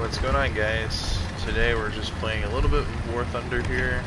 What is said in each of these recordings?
What's going on, guys? Today we're just playing a little bit of War Thunder here.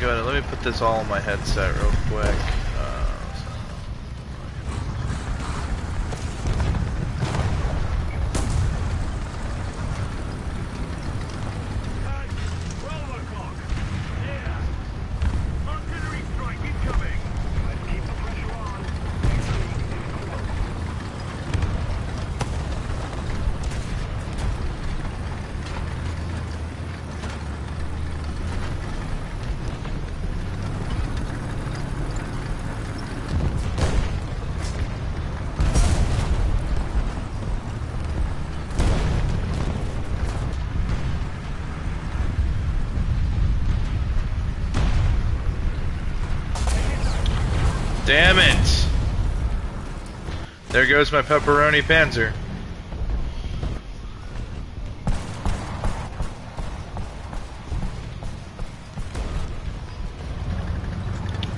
Let me put this all on my headset real quick. Damn it! There goes my pepperoni panzer.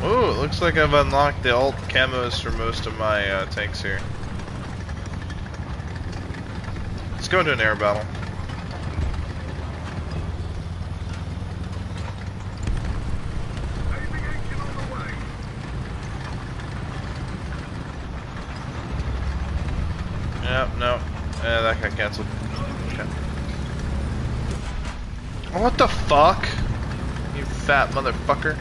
Ooh, it looks like I've unlocked the alt camos for most of my tanks here. Let's go into an air battle. No. That got cancelled. Okay. What the fuck? You fat motherfucker.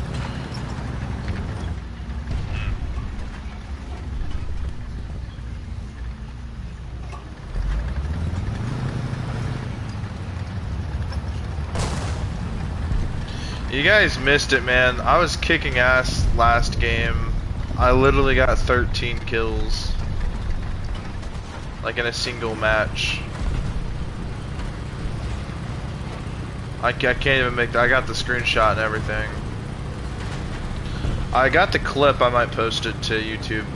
You guys missed it, man. I was kicking ass last game. I literally got 13 kills. Like in a single match. I can't even make that. I got the screenshot and everything. I got the clip. I might post it to YouTube.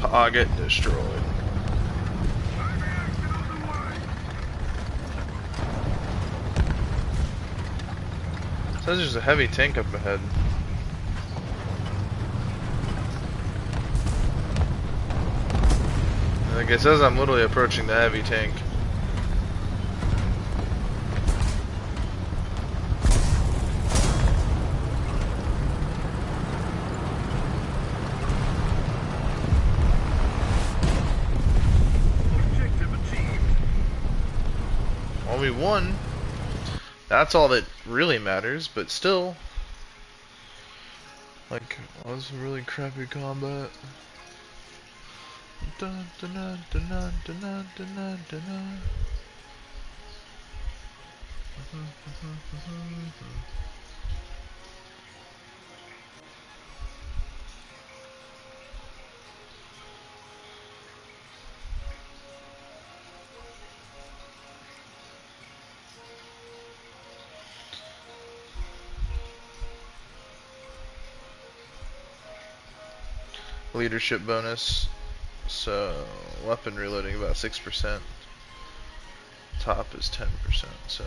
Target destroyed. Says there's a heavy tank up ahead. Like it says, I'm literally approaching the heavy tank. we won. That's all that really matters, but still. Like, that was some really crappy combat. Dun, dun, dun, dun, dun, dun, dun, dun, dun, dun. Leadership bonus. So, weapon reloading about 6%. Top is 10%, so.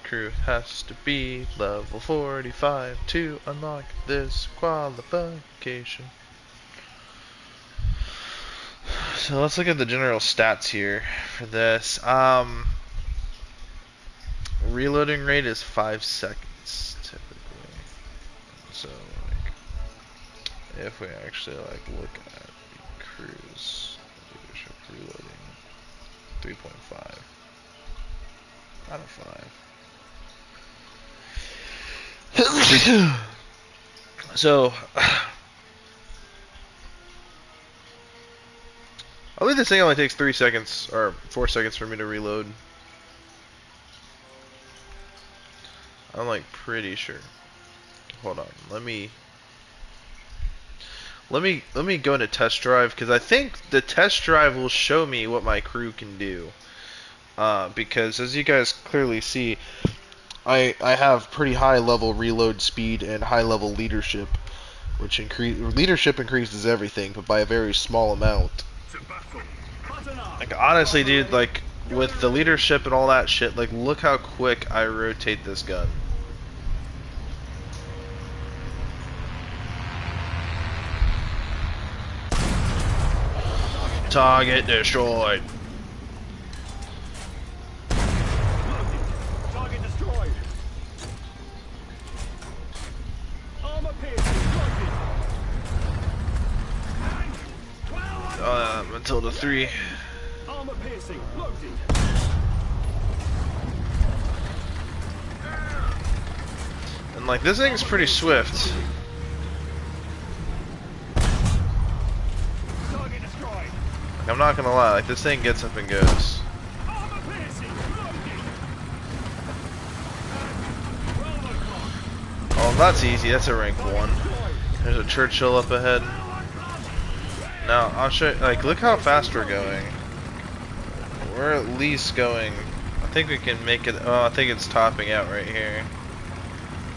Crew has to be level 45 to unlock this qualification. So let's look at the general stats here for this. Reloading rate is 5 seconds typically. So like, if we actually like look at the crews, leadership reloading, 3.5 out of 5. So I believe this thing only takes 3 seconds or 4 seconds for me to reload. I'm like pretty sure. Hold on, let me go into test drive, because I think the test drive will show me what my crew can do. Because as you guys clearly see, I have pretty high level reload speed and high level leadership, which leadership increases everything, but by a very small amount. Like honestly, dude, like with the leadership and all that shit, like look how quick I rotate this gun. Target destroyed. Target destroyed. Armor piercing. Matilda 3. Armor piercing. Loaded. And like this thing's pretty swift. Target destroyed. Like, I'm not gonna lie, like this thing gets up and goes. Armor piercing. Loaded. Oh, that's easy. That's a rank 1. There's a Churchill up ahead. Now I'll show you, like look how fast we're going. We're at least going. I think we can make it. Oh, I think it's topping out right here.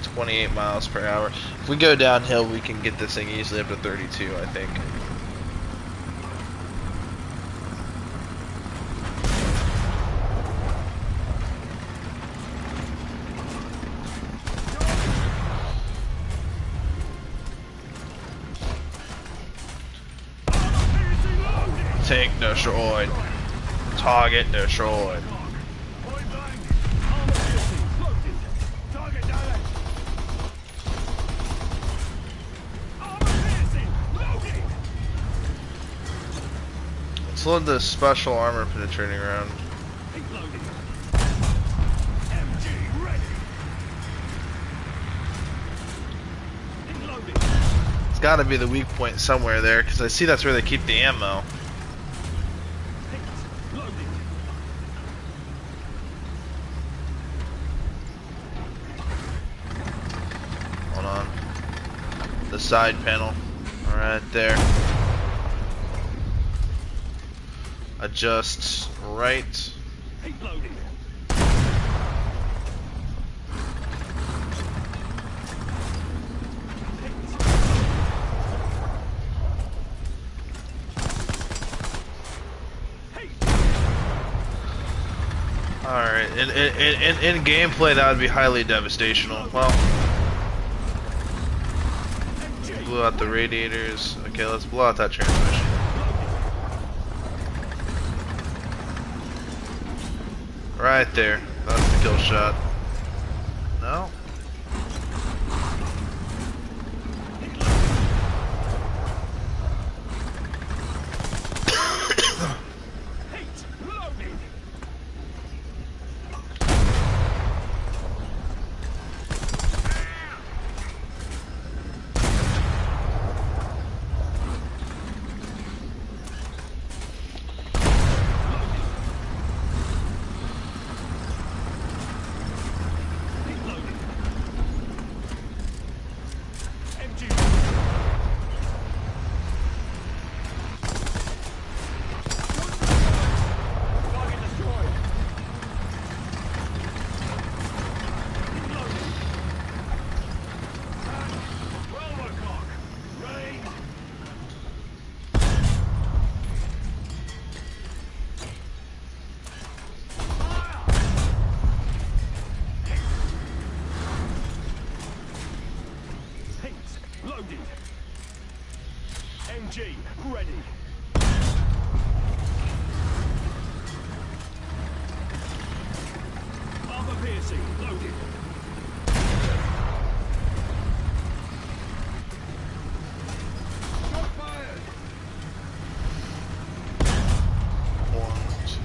28 miles per hour. If we go downhill, we can get this thing easily up to 32, I think. Tank destroyed. Target destroyed. Point blank. Armor piercing. Loaded. Target direct. Armor piercing. Loaded. Let's load the special armor penetrating round. Heat loaded. MG ready. Heat loaded. It's got to be the weak point somewhere there, because I see that's where they keep the ammo. Heat loaded. Hold on. The side panel. Right there. Adjust right. Heat loaded. Alright, in gameplay that would be highly devastational. Well, blew out the radiators. Okay, let's blow out that transmission. Right there. That's the kill shot. No? MG, ready. Armor piercing, loaded. Shot fired. 1, 2,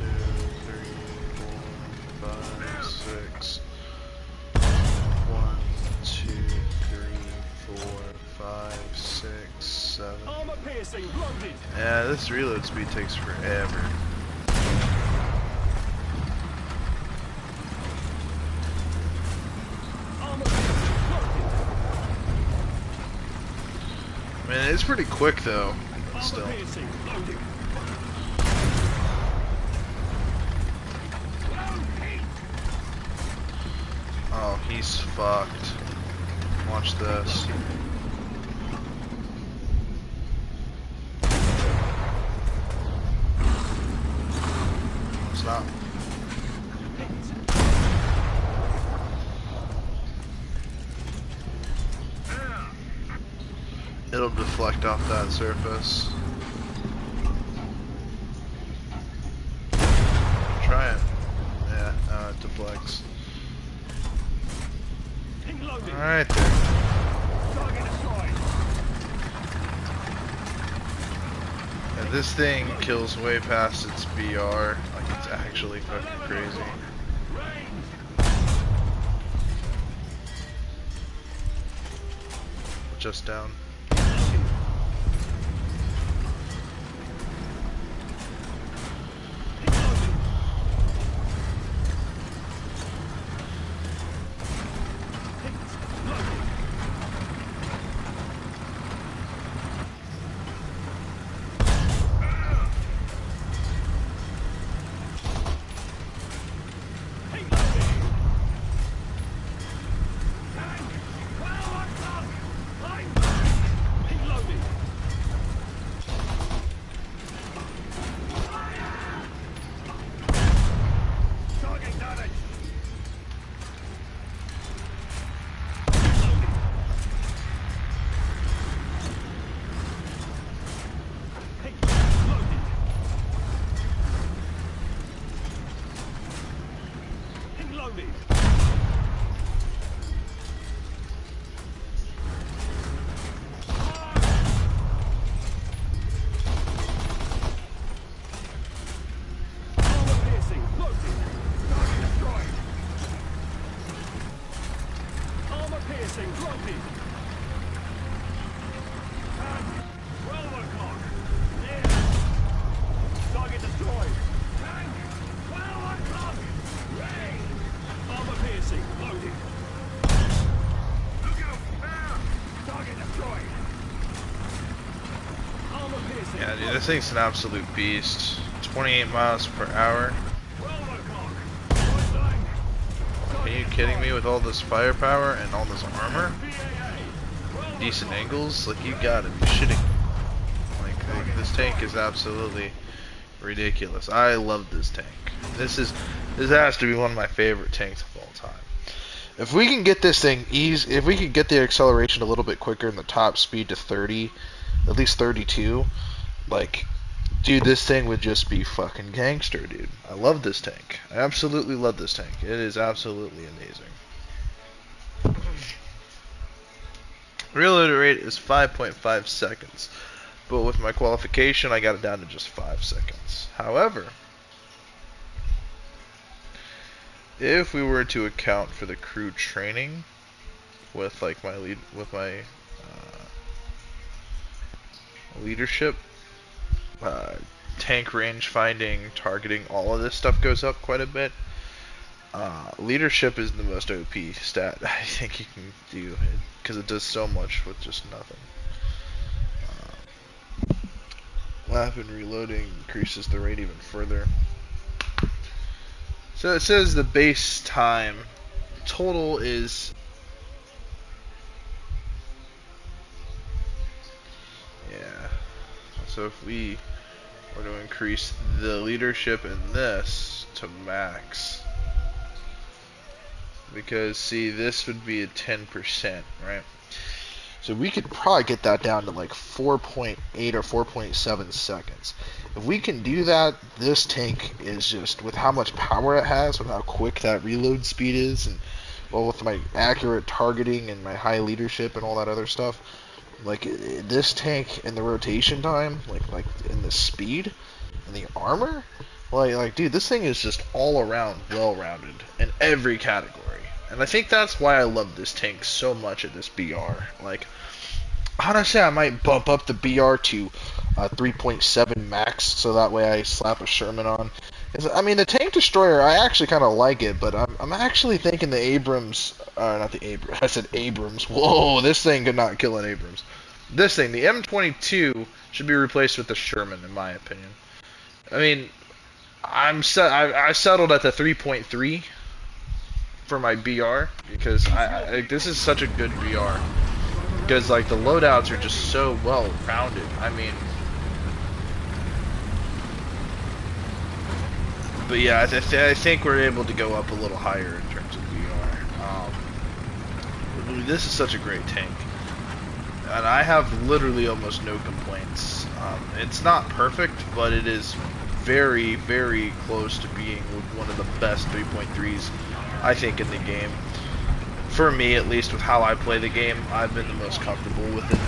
3, 4, 5, 6. 1, 2, 3, 4, 5, 6, 7. Armor piercing, loaded. Yeah, this reload speed takes forever. Armor piercing, loaded. I mean, it's pretty quick though. Still. Armor piercing, loaded. Oh, he's fucked. Watch this. Stop. It'll deflect off that surface. Try it. Yeah, no, it deflects. Ping loaded. Alright there. Target destroyed. Yeah, this thing kills way past its BR. Like, it's actually fucking crazy. Range. Just down. Ping loaded. Ping loaded. Ping loaded. Tank. Well, what's up? Line back. Ping loaded. Target damage. Loaded. Ping loaded. Ping loaded. Armor piercing, loaded. Target destroyed. Armor piercing, loaded. Tank, 12 o'clock. Near. Target destroyed. Tank, 12 o'clock. Range. Armor piercing, loaded. Look out, there. Target destroyed. Armor piercing. Yeah, dude, this thing's an absolute beast. 28 miles per hour. 12 o'clock. Point blank. Are you kidding me with all this firepower and all this armor? PAA. 12 Decent o'clock. angles? Like, you gotta be shitting me. Like, this tank is absolutely ridiculous. I love this tank. This has to be one of my favorite tanks of all time. If we can get this thing if we can get the acceleration a little bit quicker and the top speed to 30, at least 32, like, dude, this thing would just be fucking gangster, dude. I love this tank. I absolutely love this tank. It is absolutely amazing. Reload rate is 5.5 seconds, but with my qualification, I got it down to just 5 seconds. However, if we were to account for the crew training with like my leadership, tank range finding, targeting, all of this stuff goes up quite a bit. Leadership is the most OP stat I think you can do, because it does so much with just nothing. Lap and reloading increases the rate even further. So it says the base time total is, yeah, so if we were to increase the leadership in this to max, because see, this would be a 10%, right? So we could probably get that down to like 4.8 or 4.7 seconds. If we can do that, this tank is just, with how much power it has, with how quick that reload speed is, and well, with my accurate targeting and my high leadership and all that other stuff, like this tank and the rotation time, like in the speed and the armor, like dude, this thing is just all around well-rounded in every category. And I think that's why I love this tank so much at this BR. Like, honestly, I might bump up the BR to 3.7 max, so that way I slap a Sherman on. I mean, the Tank Destroyer, I actually kind of like it, but I'm actually thinking the Abrams, not the Abrams, I said Abrams. Whoa, this thing could not kill an Abrams. This thing, the M22, should be replaced with the Sherman, in my opinion. I mean, I settled at the 3.3 for my BR, because this is such a good BR. Because, like, the loadouts are just so well-rounded. I mean... But yeah, I think we're able to go up a little higher in terms of BR. This is such a great tank. And I have literally almost no complaints. It's not perfect, but it is very, very close to being one of the best 3.3s, I think, in the game. For me, at least, with how I play the game, I've been the most comfortable with it.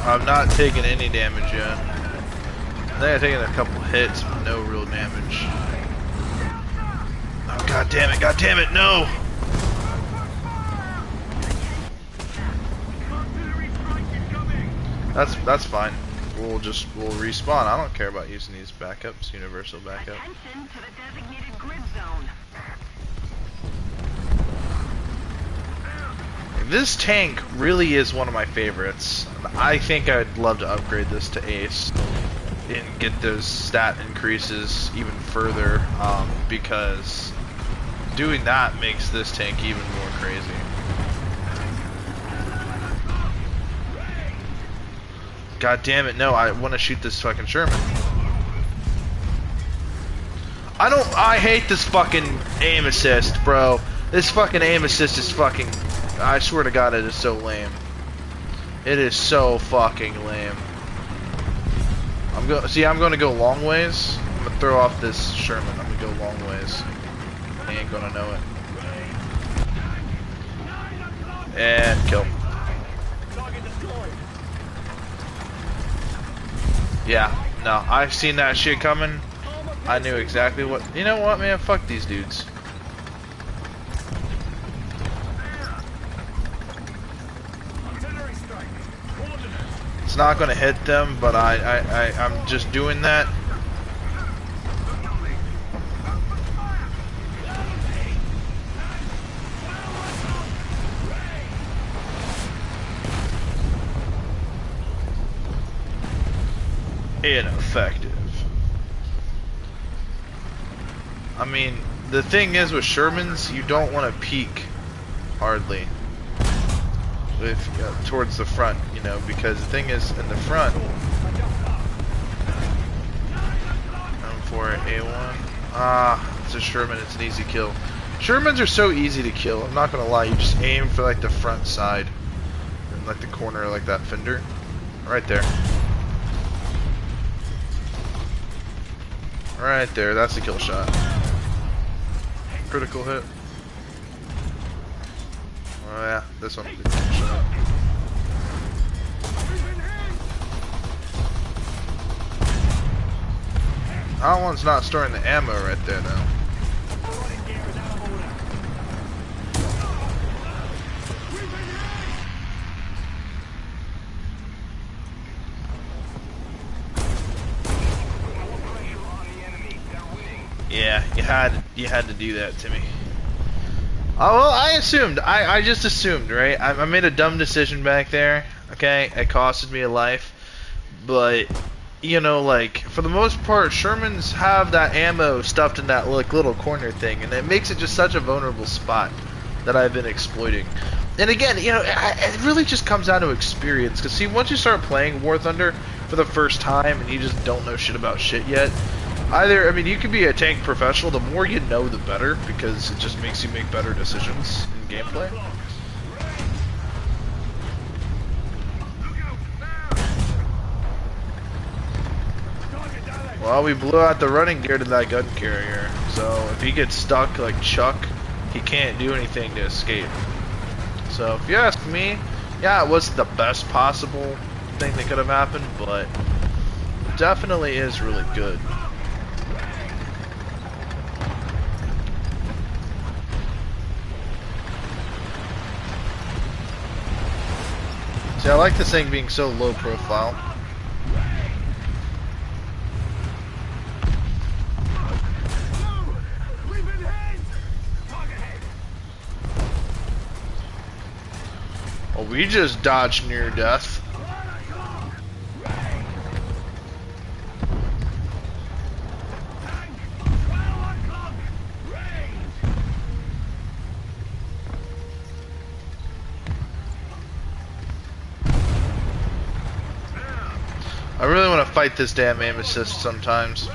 I'm not taking any damage yet. I think I've taken a couple hits, but no real damage. Oh, god damn it, no! That's fine. We'll respawn. I don't care about using these backups, universal backup. Attention to the designated grid zone. This tank really is one of my favorites. I think I'd love to upgrade this to Ace and get those stat increases even further, because doing that makes this tank even more crazy. God damn it, no, I want to shoot this fucking Sherman. I hate this fucking aim assist, bro. This fucking aim assist is fucking, I swear to God, it is so lame. It is so fucking lame. I'm gonna go long ways. I'm gonna throw off this Sherman. I'm gonna go long ways. He ain't gonna know it. And kill. Yeah, no, I've seen that shit coming. I knew exactly what. You know what, man? Fuck these dudes. It's not gonna hit them, but I'm just doing that. Ineffective. I mean, the thing is with Shermans, you don't want to peek hardly with towards the front, you know, because the thing is in the front. M4 A1. It's a Sherman. It's an easy kill. Shermans are so easy to kill. I'm not gonna lie. You just aim for like the front side, and like the corner, like that fender, right there. Right there, that's the kill shot. Critical hit. Oh yeah, this one. Kill shot. That one's not storing the ammo right there now. Running gear is out of order. We've been hit! Pressure on the enemy. They're winning. Yeah, you had to do that to me. Oh well, I assumed. I just assumed, right? I made a dumb decision back there. Okay, it costed me a life, but you know, like for the most part, Shermans have that ammo stuffed in that like little corner thing, and it makes it just such a vulnerable spot that I've been exploiting. And again, you know, it really just comes down to experience. Cause see, once you start playing War Thunder for the first time and you just don't know shit about shit yet, either, I mean, you can be a tank professional. The more you know, the better, because it just makes you make better decisions in gameplay. Well, we blew out the running gear to that gun carrier, so if he gets stuck like Chuck, he can't do anything to escape. So if you ask me, yeah, it wasn't the best possible thing that could have happened, but it definitely is really good. See, I like this thing being so low profile. We've been hit! Target hit! Well, we just dodged near death. I really want to fight this damn aim assist sometimes.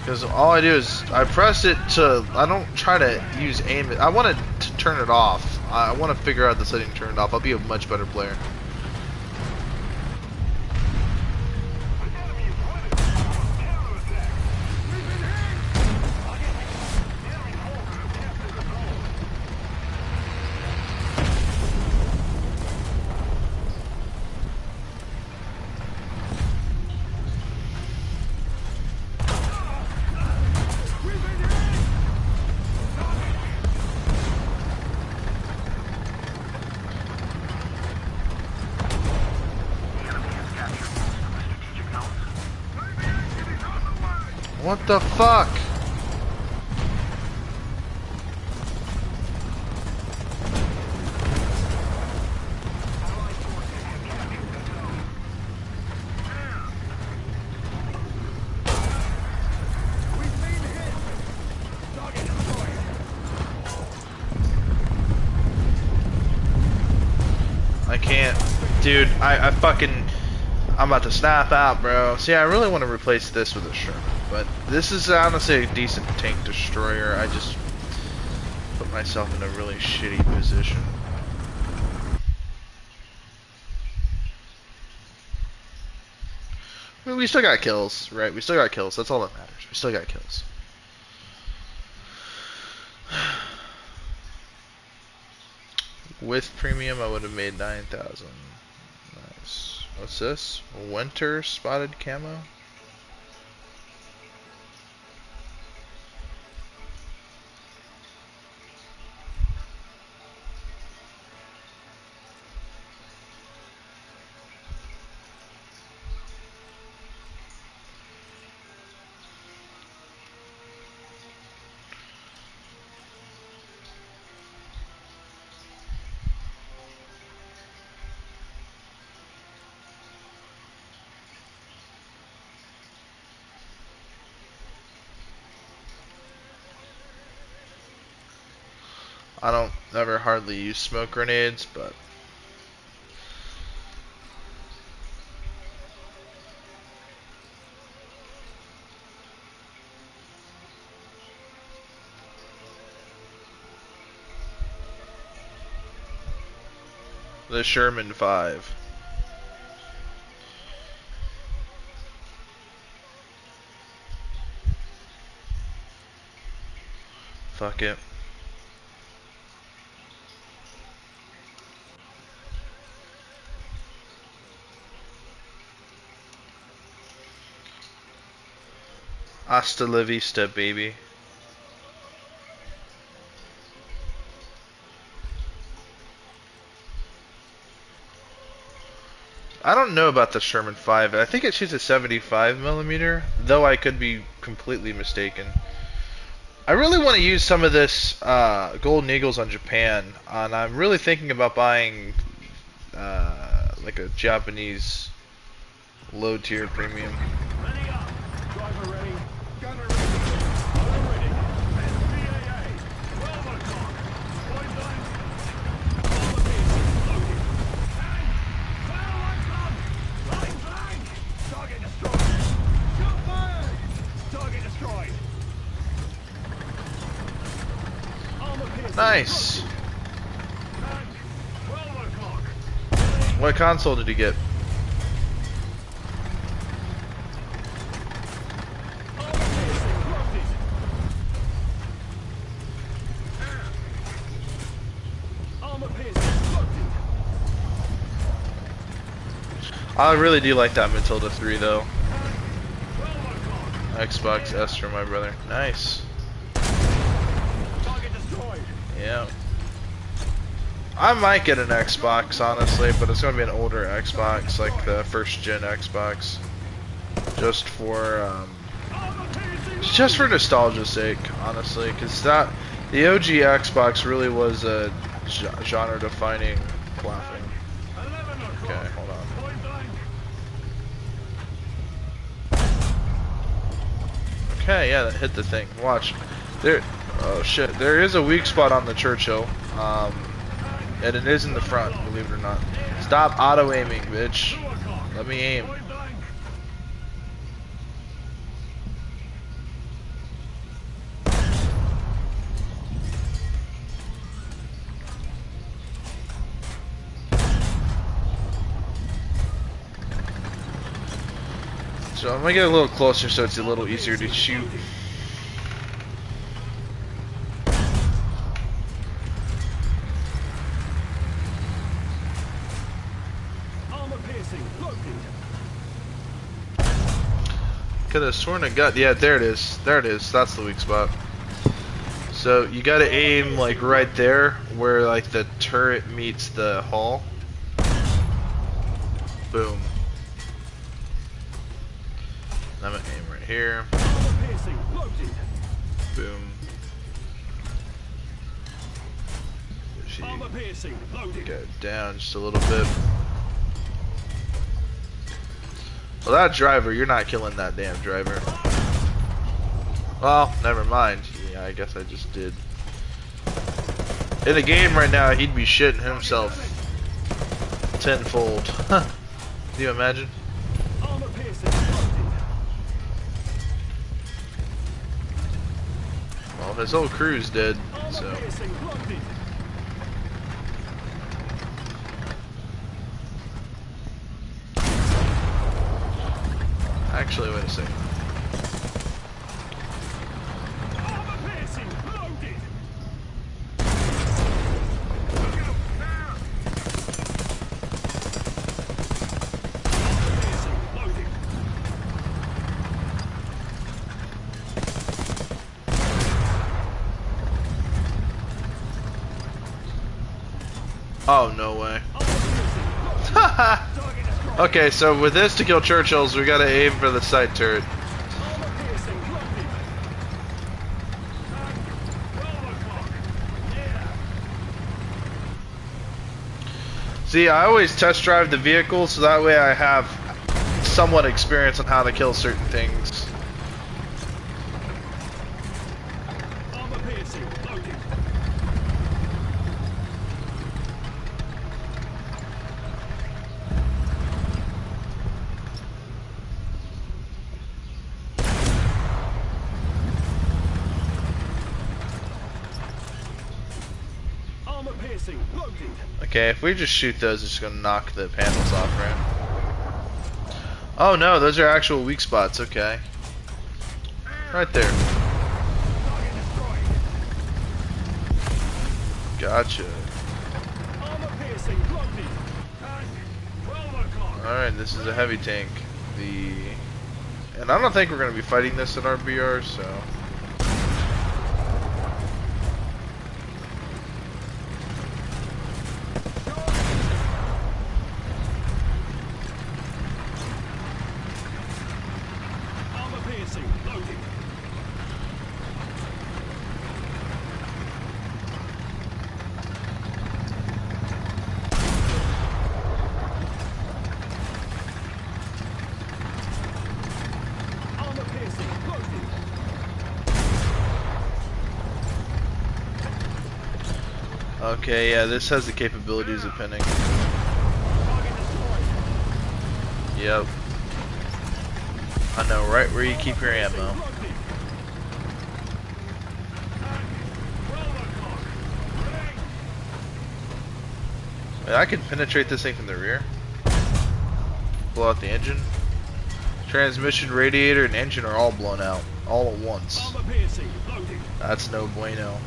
Because all I do is, I press it to, I don't try to use aim, I want to turn it off. I want to figure out the setting turned off. I'll be a much better player. What the fuck? I can't. Dude, I fucking... I'm about to snap out, bro. See, I really want to replace this with a Sherman, but this is honestly a decent tank destroyer. I just put myself in a really shitty position. I mean, we still got kills, right? We still got kills. That's all that matters. We still got kills. With premium, I would have made 9,000. Nice. What's this? Winter spotted camo? I don't ever hardly use smoke grenades, but the Sherman 5. Fuck it. Hasta la vista, baby. I don't know about the Sherman 5. I think it shoots a 75 millimeter, though I could be completely mistaken. I really want to use some of this Golden Eagles on Japan, and I'm really thinking about buying like a Japanese low-tier premium. Ready up. Driver ready. Gunner ready. Motor ready. SPAA. 12 o'clock. Point blank. Armor piercing. Loaded. Tank. Fire one gun. Line blank. Target destroyed. Shot fired. Target destroyed. Armor piercing. Nice. Loaded. Tank. 12 o'clock. What console did you get? Armor piercing. Loaded. Armor piercing. Loaded. I really do like that Matilda 3 though. 12 o'clock. Xbox S for my brother. Nice. Target destroyed. Yeah. I might get an Xbox honestly, but it's gonna be an older Xbox, like the first gen Xbox. Just for just for nostalgia's sake, honestly, because the OG Xbox really was a genre-defining platform. 11 o'clock. Okay, hold on. Point blank. Okay, yeah, that hit the thing. Watch. There. Oh shit. There is a weak spot on the Churchill. And it is in the front, believe it or not. Stop auto-aiming, bitch. 2 o'clock. Let me aim. Point blank. So I'm gonna get a little closer so it's a little easier to shoot. Armor piercing. Loaded. Could have sworn I got. Yeah, there it is. There it is. That's the weak spot. So you gotta aim like right there where like the turret meets the hull. Boom. I'm gonna aim right here. Armor piercing. Loaded. Boom. She Armor piercing. Loaded. go down just a little bit. Well, that driver, you're not killing that damn driver. Well, never mind. Yeah, I guess I just did. In the game right now, he'd be shitting himself tenfold. Can you imagine? Armor piercing. Loaded. Well, his whole crew's dead, Armor so. piercing. Loaded. Actually, wait a second. Armor piercing. Loaded. Armor piercing. Loaded. Oh, no way. Armor piercing. Loaded. Target destroyed. Okay, so with this to kill Churchills, we gotta aim for the side turret. Armor piercing. Loaded. 12 o'clock. Yeah. See, I always test drive the vehicle so that way I have somewhat experience on how to kill certain things. Armor piercing. Loaded. Armor piercing. Loaded. Okay, if we just shoot those, it's just gonna knock the panels off, right? Oh no, those are actual weak spots, okay. Right there. Target destroyed. Gotcha. Armor piercing. Loaded. Tank. 12 o'clock. Alright, this is a heavy tank. The And I don't think we're going to be fighting this at RBR, so... Armor piercing. Loading. Armor piercing. Loading. Okay, yeah, this has the capabilities of pinning. Target destroyed. Yep. I know right where you keep your ammo. Loading. Well done, Clark. Ready? I can penetrate this thing from the rear. Blow out the engine. Transmission, radiator, and engine are all blown out. All at once. Armor piercing. Loading. That's no bueno.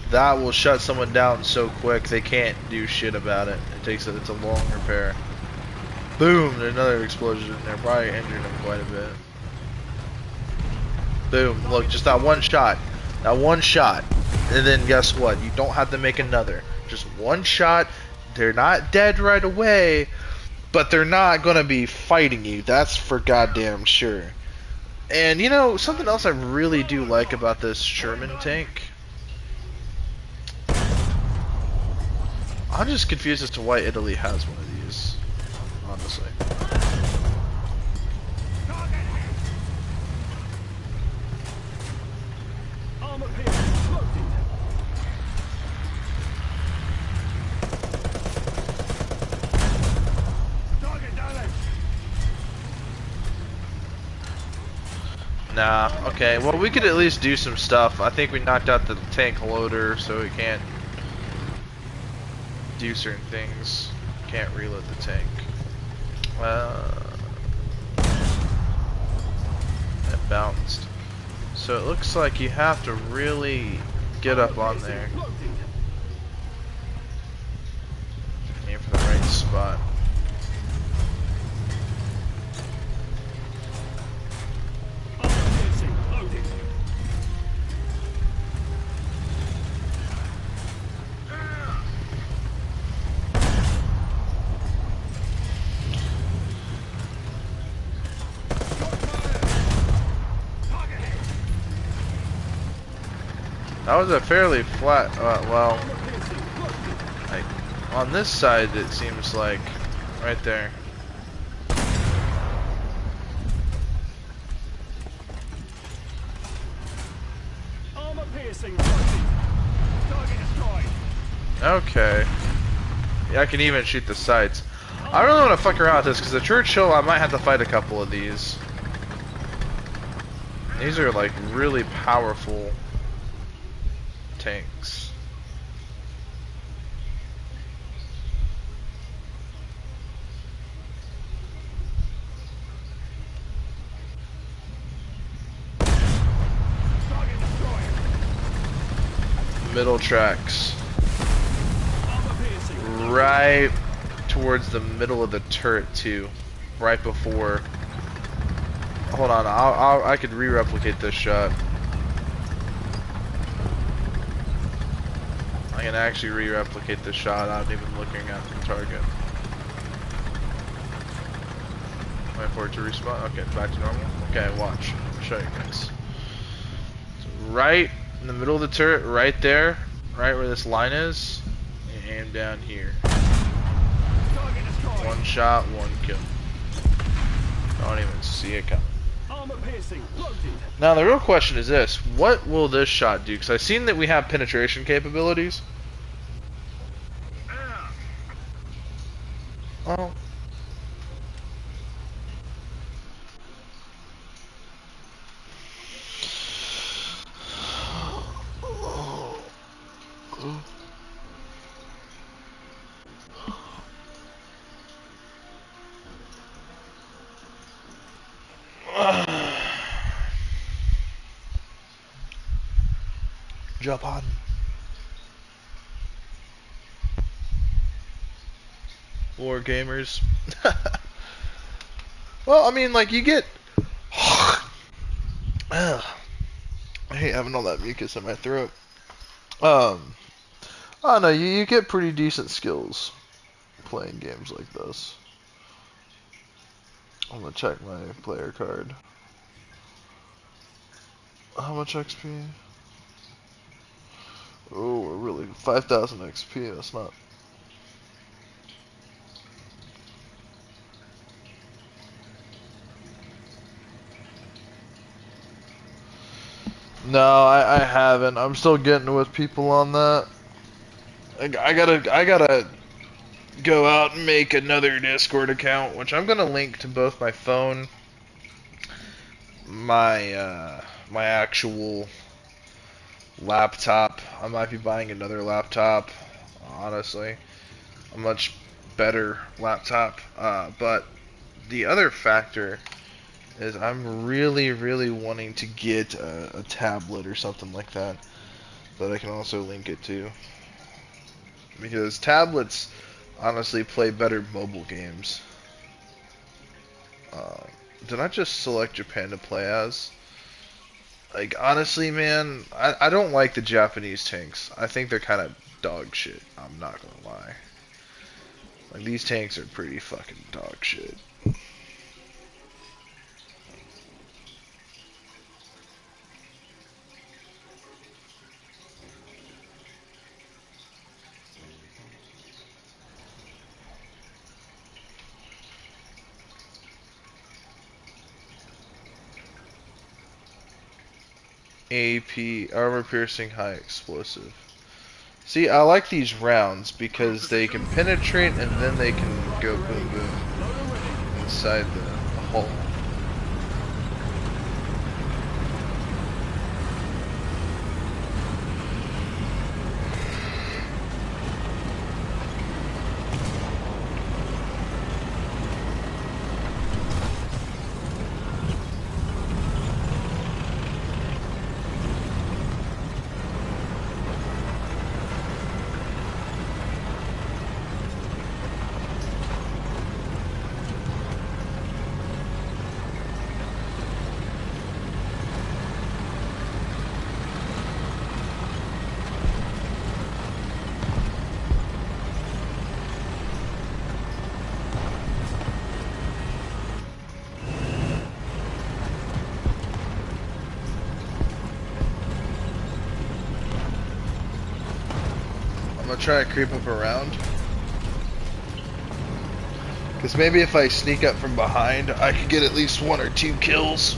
That will shut someone down so quick they can't do shit about it. It's a long repair. Boom! There's another explosion in there. Probably injured him quite a bit. Boom! Look, just that one shot. That one shot. And then guess what? You don't have to make another. Just one shot. They're not dead right away, but they're not gonna be fighting you. That's for goddamn sure. And you know, something else I really do like about this Sherman tank. I'm just confused as to why Italy has one of these, honestly. Armor piercing. Loading. Target damage. Nah, okay, well we could at least do some stuff. I think we knocked out the tank loader, so we can't do certain things. Can't reload the tank. It bounced. So it looks like you have to really get up on there. Loading. Aim for the right spot. Armor piercing. Loading. Target hit. That was a fairly flat, well, Armor piercing. Loading. like, on this side it seems like, right there. Armor piercing. Loading. Target destroyed. Okay. Yeah, I can even shoot the sights. I really want to fuck around with this because the Churchill, I might have to fight a couple of these. These are like really powerful tanks. Target destroyed. Middle tracks. Armor piercing. Right towards the middle of the turret too. Right before. Hold on, I could re-replicate this shot. I can actually re-replicate this shot without even looking at the target. Wait for it to respawn. Okay, back to normal. Okay, watch. I'll show you guys. So right in the middle of the turret, right there, right where this line is, and aim down here. Target destroyed. One shot, one kill. Don't even see it coming. Armor piercing. Loaded. Now the real question is this: what will this shot do? Because I've seen that we have penetration capabilities. Oh. Japan. War gamers. Well, I mean, like, you get Ugh, I hate having all that mucus in my throat. Um, I don't know, you get pretty decent skills playing games like this. I'm gonna check my player card. How much XP? Oh, we're really 5,000 XP. That's not. No, I haven't. I'm still getting with people on that. I gotta go out and make another Discord account, which I'm gonna link to both my phone, my actual laptop. I might be buying another laptop, honestly, a much better laptop. But the other factor is I'm really, really wanting to get a tablet or something like that I can also link it to. Because tablets honestly play better mobile games. Uh, did I just select Japan to play as? Like, honestly, man, I don't like the Japanese tanks. I think they're kind of dog shit. I'm not gonna lie. Like, these tanks are pretty fucking dog shit. AP, armor piercing, high explosive. See, I like these rounds because they can penetrate and then they can go boom boom inside the hull. I'm gonna try to creep up around. Because maybe if I sneak up from behind, I could get at least 1 or 2 kills.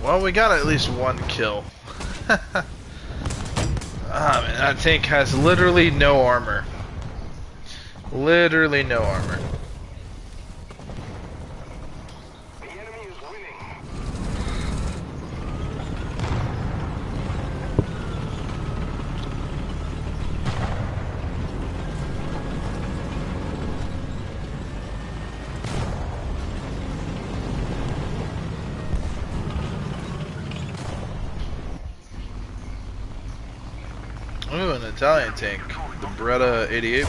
Well, we got at least 1 kill. Ah, man, that tank has literally no armor. Literally no armor. The enemy is winning. Ooh, an Italian tank. The Beretta 88.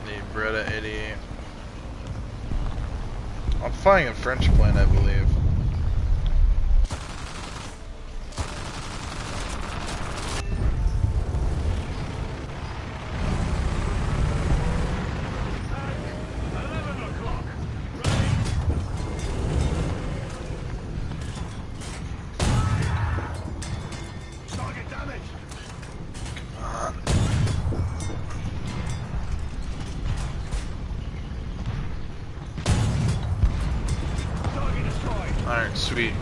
The Beretta 88. I'm flying a French plane, I believe. Alright, sweet.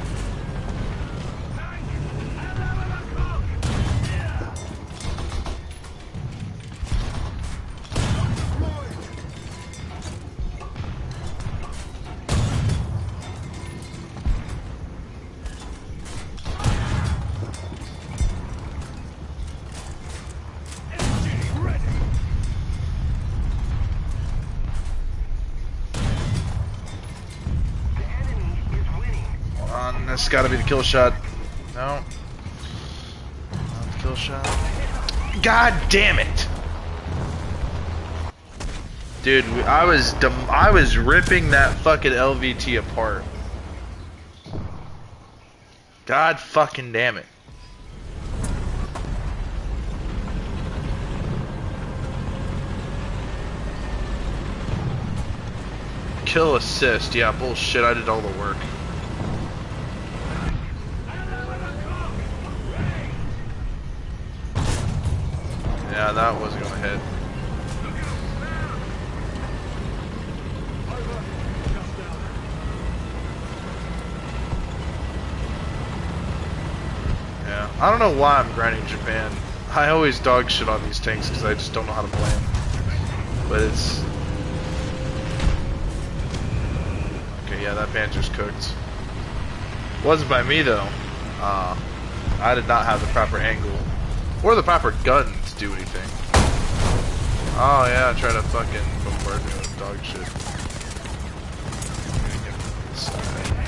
That's gotta be the kill shot. No. Not the kill shot. God damn it! Dude, I was ripping that fucking LVT apart. God fucking damn it. Kill assist, yeah, bullshit, I did all the work. Yeah, that wasn't gonna hit. Yeah, I don't know why I'm grinding Japan. I always dog shit on these tanks because I just don't know how to play them. But it's... Okay, yeah, that Panzer's cooked. Wasn't by me though. I did not have the proper angle. Or the proper gun to do anything. Oh yeah, try to fucking bombard me with dog shit.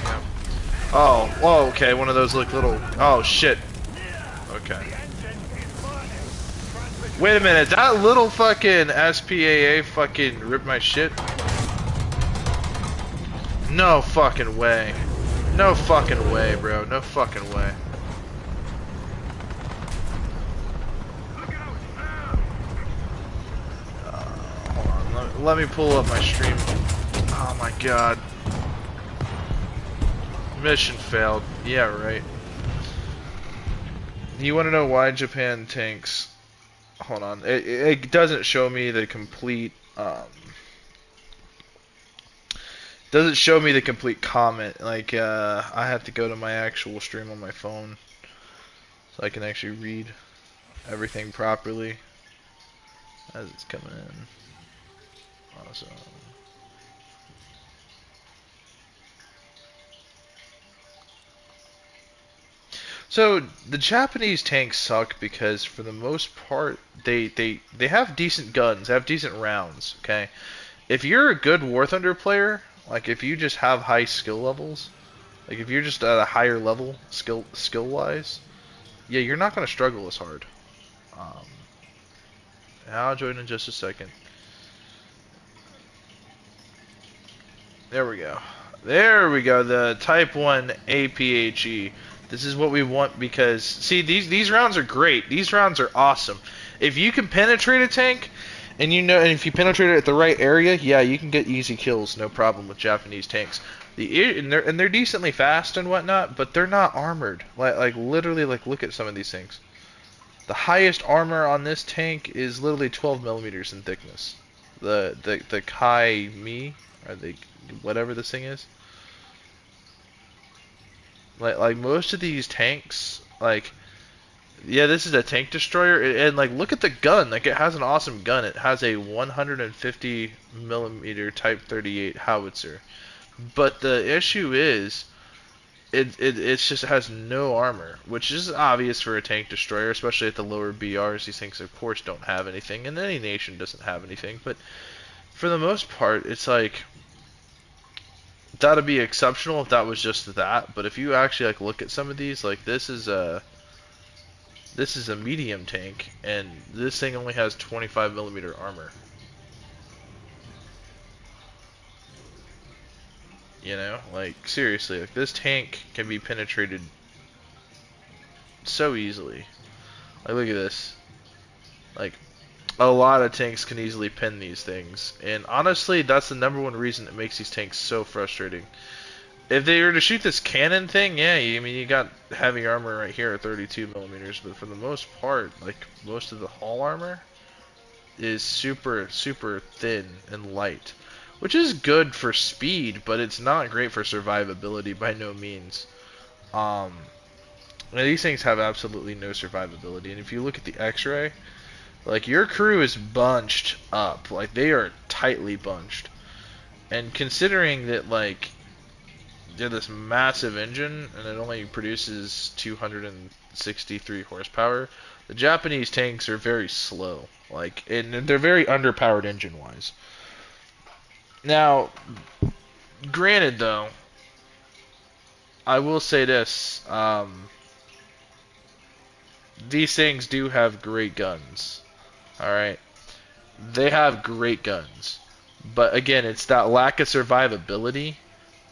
Yeah. Oh, whoa, okay, one of those little... Oh shit. Okay. Wait a minute, that little fucking SPAA fucking ripped my shit? No fucking way. No fucking way, bro. No fucking way. Hold on, let me pull up my stream. Oh my god. Mission failed. Yeah, right. You want to know why Japan tanks? Hold on. It doesn't show me the complete. Doesn't show me the complete comment. Like I have to go to my actual stream on my phone so I can actually read everything properly as it's coming in. Awesome. So the Japanese tanks suck because for the most part they have decent guns, they have decent rounds, okay? If you're a good War Thunder player, like if you just have high skill levels, like if you're just at a higher level skill wise, yeah, you're not gonna struggle as hard. I'll join in just a second. There we go. There we go. The Type 1 APHE. This is what we want because see these rounds are great. These rounds are awesome. If you can penetrate a tank, and you know, and if you penetrate it at the right area, yeah, you can get easy kills, no problem with Japanese tanks. And they're decently fast and whatnot, but they're not armored. Like literally, like look at some of these things. The highest armor on this tank is literally 12 millimeters in thickness. The Kai Mi, or the whatever this thing is. Like most of these tanks, like, yeah, this is a tank destroyer, and like look at the gun, like it has an awesome gun. It has a 150 millimeter Type 38 howitzer, but the issue is, it's just it has no armor, which is obvious for a tank destroyer, especially at the lower BRs. These things, of course, don't have anything, and any nation doesn't have anything. But for the most part, it's like that'd be exceptional if that was just that. But if you actually like look at some of these, like this is a medium tank, and this thing only has 25 millimeter armor. You know, like seriously, like this tank can be penetrated so easily. Like look at this. Like a lot of tanks can easily pin these things, and honestly, that's the #1 reason that makes these tanks so frustrating. If they were to shoot this cannon thing, yeah, I mean, you got heavy armor right here at 32 millimeters, but for the most part, like most of the hull armor is super, super thin and light. which is good for speed, but it's not great for survivability by no means. Um, these things have absolutely no survivability, and if you look at the X-ray, like your crew is bunched up, like they are tightly bunched, and considering that like they're this massive engine and it only produces 263 horsepower, the Japanese tanks are very slow, like, and they're very underpowered engine-wise. Now, granted though, I will say this, these things do have great guns. Alright? They have great guns. But again, it's that lack of survivability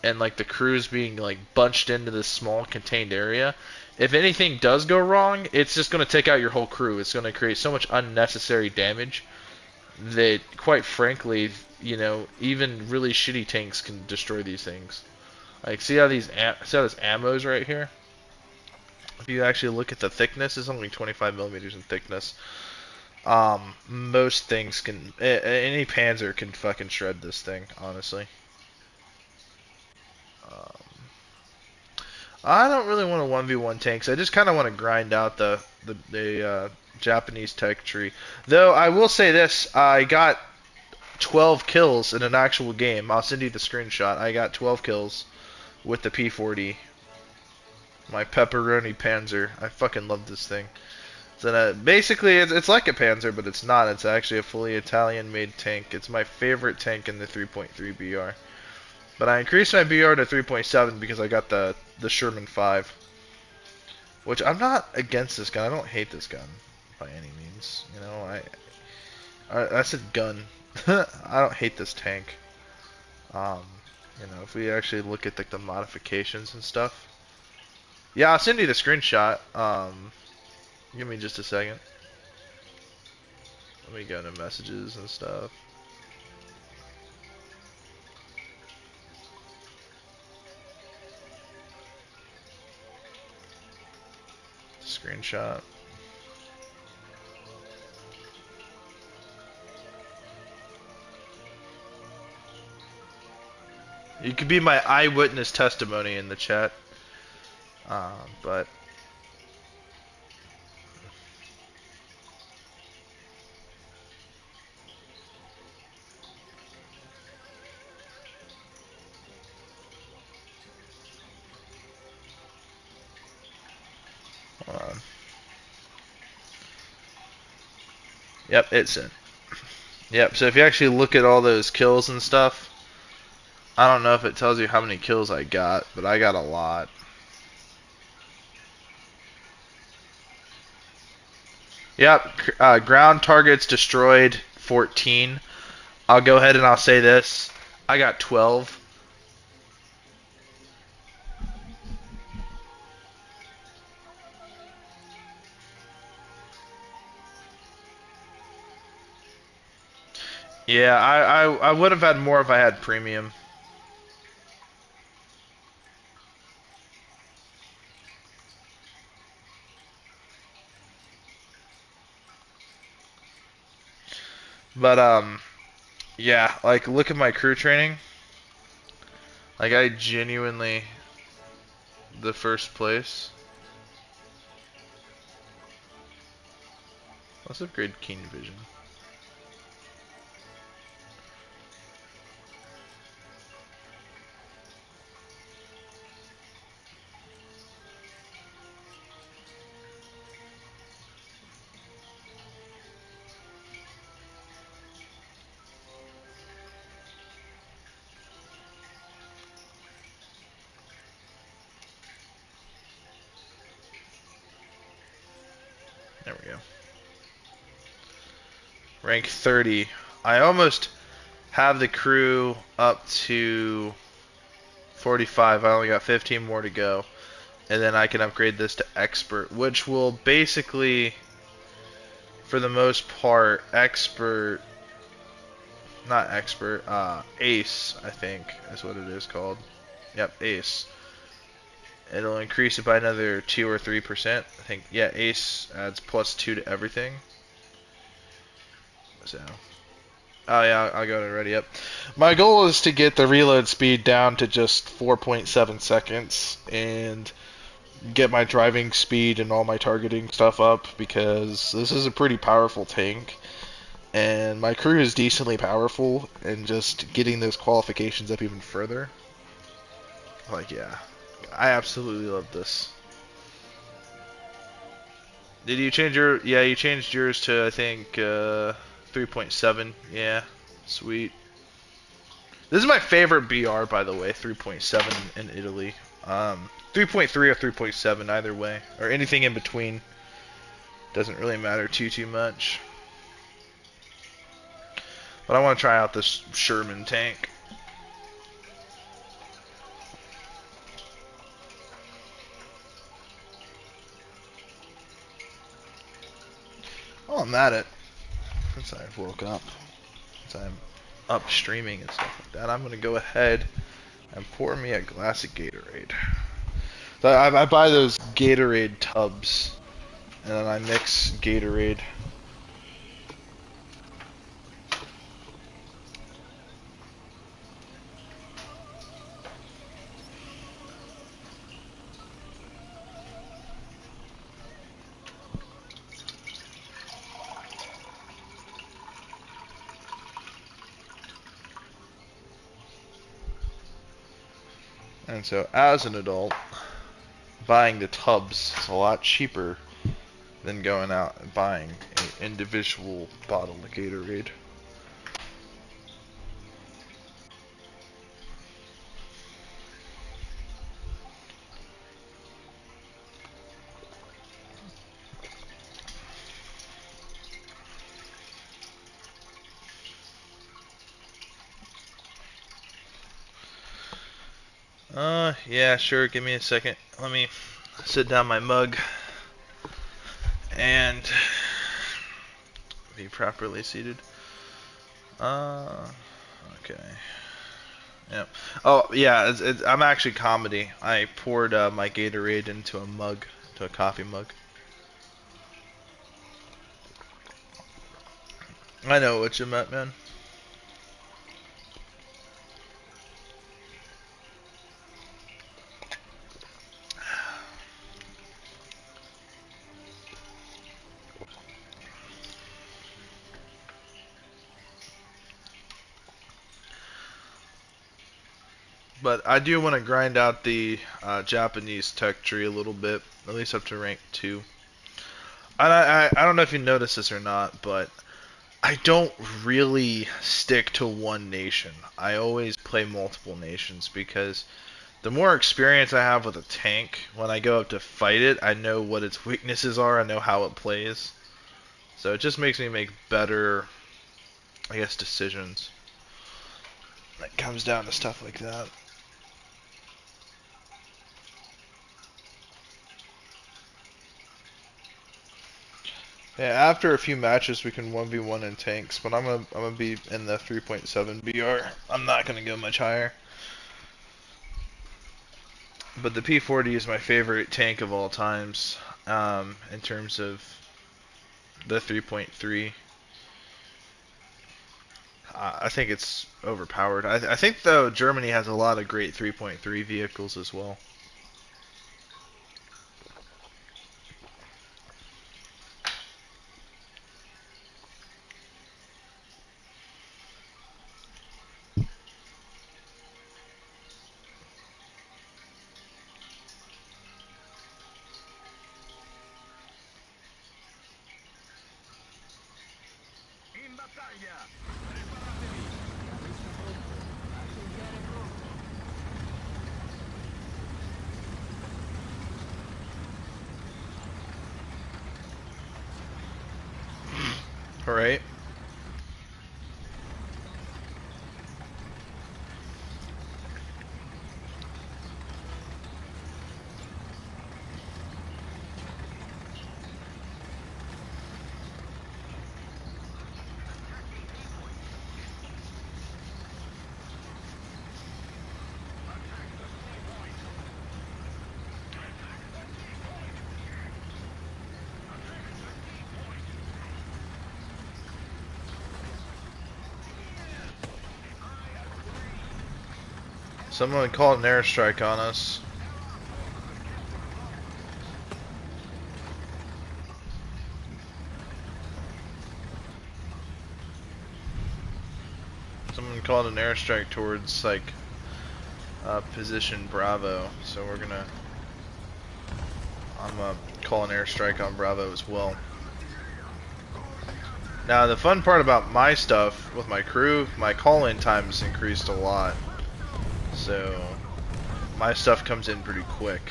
and like the crews being like bunched into this small contained area. If anything does go wrong, it's just going to take out your whole crew. It's going to create so much unnecessary damage that, quite frankly, you know, even really shitty tanks can destroy these things. Like, see how this ammo's right here? If you actually look at the thickness, it's only 25 millimeters in thickness. Most things can, any Panzer can fucking shred this thing, honestly. I don't really want to 1v1 tanks. I just kind of want to grind out the Japanese tech tree. Though I will say this, I got 12 kills in an actual game. I'll send you the screenshot. I got 12 kills with the P40. My pepperoni Panzer. I fucking love this thing. So basically, it's like a Panzer, but it's not. It's actually a fully Italian-made tank. It's my favorite tank in the 3.3 BR. But I increased my BR to 3.7 because I got the Sherman 5. Which, I'm not against this gun. I don't hate this gun by any means. You know, I said gun. I don't hate this tank. You know, if we actually look at like the modifications and stuff. Yeah, I'll send you the screenshot. Give me just a second. Let me go to messages and stuff. Screenshot. You could be my eyewitness testimony in the chat. But hold on. Yep, it's in. Yep, so if you actually look at all those kills and stuff, I don't know if it tells you how many kills I got, but I got a lot. Yep, ground targets destroyed 14. I'll go ahead and I'll say this. I got 12. Yeah, I would have had more if I had premium. But yeah, like look at my crew training. Like I genuinely the first place. Let's upgrade Keen Vision. There we go. Rank 30. I almost have the crew up to 45. I only got 15 more to go. And then I can upgrade this to Expert, which will basically, for the most part, Ace, I think, is what it is called. Yep, Ace. It'll increase it by another 2 or 3%. I think, yeah, Ace adds +2 to everything. So, Oh yeah, I'll go to ready up. My goal is to get the reload speed down to just 4.7 seconds and get my driving speed and all my targeting stuff up because this is a pretty powerful tank and my crew is decently powerful and just getting those qualifications up even further. Like yeah, I absolutely love this. Did you change your? Yeah, you changed yours to I think 3.7. Yeah, sweet. This is my favorite BR, by the way. 3.7 in Italy. 3.3 or 3.7, either way, or anything in between. Doesn't really matter too much. But I want to try out this Sherman tank. While I'm at it, since I woke up, since I'm up streaming and stuff like that, I'm gonna go ahead and pour me a glass of Gatorade. So I buy those Gatorade tubs, and then I mix Gatorade. And so, as an adult, buying the tubs is a lot cheaper than going out and buying an individual bottle of Gatorade. Yeah, sure, give me a second. Let me sit down my mug and be properly seated. Okay. Yep. Oh, yeah, I'm actually comedy. I poured my Gatorade into a mug, into a coffee mug. I know what you meant, man. But I do want to grind out the Japanese tech tree a little bit, at least up to rank 2. And I don't know if you noticed this or not, but I don't really stick to one nation. I always play multiple nations because the more experience I have with a tank, when I go up to fight it, I know what its weaknesses are, I know how it plays. So it just makes me make better, I guess, decisions. It comes down to stuff like that. Yeah, after a few matches we can 1v1 in tanks, but I'm gonna be in the 3.7 BR. I'm not gonna go much higher. But the P40 is my favorite tank of all times, in terms of the 3.3. I think it's overpowered. I think though Germany has a lot of great 3.3 vehicles as well. In battaglia! Preparatevi! Vista pronto. Artigliere pronto. Alright. Someone called an airstrike on us. Someone called an airstrike towards like position Bravo, so I'm gonna call an airstrike on Bravo as well. Now the fun part about my stuff with my crew, my call-in time's increased a lot, so my stuff comes in pretty quick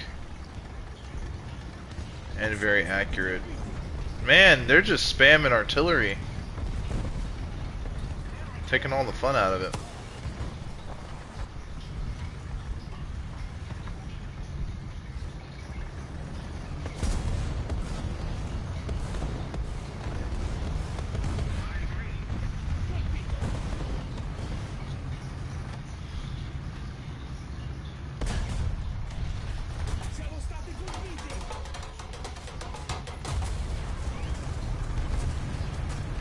and very accurate. Man, they're just spamming artillery, taking all the fun out of it.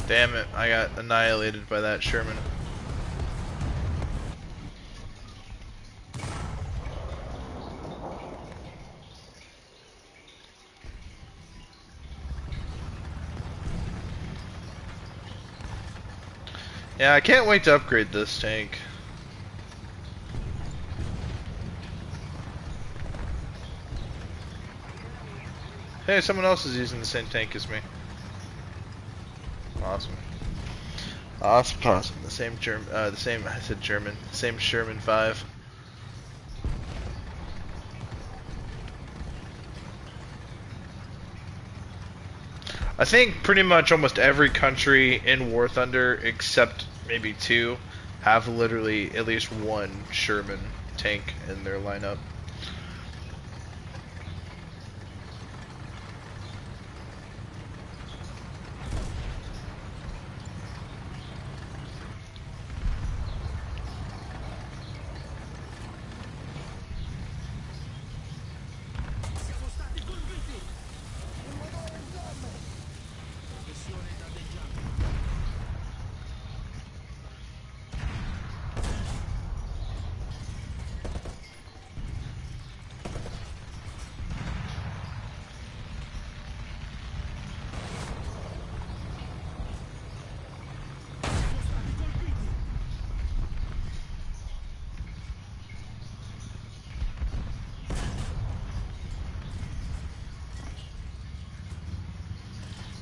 Damn it, I got annihilated by that Sherman. Yeah, I can't wait to upgrade this tank. Hey, someone else is using the same tank as me. Awesome. Awesome. The same I said German. Same Sherman 5. I think pretty much almost every country in War Thunder, except maybe 2, have literally at least one Sherman tank in their lineup.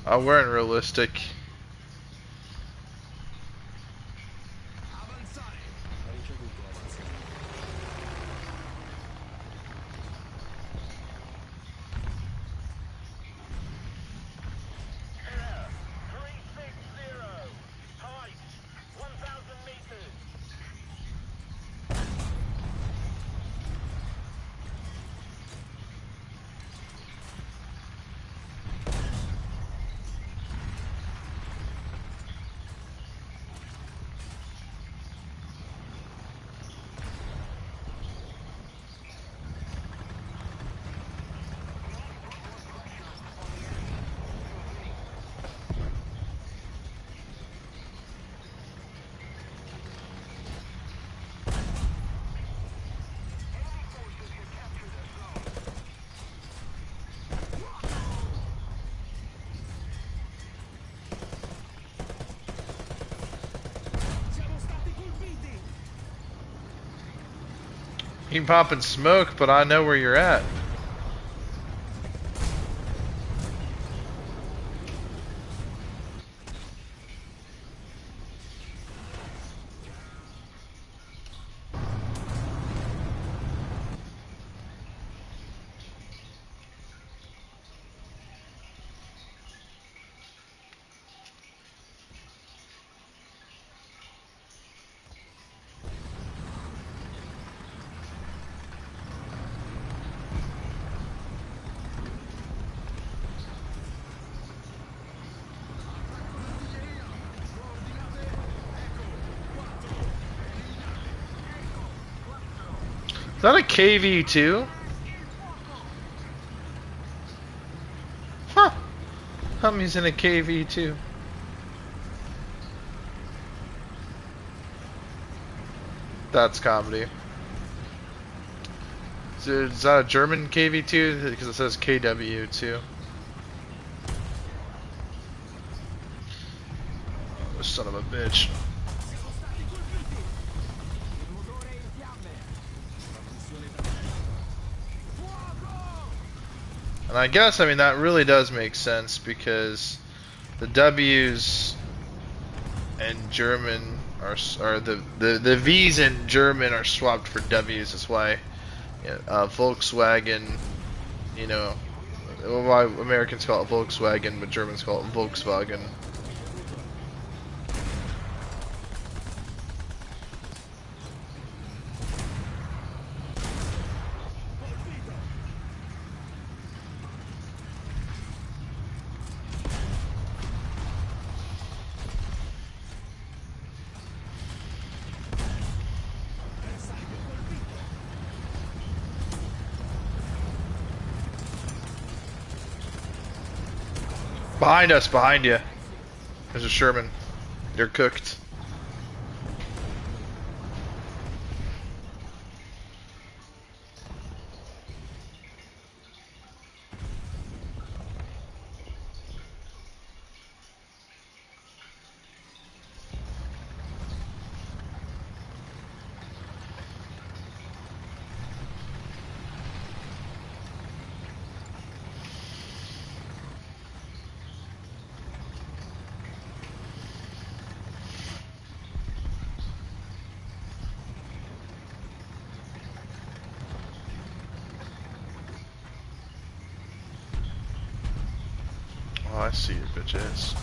Oh, we're in realistic. You can pop and smoke, but I know where you're at. Is that a KV-2? Huh. I'm using a KV-2. That's comedy. Is that a German KV2? Because it says KW too. Oh, son of a bitch. And I guess, I mean, that really does make sense because the W's in German are the V's in German are swapped for W's. That's why Volkswagen, you know, why Americans call it Volkswagen, but Germans call it Volkswagen. Behind us, behind you. There's a Sherman. You're cooked. Oh, I see your bitch ass.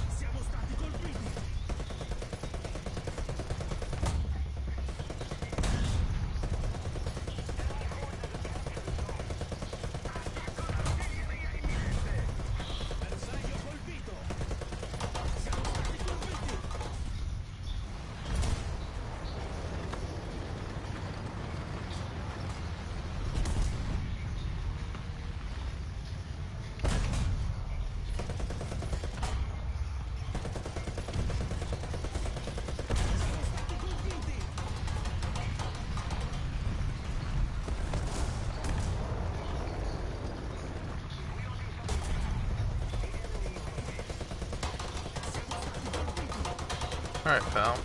Alright, pal.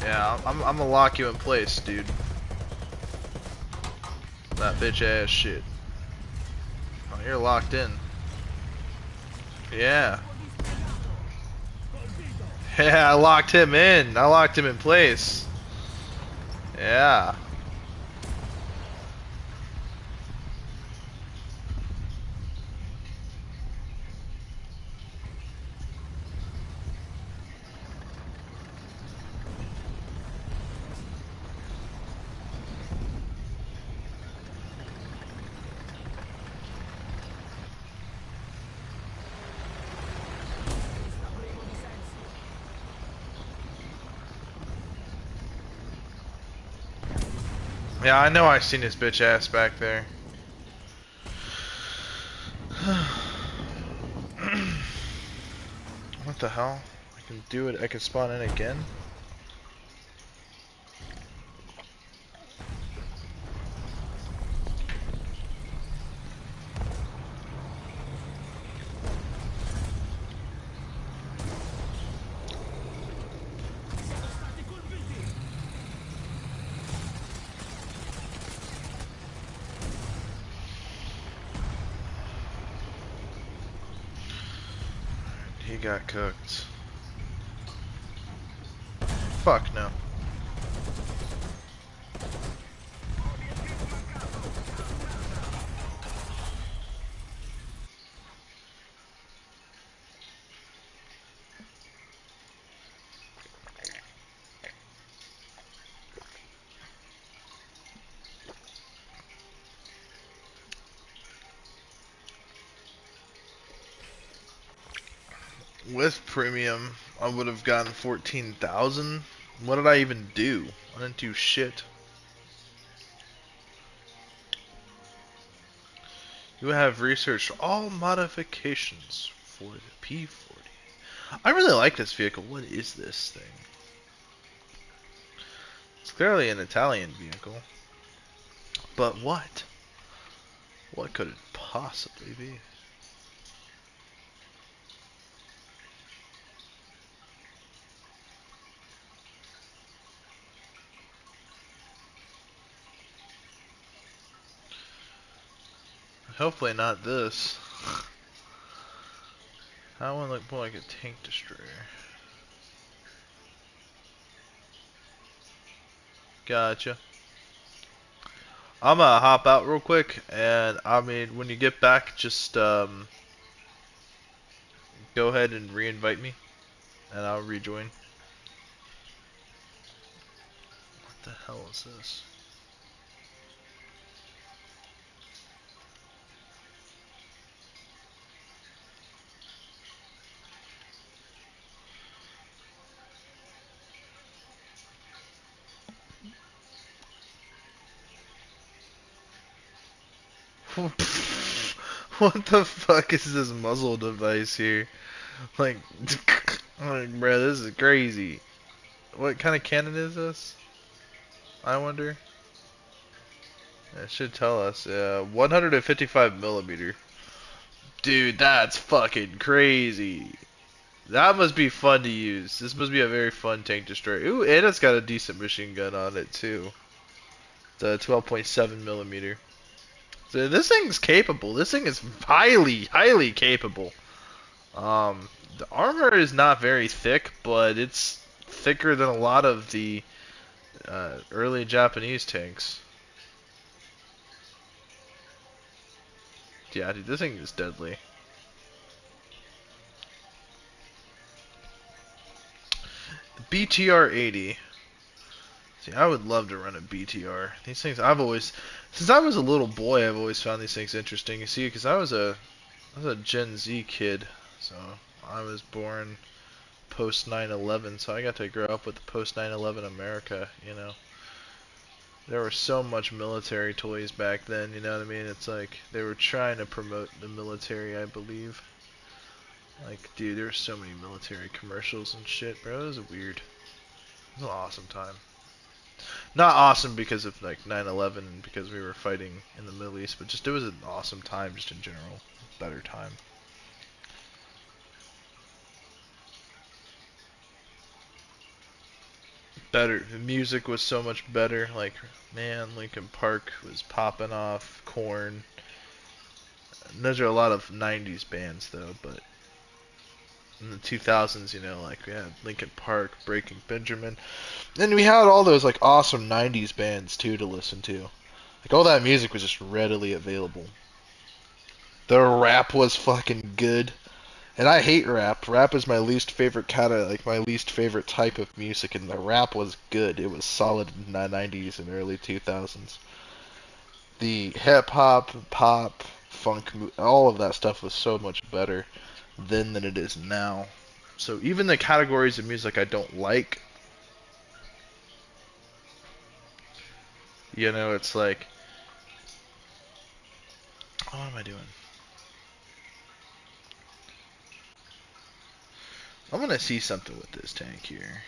Yeah, I'm gonna lock you in place, dude. That bitch ass shit. Oh, you're locked in. Yeah. Yeah, I locked him in. I locked him in place. Yeah. Yeah, I know I seen his bitch ass back there. What the hell? I can do it. I can spawn in again. He got cooked. Fuck no. With premium, I would have gotten 14,000. What did I even do? I didn't do shit. You have researched all modifications for the P40. I really like this vehicle. What is this thing? It's clearly an Italian vehicle. but what? What could it possibly be? Hopefully not this. That one looked more like a tank destroyer. Gotcha. I'm gonna hop out real quick, and I mean, when you get back, just go ahead and re-invite me, and I'll rejoin. What the hell is this? What the fuck is this muzzle device here? Like, like, bro, this is crazy. What kind of cannon is this? I wonder. It should tell us. 155 millimeter. Dude, that's fucking crazy. That must be fun to use. This must be a very fun tank destroyer. Ooh, and it's got a decent machine gun on it too. It's a 12.7 millimeter. So this thing's capable. This thing is highly, highly capable. The armor is not very thick, but it's thicker than a lot of the early Japanese tanks. Yeah, dude, this thing is deadly. The BTR-80. See, I would love to run a BTR. These things, since I was a little boy, I've always found these things interesting. You see, because I was a Gen Z kid, so I was born post 9/11, so I got to grow up with the post 9/11 America. You know, there were so much military toys back then. You know what I mean? It's like they were trying to promote the military, I believe. Like, dude, there were so many military commercials and shit, bro. It was weird. It was an awesome time. Not awesome because of like 9/11 and because we were fighting in the Middle East, but just it was an awesome time just in general. Better time. Better. The music was so much better. Like, man, Linkin Park was popping off. Korn. Those are a lot of 90s bands though, but in the 2000s, you know, like we had Linkin Park, Breaking Benjamin. And we had all those like awesome 90s bands too to listen to. Like all that music was just readily available. The rap was fucking good. And I hate rap. Rap is my least favorite kind of like my least favorite type of music, and the rap was good. It was solid in the 90s and early 2000s. The hip hop, pop, funk, all of that stuff was so much better then than it is now. So even the categories of music I don't like, you know, it's like, what am I doing? I'm gonna see something with this tank here.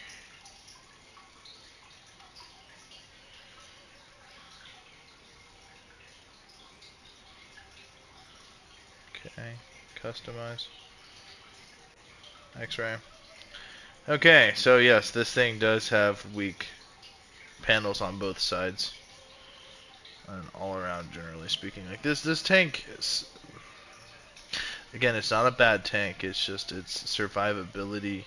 Okay, customize. X-ray. Okay, so yes, this thing does have weak panels on both sides, and all around, generally speaking. Like this tank is, again, it's not a bad tank. It's just its survivability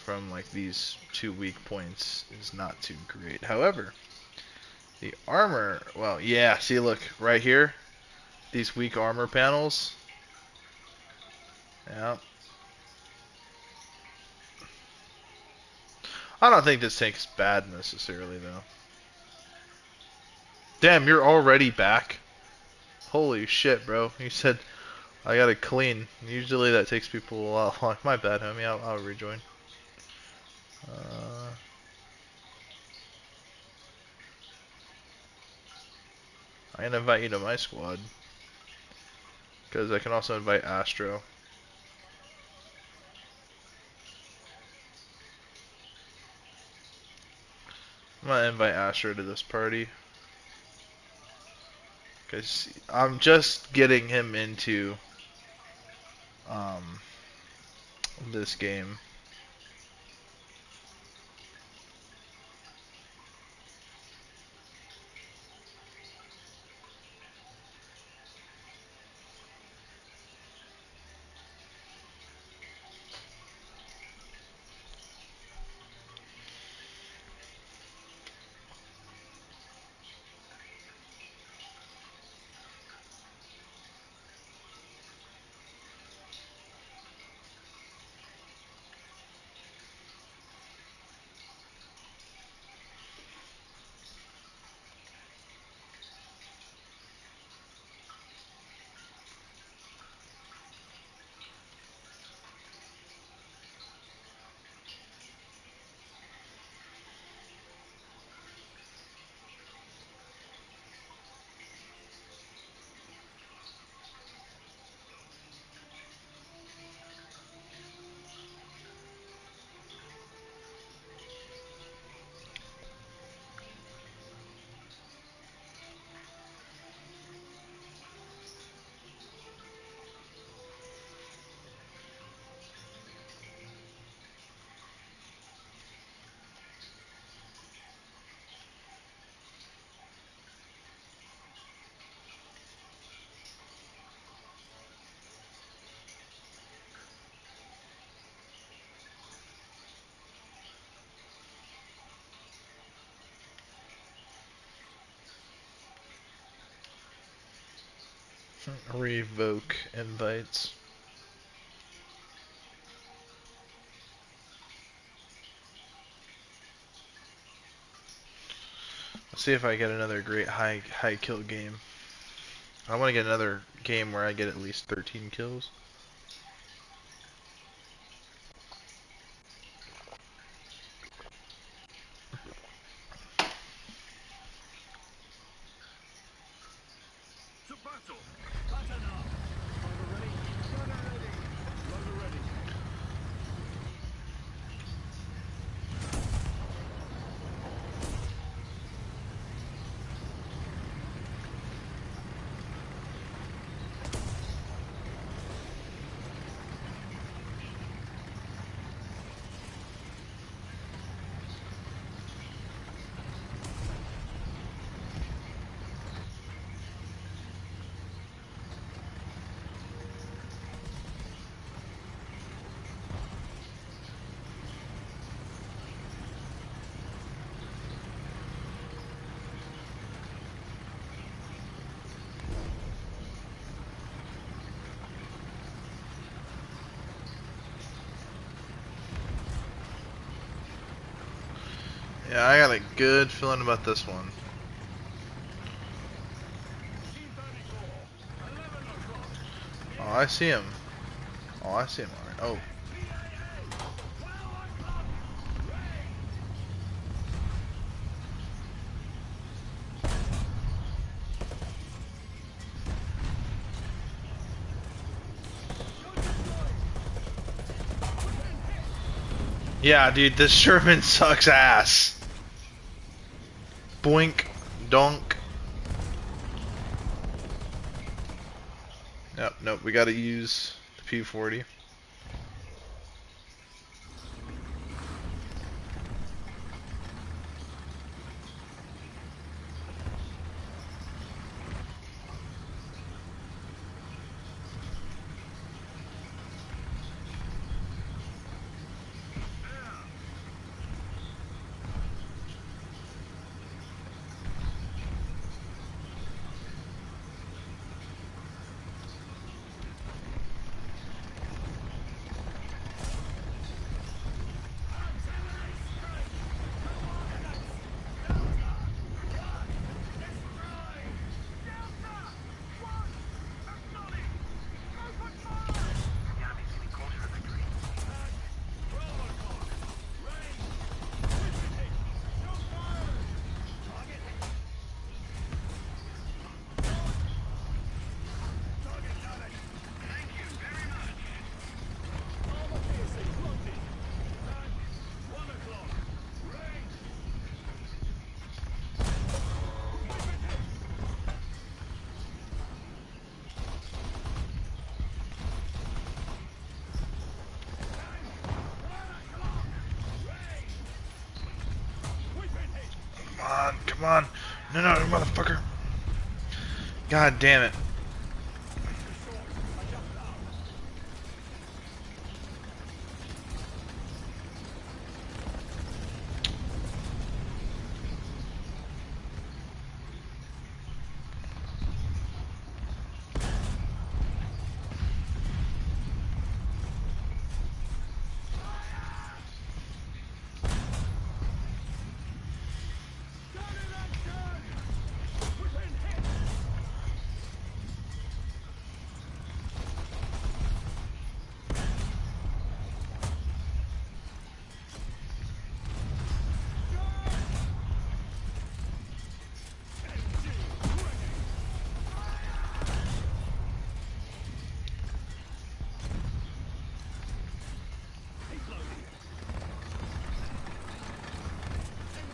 from like these two weak points is not too great. However, the armor, well, yeah. See, look right here, these weak armor panels. Yeah. I don't think this tank's bad necessarily, though. Damn, you're already back. Holy shit, bro. You said I gotta clean. Usually that takes people a lot long. My bad, homie. I'll rejoin. Uh, I can invite you to my squad. Because I can also invite Astro. I'm gonna invite Astro to this party. Cause I'm just getting him into um this game. Revoke invites. Let's see if I get another great high kill game. I want to get another game where I get at least 13 kills. To battle! Batten up! Driver ready? Gunner ready! Loader ready! Yeah, I got a good feeling about this one. T-34! 11 o'clock! Oh, I see him. Oh, I see him. Alright. Oh. PAA! 12 o'clock! Ready! Go destroy! Within hit! Yeah, dude, this Sherman sucks ass. Boink. Donk. Nope, nope, we gotta use the P40. on, come on. No, no, motherfucker. God damn it.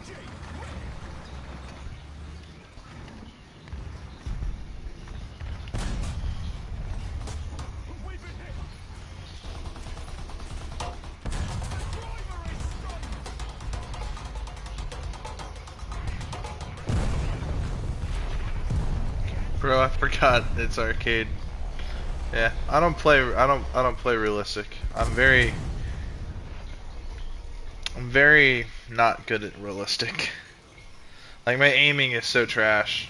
Gun in action! Within hit! We've been hit! Driver is stunned! Bro, I forgot it's arcade. Yeah, I don't play realistic. I'm very not good at realistic. Like my aiming is so trash.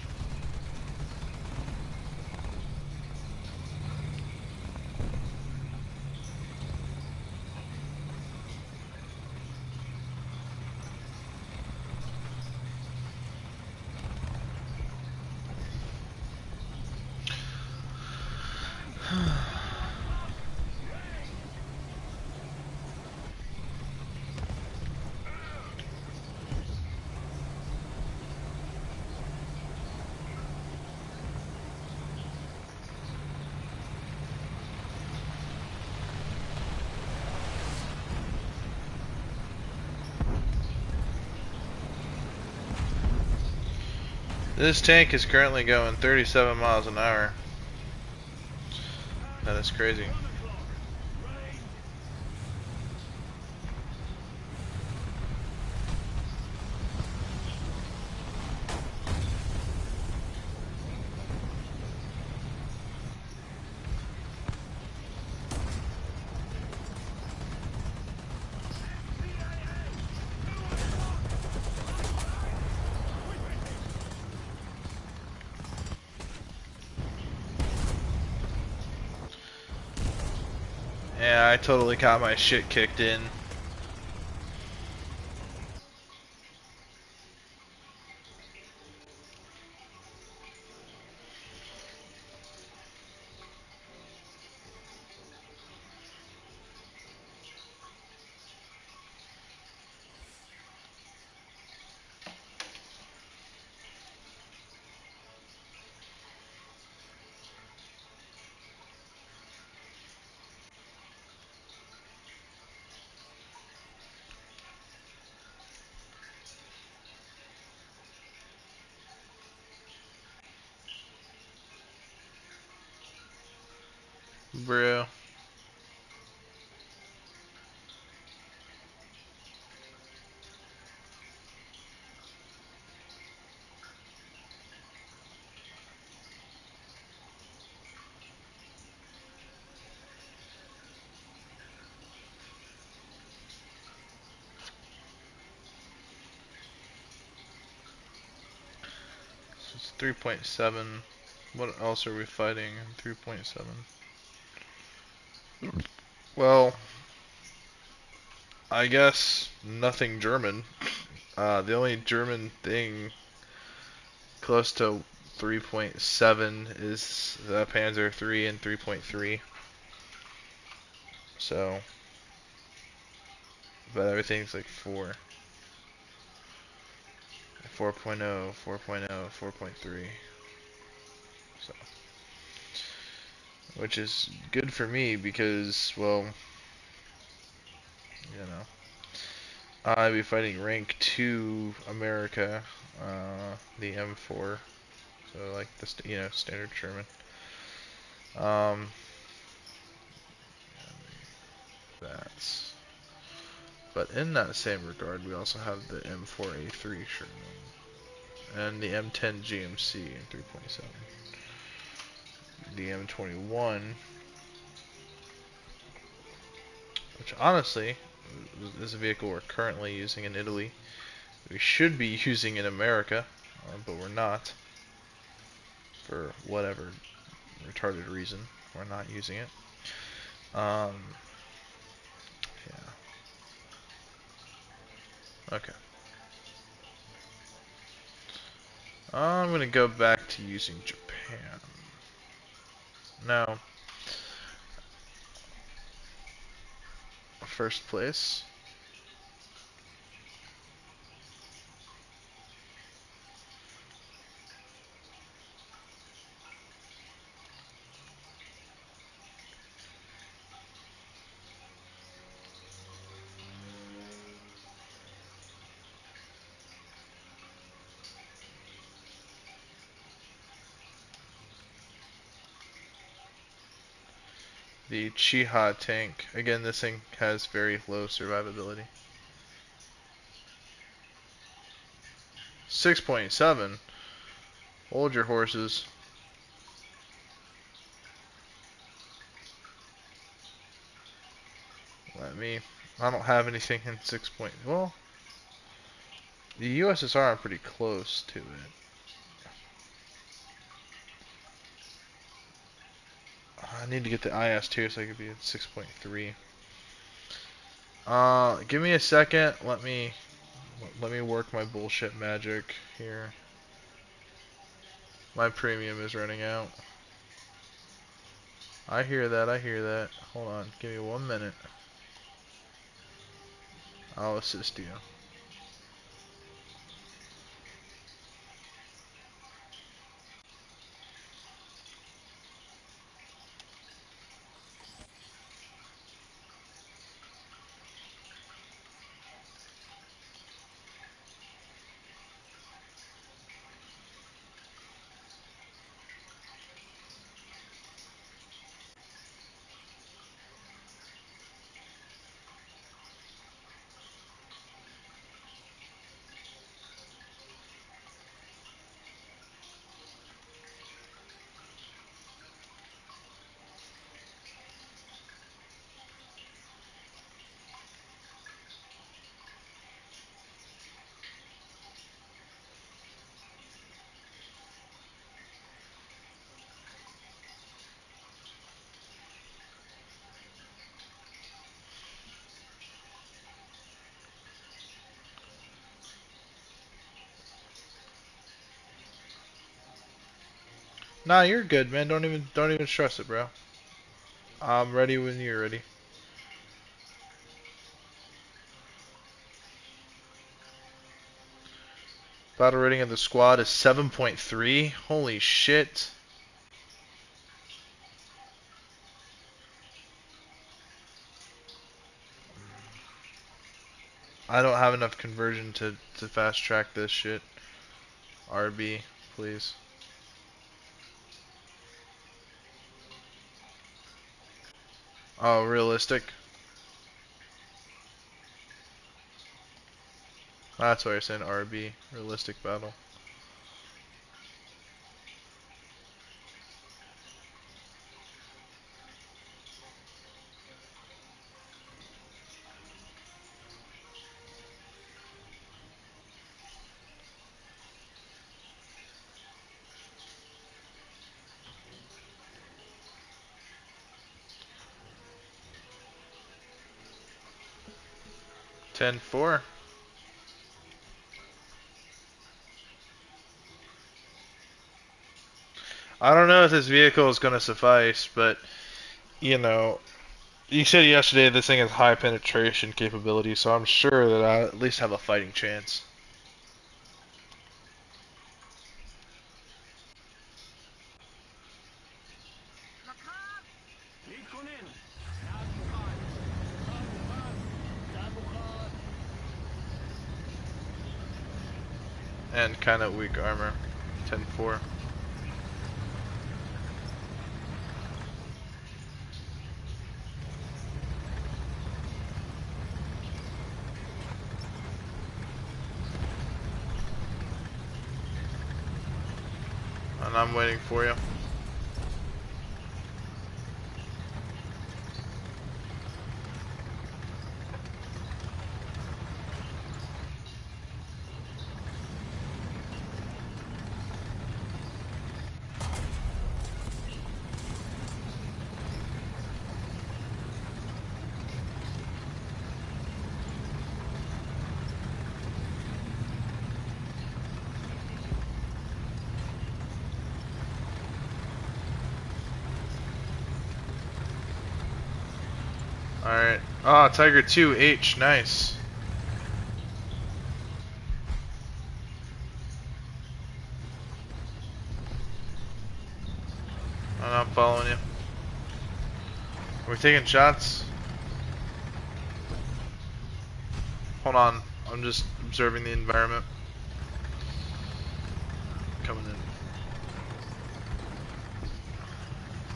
This tank is currently going 37 miles an hour. That is crazy. 1 o'clock. Range. Yeah, I totally got my shit kicked in. Bro. So it's 3.7. What else are we fighting? 3.7. Well, I guess nothing German. The only German thing close to 3.7 is the Panzer III and 3.3. So, but everything's like 4. 4.0, 4.0, 4.3. So, which is good for me because, well, you know, I'll be fighting rank 2 America, the M4. So like the standard Sherman. Um, that's. But in that same regard, we also have the M4A3 Sherman. and the M10 GMC 3.7. The M21, which honestly is a vehicle we're currently using in Italy. We should be using in America, but we're not. For whatever retarded reason, we're not using it. Yeah. Okay. I'm gonna go back to using Japan. Now, first place. The Chiha tank. Again, this thing has very low survivability. 6.7. Hold your horses. I don't have anything in 6. Well, the USSR, I'm pretty close to it. I need to get the IS-2 so I could be at 6.3. Give me a second. Let me work my bullshit magic here. My premium is running out. I hear that. I hear that. Hold on. Give me 1 minute. I'll assist you. Nah, you're good, man. Don't even stress it, bro. I'm ready when you're ready. Battle rating of the squad is 7.3. Holy shit. I don't have enough conversion to fast track this shit. RB, please. Oh, realistic. That's why I said RB. Realistic battle. Ten four. I don't know if this vehicle is going to suffice, but, you know, you said yesterday this thing has high penetration capability, so I'm sure that I at least have a fighting chance. And kind of weak armor. 10-4. And I'm waiting for you. Alright. Oh, Tiger 2H, nice. And I'm following you. Are we taking shots? Hold on. I'm just observing the environment. Coming in.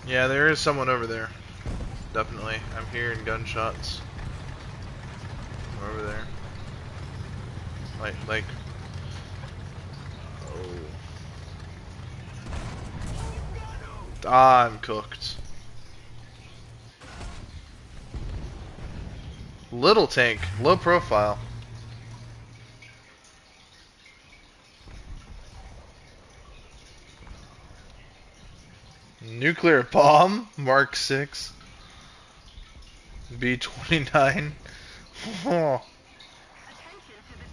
Yeah, there is someone over there. Definitely. I'm hearing gunshots. Over there. Like. Oh. Ah, I'm cooked. Little tank, low profile. Nuclear bomb, Mark 6. B-29. Oh,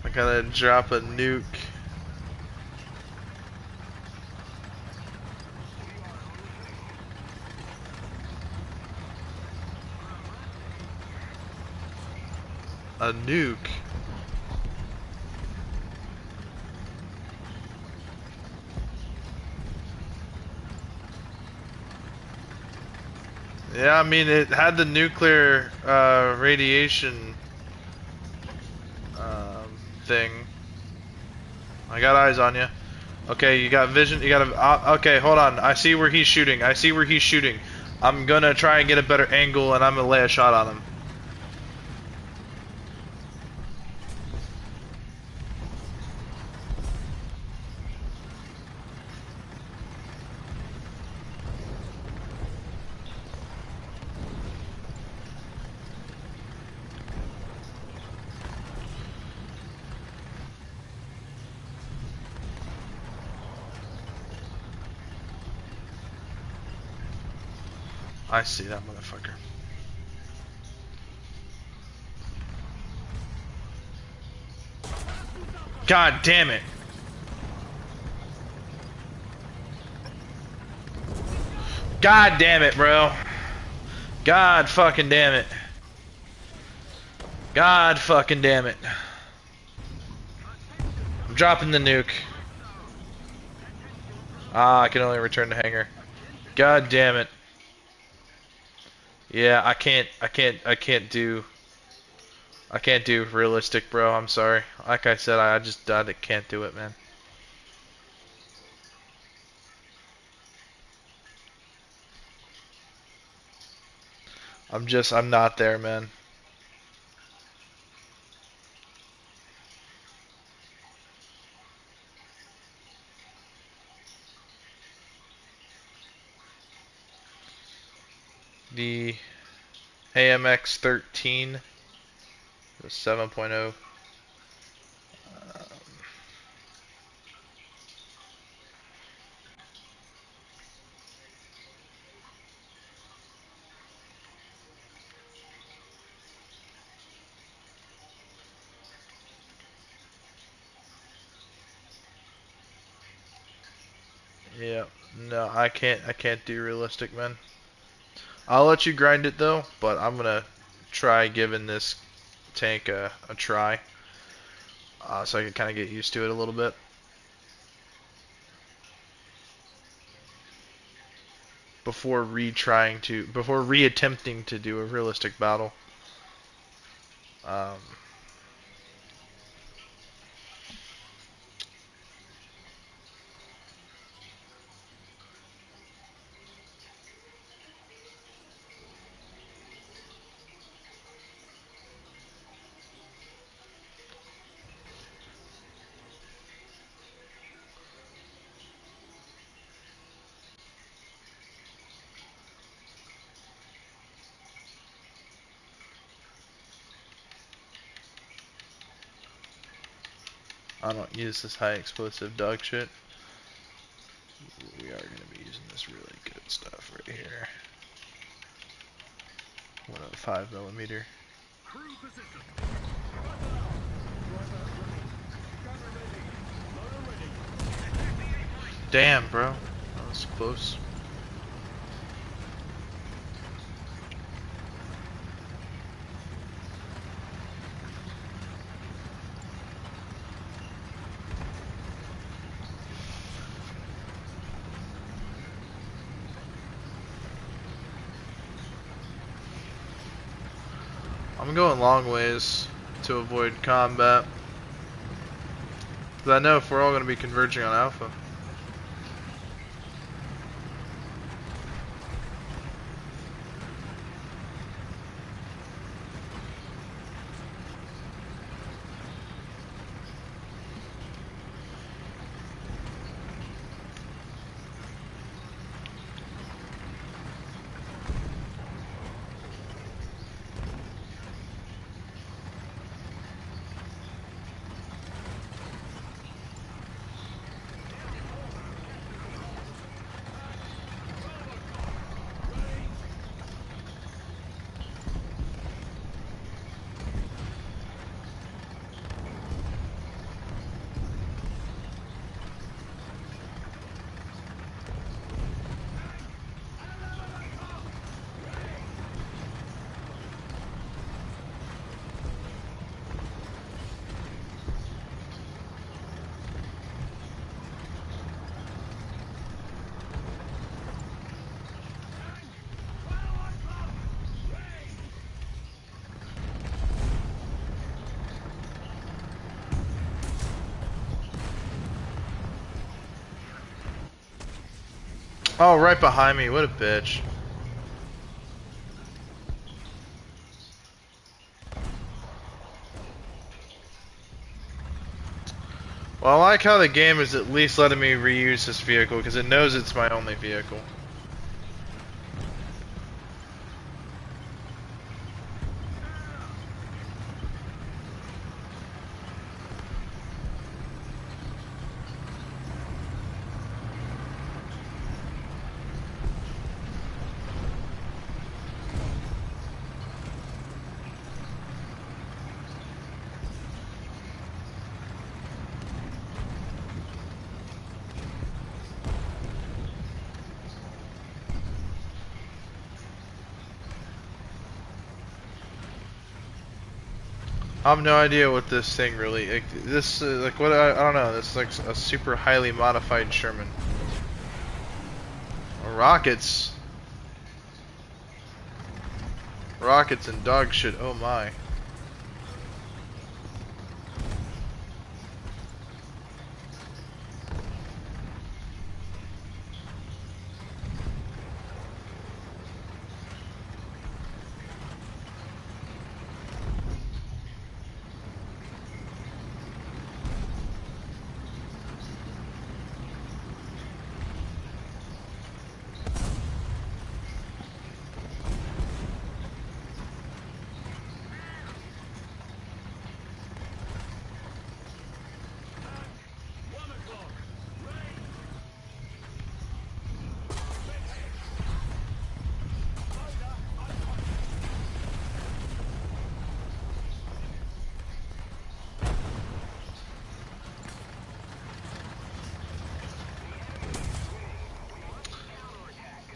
I gotta drop a nuke. A nuke? Yeah, I mean, it had the nuclear radiation thing. I got eyes on you. Okay, you got vision. You got a. Okay, hold on. I see where he's shooting. I see where he's shooting. I'm gonna try and get a better angle, and I'm gonna lay a shot on him. I see that motherfucker. God damn it. God damn it, bro. God fucking damn it. God fucking damn it. I'm dropping the nuke. Ah, I can only return to hangar. God damn it. Yeah, I can't do realistic, bro. I'm sorry. Like I said, I just can't do it, man. I'm not there, man. The AMX 13, the 7.0. Yeah, no, I can't do realistic, man. I'll let you grind it though, but I'm gonna try giving this tank a try, so I can kind of get used to it a little bit before before re-attempting to do a realistic battle. Um, I don't use this high explosive dog shit. We are going to be using this really good stuff right here. 105 millimeter. Crew position. Driver ready. Gunner ready. Loader ready. Damn, bro. That was close. I'm going long ways to avoid combat. 'Cause I know if we're all going to be converging on Alpha. Oh, right behind me. What a bitch. Well, I like how the game is at least letting me reuse this vehicle because it knows it's my only vehicle. I have no idea what this thing really. Like, this, like, what I don't know. This is like a super highly modified Sherman. Rockets. Rockets and dog shit. Oh my.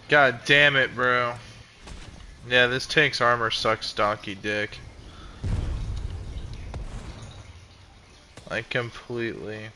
God damn it, bro. Yeah, this tank's armor sucks donkey dick. Like, completely.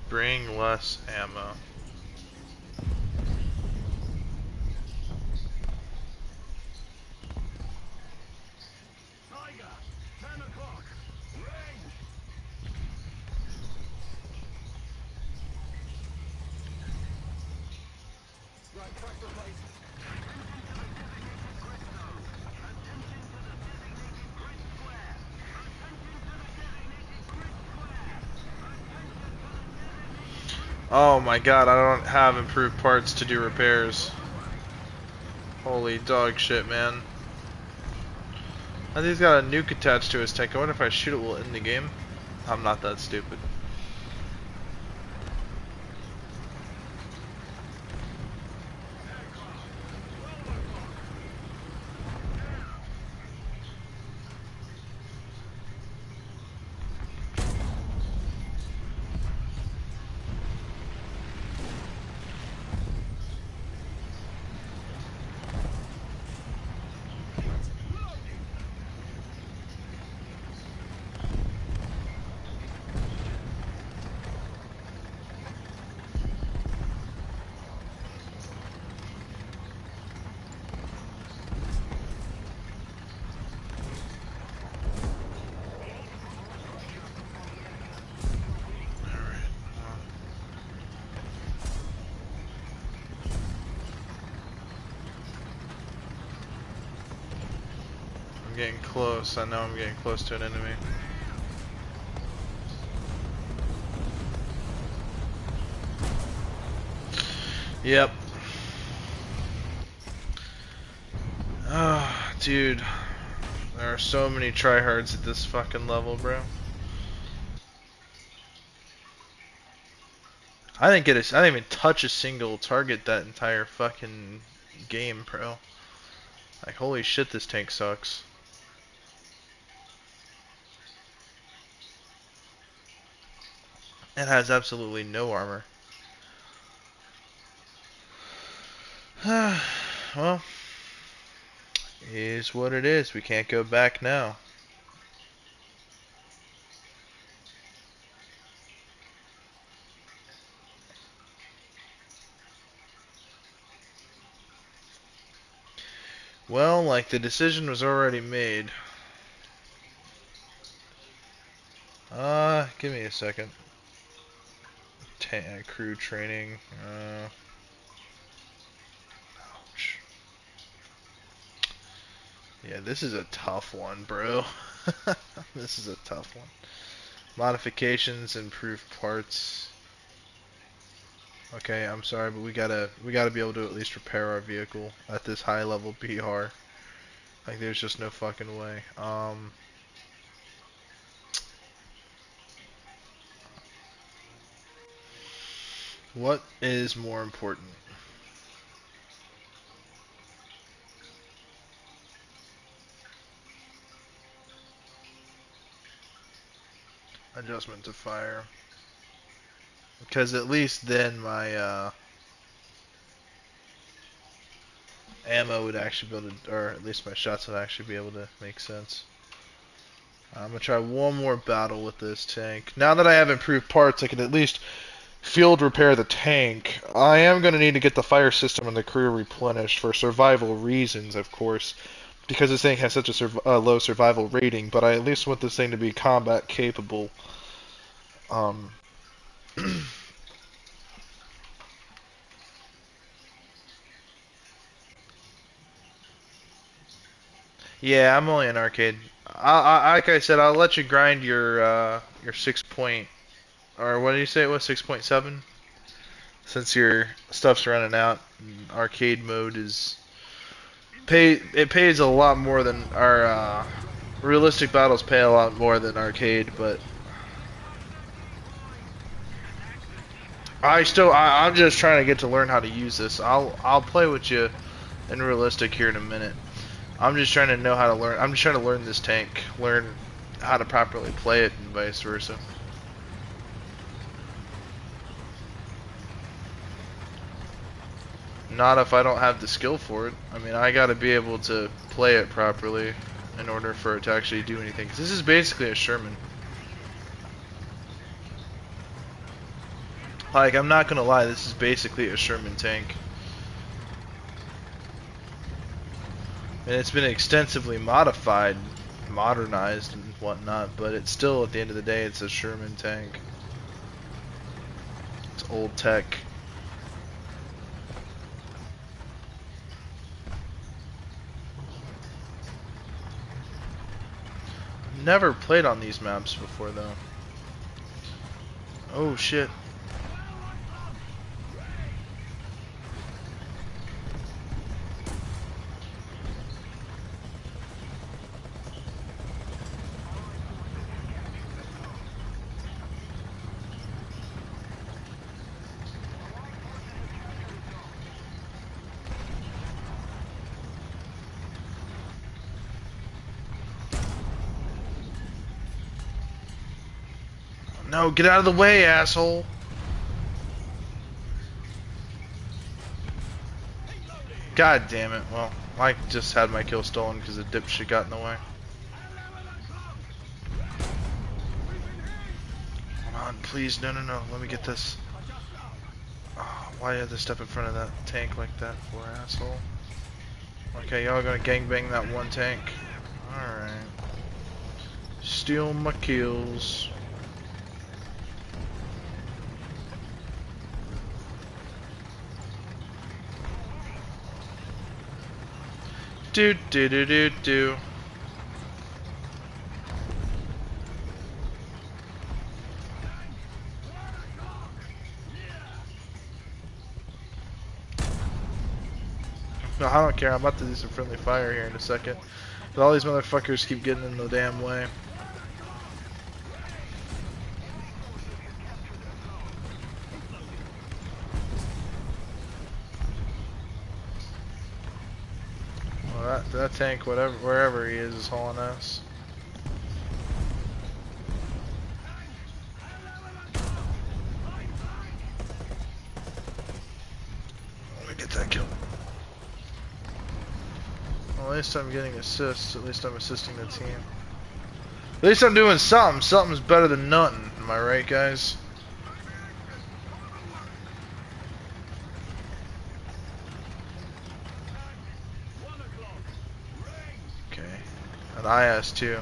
Bring less ammo. Tiger, 10 o'clock. Range. Right, track replaced. Oh my god, I don't have improved parts to do repairs. Holy dog shit, man. I think he's got a nuke attached to his tank. I wonder if I shoot it will end the game. I'm not that stupid. Getting close. I know I'm getting close to an enemy. Yep. Ah, dude. There are so many tryhards at this fucking level, bro. I didn't even touch a single target that entire fucking game, bro. Like, holy shit, this tank sucks. It has absolutely no armor. Well, is what it is. We can't go back now. Well, like, the decision was already made. Give me a second. Crew training. Ouch. Yeah, this is a tough one, bro. This is a tough one. Modifications, improved parts. Okay, I'm sorry, but we gotta be able to at least repair our vehicle at this high level BR. Like, there's just no fucking way. What is more important? Adjustment to fire. Because at least then my ammo would actually be able to, or at least my shots would actually be able to make sense. I'm gonna try one more battle with this tank. Now that I have improved parts, I can at least field repair the tank. I am gonna need to get the fire system and the crew replenished for survival reasons, of course, because this thing has such a low survival rating. But I at least want this thing to be combat capable. Yeah, I'm only an arcade. Like I said, I'll let you grind your 6 point, or what did you say it was, 6.7? Since your stuff's running out, arcade mode is it pays a lot more than our realistic battles pay a lot more than arcade, but I'm just trying to get to learn how to use this. I'll play with you in realistic here in a minute. I'm just trying to know how to learn. I'm just trying to learn this tank, learn how to properly play it, and vice versa. Not if I don't have the skill for it. I mean, I gotta be able to play it properly in order for it to actually do anything. 'Cause this is basically a Sherman. Like, I'm not gonna lie, this is basically a Sherman tank. And it's been extensively modified, modernized, and whatnot, but it's still, at the end of the day, it's a Sherman tank. It's old tech. Never played on these maps before, though. Oh shit. No, get out of the way, asshole. God damn it. Well, I just had my kill stolen because the dipshit got in the way. Come on, please. No, no, no. Let me get this. Oh, why you have to step in front of that tank like that, poor asshole? Okay, y'all gonna gangbang that one tank. Alright. Steal my kills. Do do do do do. No, I don't care. I'm about to do some friendly fire here in a second. But all these motherfuckers keep getting in the damn way. Well, that tank, whatever, wherever he is hauling us. Let me get that kill. Well, at least I'm getting assists. At least I'm assisting the team. At least I'm doing something. Something's better than nothing. Am I right, guys? Okay. And IS too.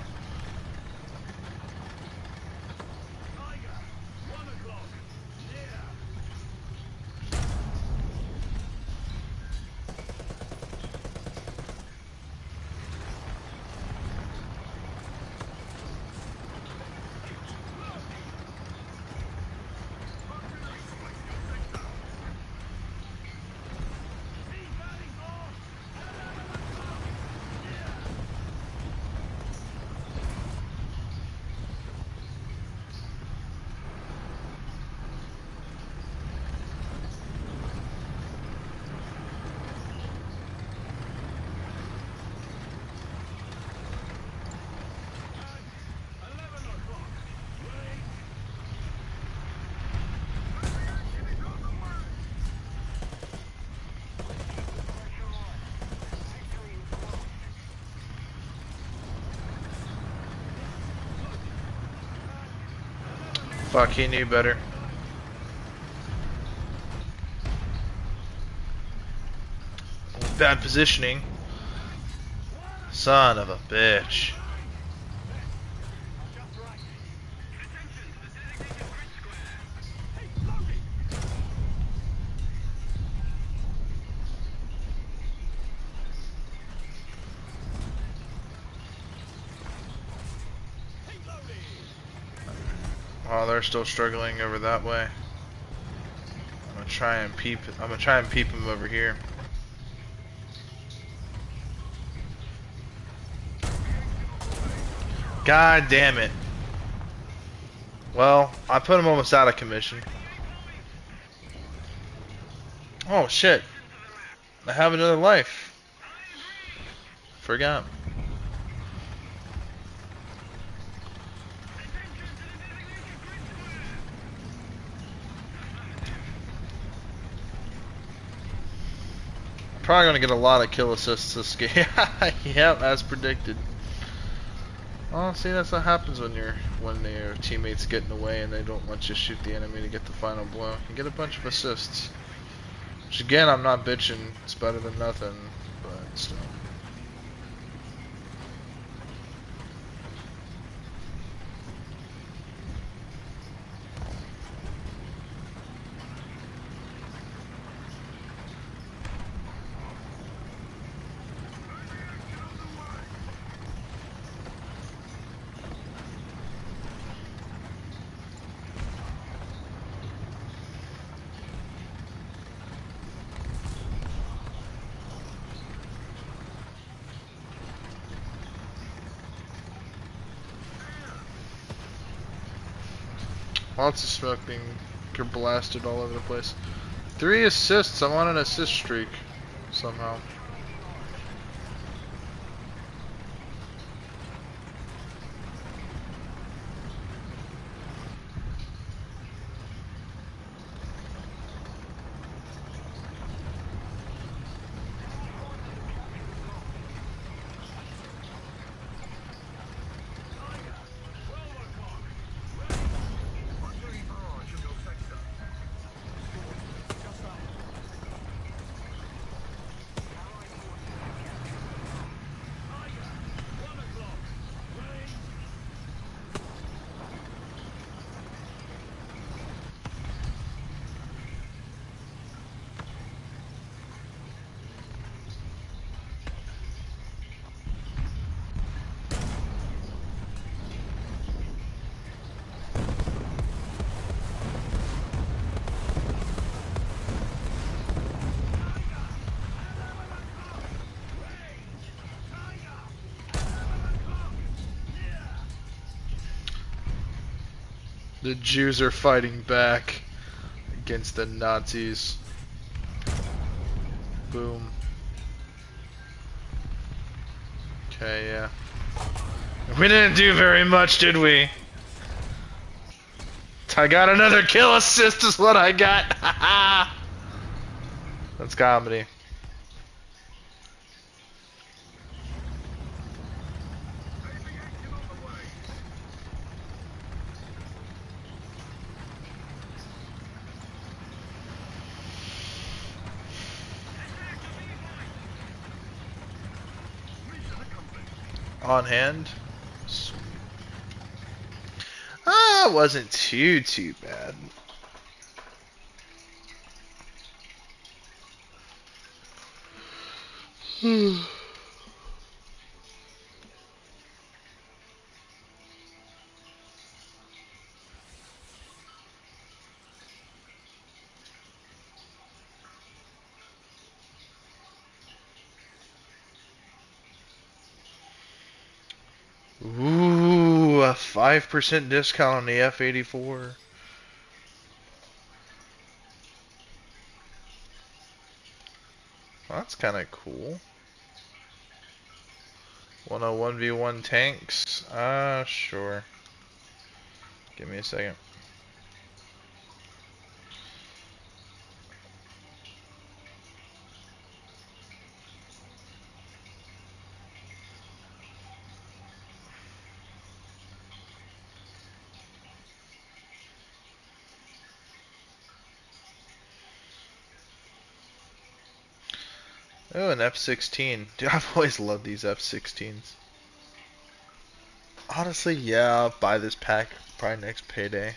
Fuck, he knew better. Bad positioning. Son of a bitch. Oh, they're still struggling over that way. I'm gonna try and peep him over here. God damn it. Well, I put him almost out of commission. Oh shit. I have another life. Forgot. Probably gonna get a lot of kill assists this game. Yep, as predicted. Oh, see, that's what happens when your teammates get in the way and they don't let you shoot the enemy to get the final blow. You get a bunch of assists. Which again, I'm not bitching. It's better than nothing, but still. Lots of smoke being blasted all over the place. 3 assists. I'm on an assist streak somehow. The Jews are fighting back against the Nazis. Boom. Okay, yeah. We didn't do very much, did we? I got another kill assist is what I got. Haha. That's comedy. On hand. Sweet. Ah, wasn't too bad. Ooh, a 5% discount on the F-84. Well, that's kind of cool. 101v1 tanks? Sure. Give me a second. Oh, an F-16. Dude, I've always loved these F-16s. Honestly, yeah, I'll buy this pack probably next payday.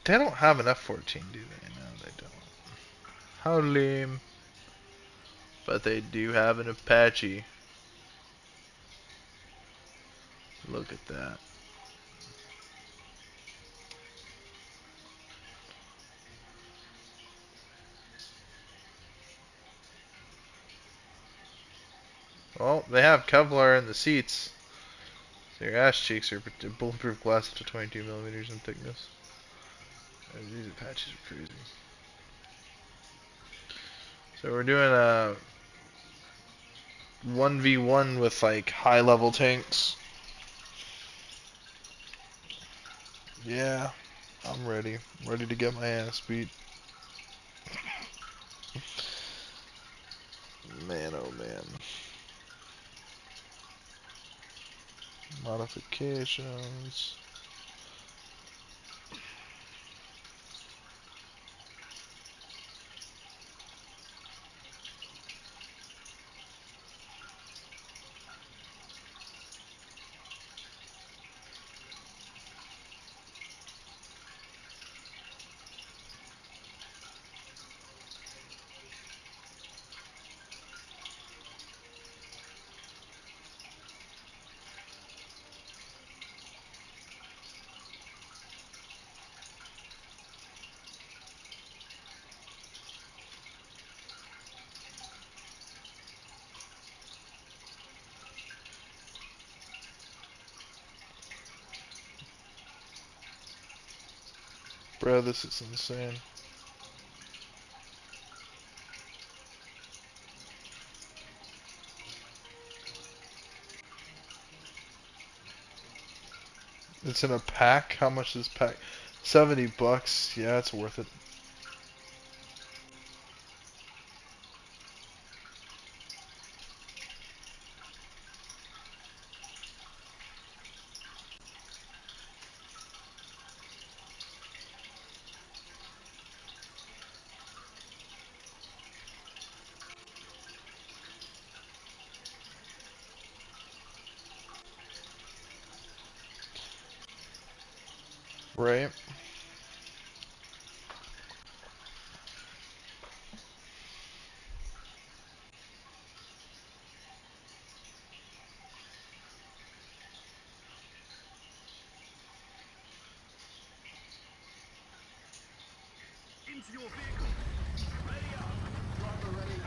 They don't have an F-14, do they? No, they don't. How lame. But they do have an Apache. Look at that. Well, they have Kevlar in the seats. So your ass cheeks are bulletproof glass up to 22 millimeters in thickness. These Apaches are crazy. So we're doing a 1v1 with like high level tanks. Yeah, I'm ready. I'm ready to get my ass beat. Man, oh man. Modifications. Bro, this is insane. It's in a pack. How much is this pack? $70. Yeah, it's worth it. Right. Into your vehicle. Ready up. Driver ready.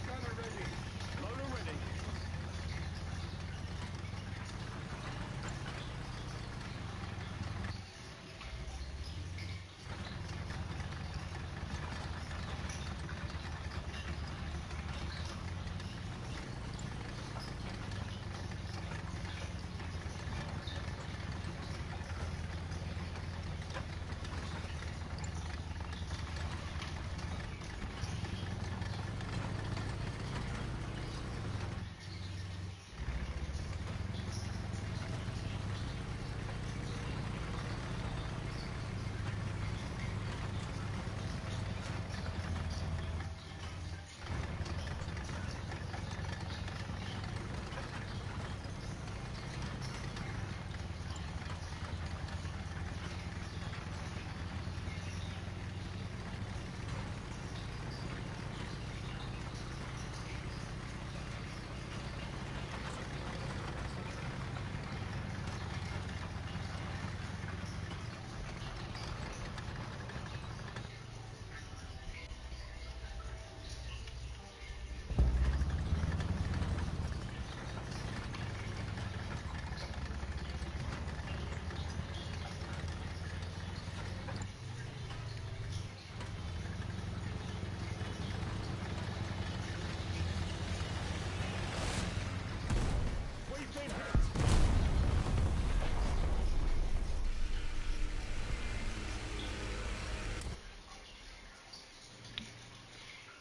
Gunner ready. Loader ready.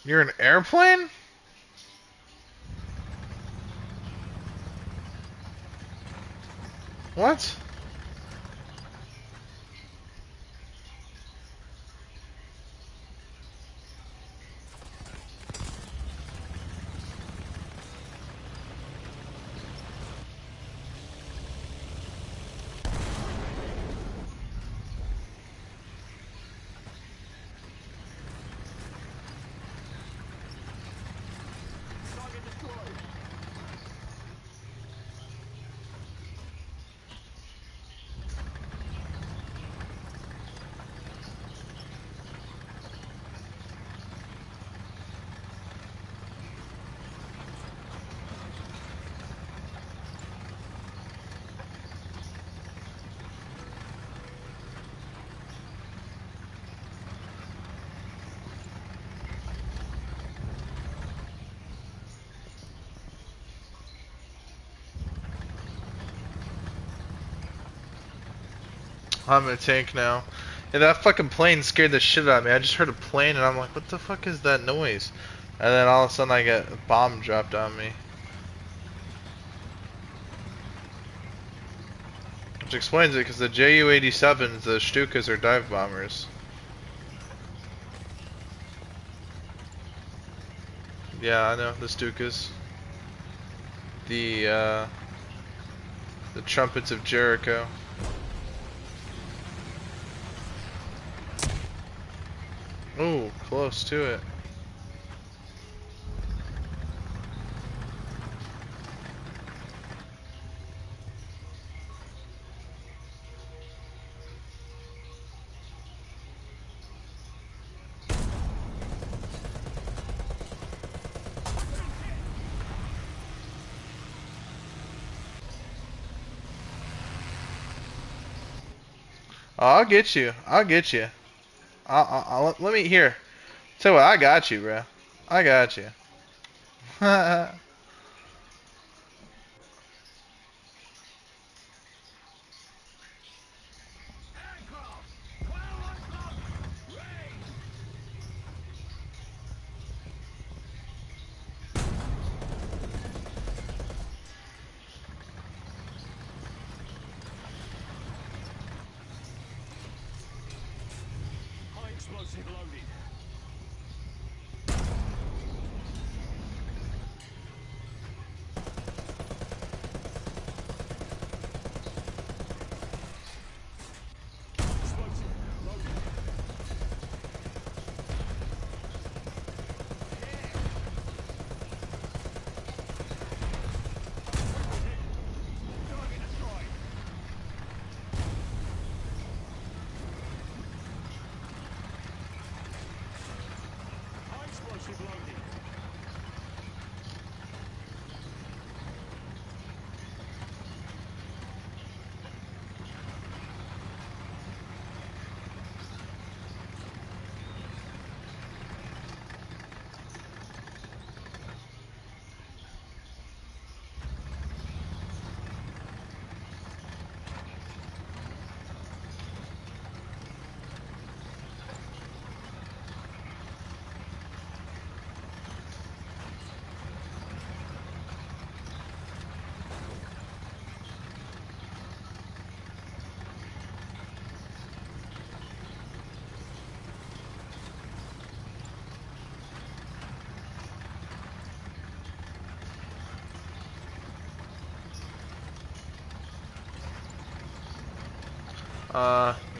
You're an airplane? What? Target destroyed. I'm in a tank now. Yeah, that fucking plane scared the shit out of me. I just heard a plane and I'm like, what the fuck is that noise? And then all of a sudden I get a bomb dropped on me. Which explains it, because the Ju-87s, the Stukas, are dive bombers. Yeah, I know, the Stukas. The Trumpets of Jericho. Ooh, close to it. Oh, I'll get you. I'll get you. Let me here. Tell you what, I got you, bro. I got you. Aircraft! 12 o'clock! Ready! High explosive loaded. Explosive loaded. Target destroyed. High explosive loaded.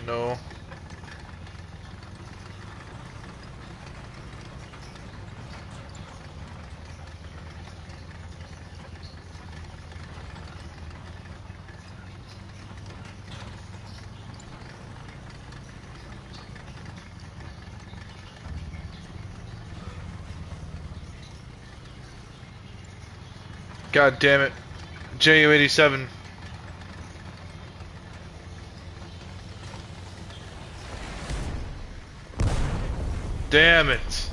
No. God damn it. Ju-87. Damn it.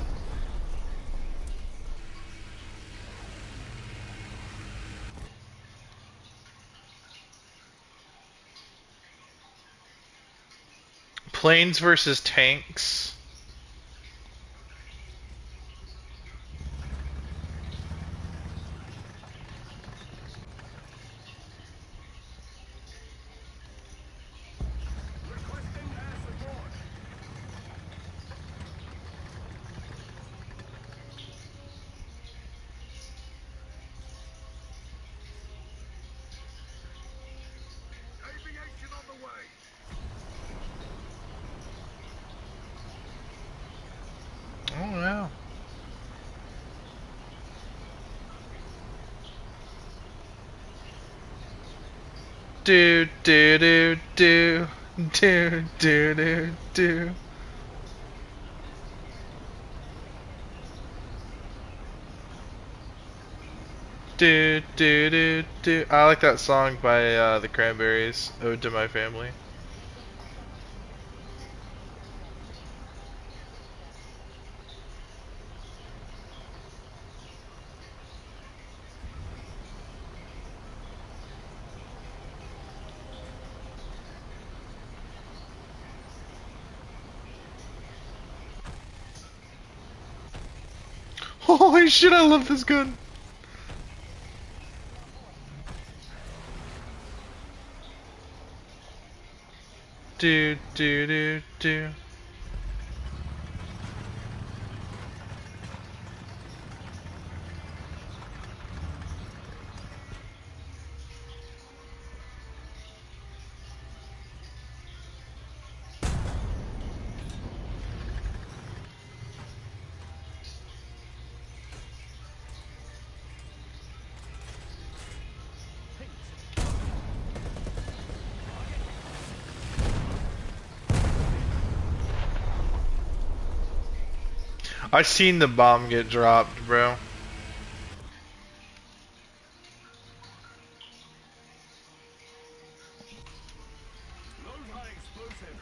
Planes versus tanks. Do do do do do do do do. Do do do do. I like that song by the Cranberries, "Ode to My Family." Holy shit! I love this gun. Do do do do. I seen the bomb get dropped, bro. Load high explosive.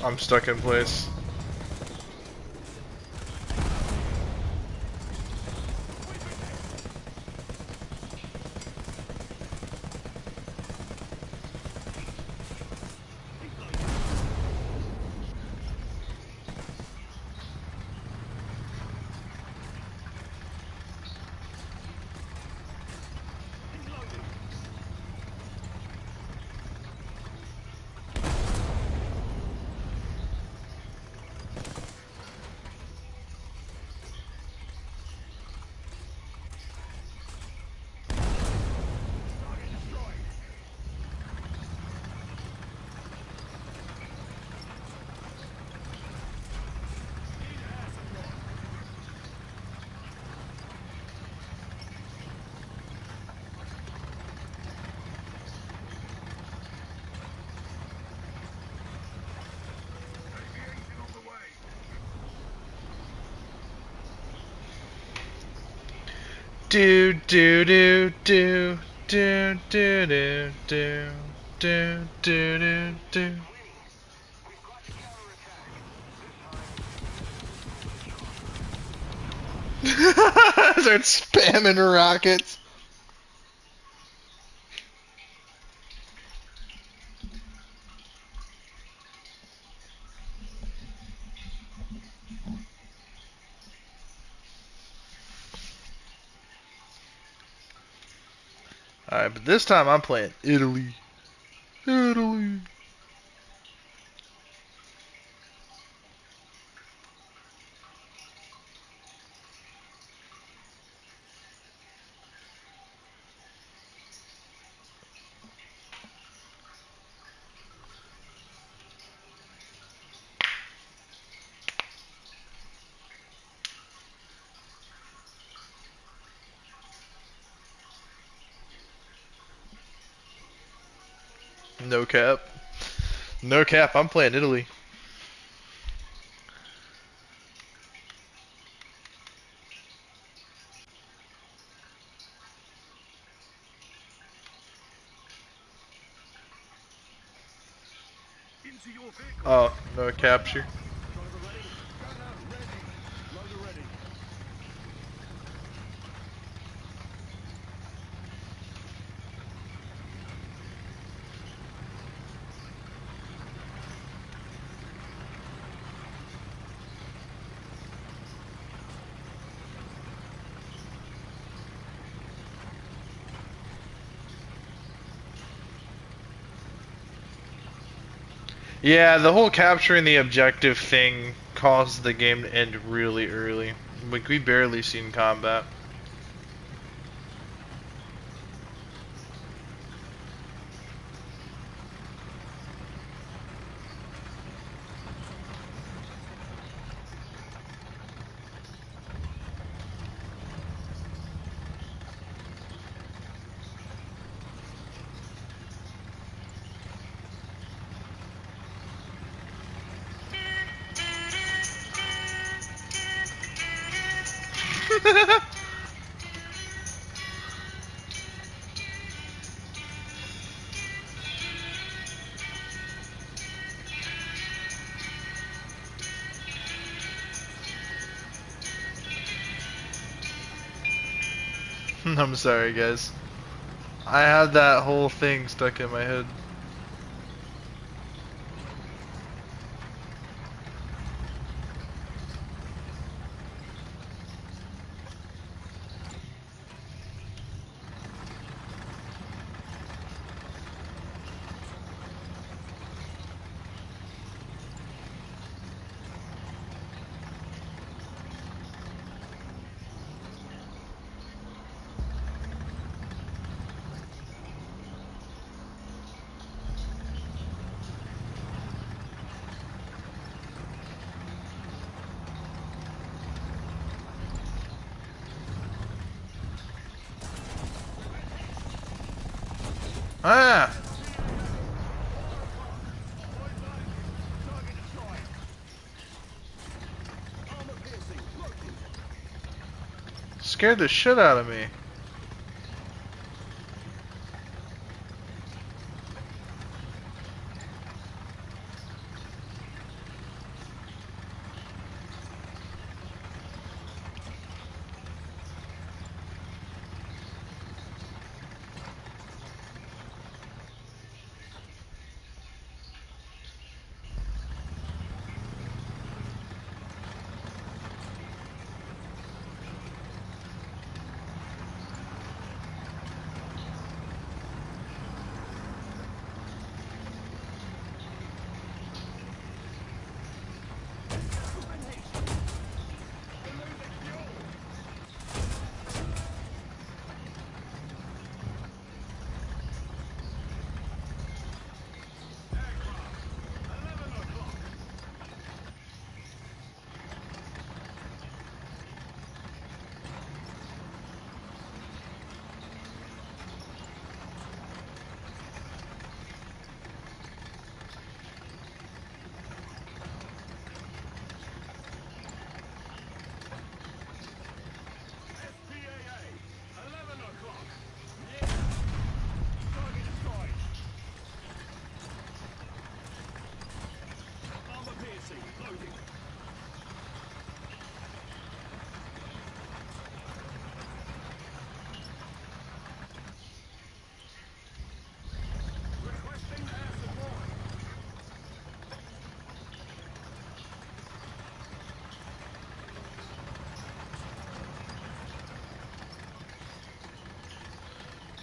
I'm stuck in place. Do do do do do do do do do do do do. Start spamming rockets. Alright, but this time I'm playing Italy. Italy. No cap. No cap, I'm playing Italy. Into your vehicle. Oh, no capture. Driver ready. Gunner ready. Loader ready. Yeah, the whole capturing the objective thing caused the game to end really early. Like, we barely seen combat. I'm sorry, guys. I had that whole thing stuck in my head. Ah! Target destroyed. Armor piercing. Loading. Scared the shit out of me.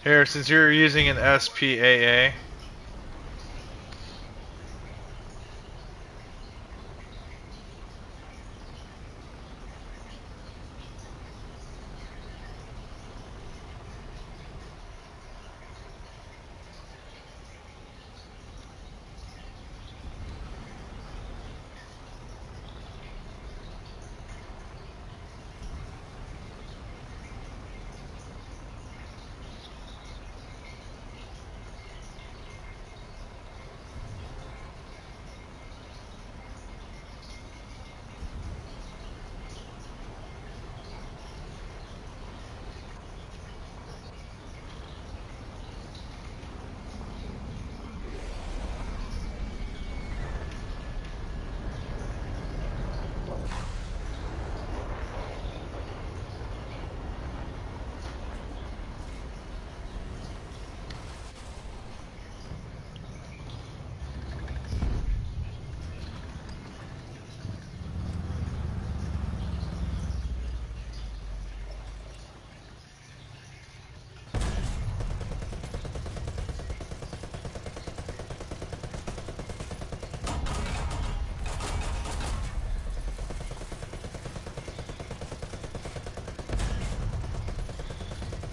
Here, since you're using an SPAA,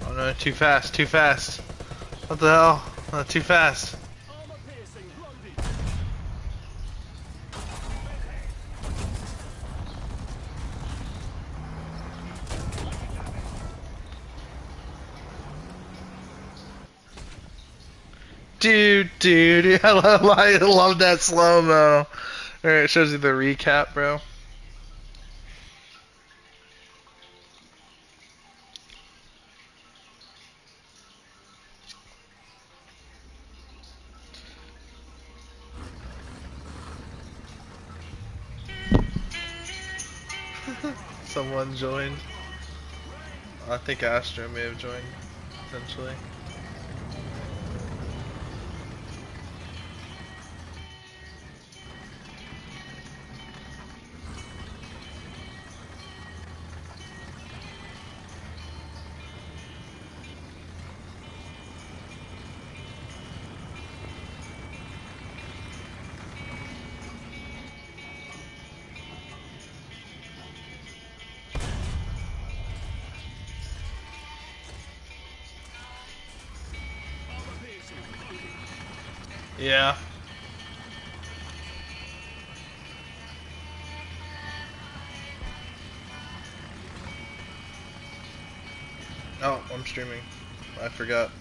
oh no, too fast, too fast. What the hell? Too fast. Armor piercing, loaded. Dude, I love that slow-mo. Alright, it shows you the recap, bro. Someone joined. I think Astro may have joined, potentially. Armor piercing, loaded. Yeah. Oh, I'm streaming. I forgot.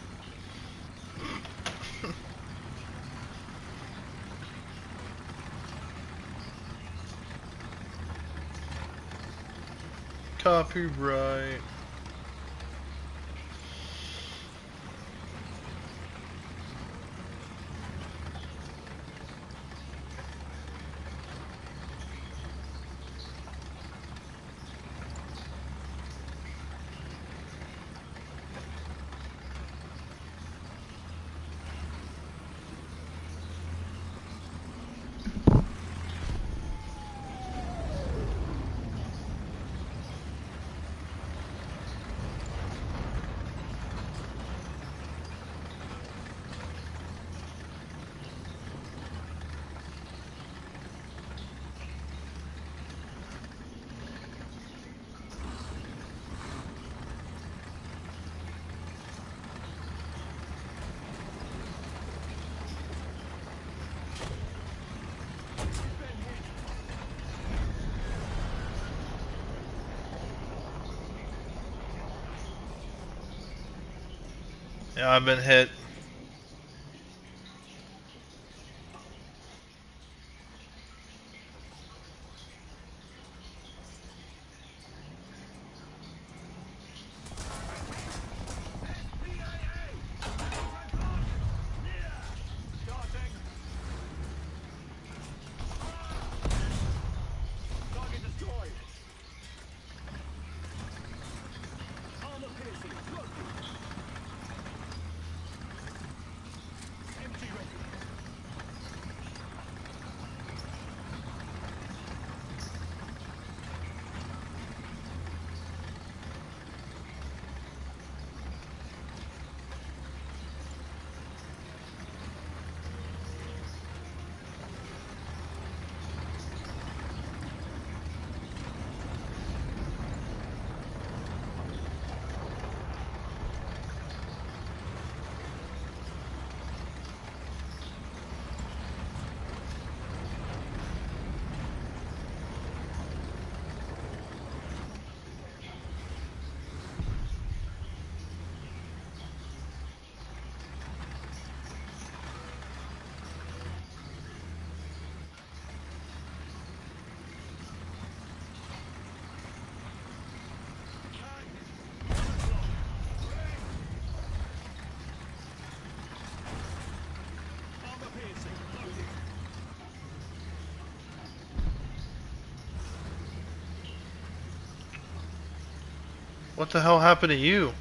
Copyright. Yeah, I've been hit. Starting. Target destroyed. Armor piercing, loaded. What the hell happened to you?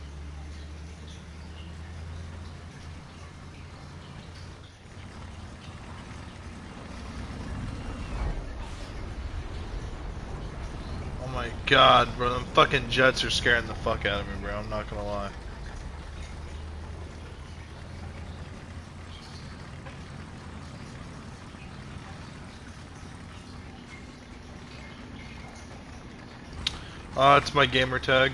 Oh my god, bro, them fucking jets are scaring the fuck out of me, bro. I'm not gonna lie. It's my gamer tag.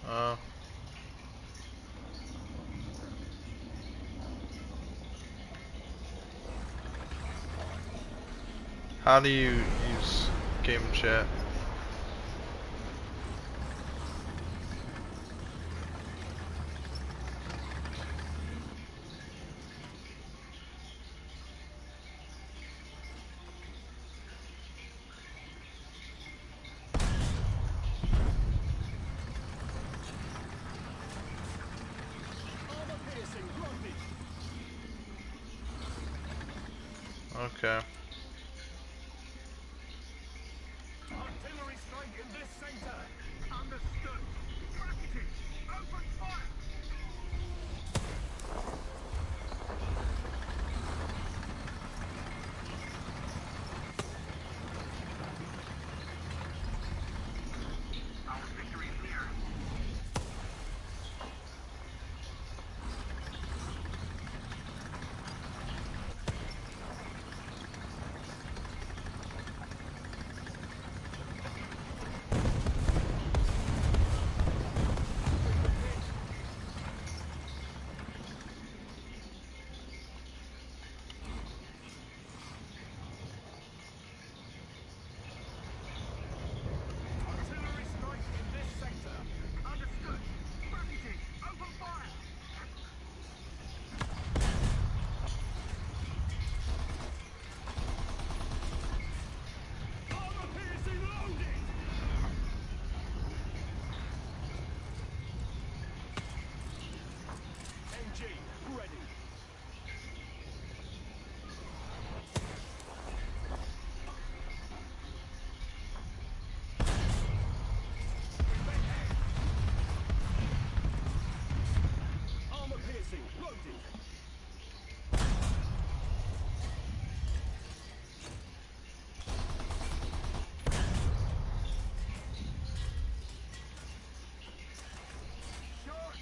Uh, how do you use game chat? Armor piercing, loaded. Okay. Artillery strike in this sector. Understood. Practice. Open fire. Our victory is near. Artillery strike in this sector. Understood. Practice. Open fire. Armor piercing loaded. MG ready. Armor piercing loaded. Shot.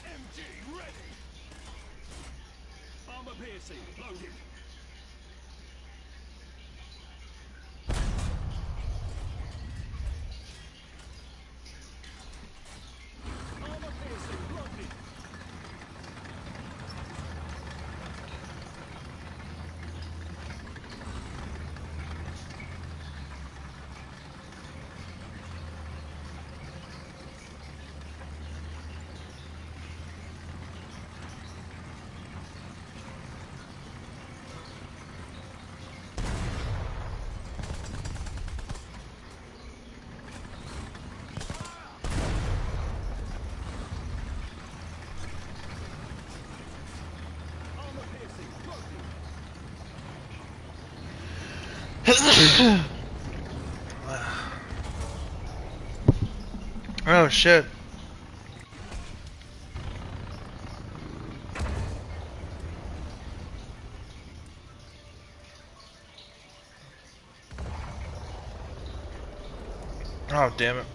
MG ready. Armor piercing loaded. Armor piercing loaded. Armor piercing loaded. Oh shit. Oh damn it.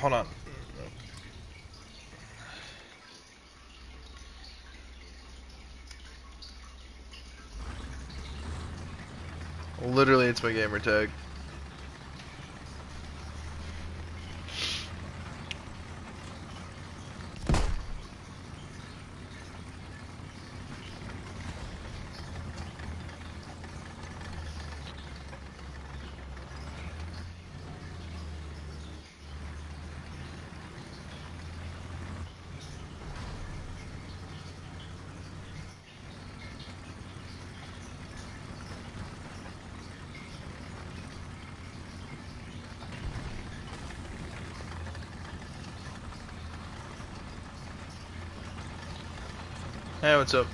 Hold on. Literally, it's my gamer tag. Hey, what's up?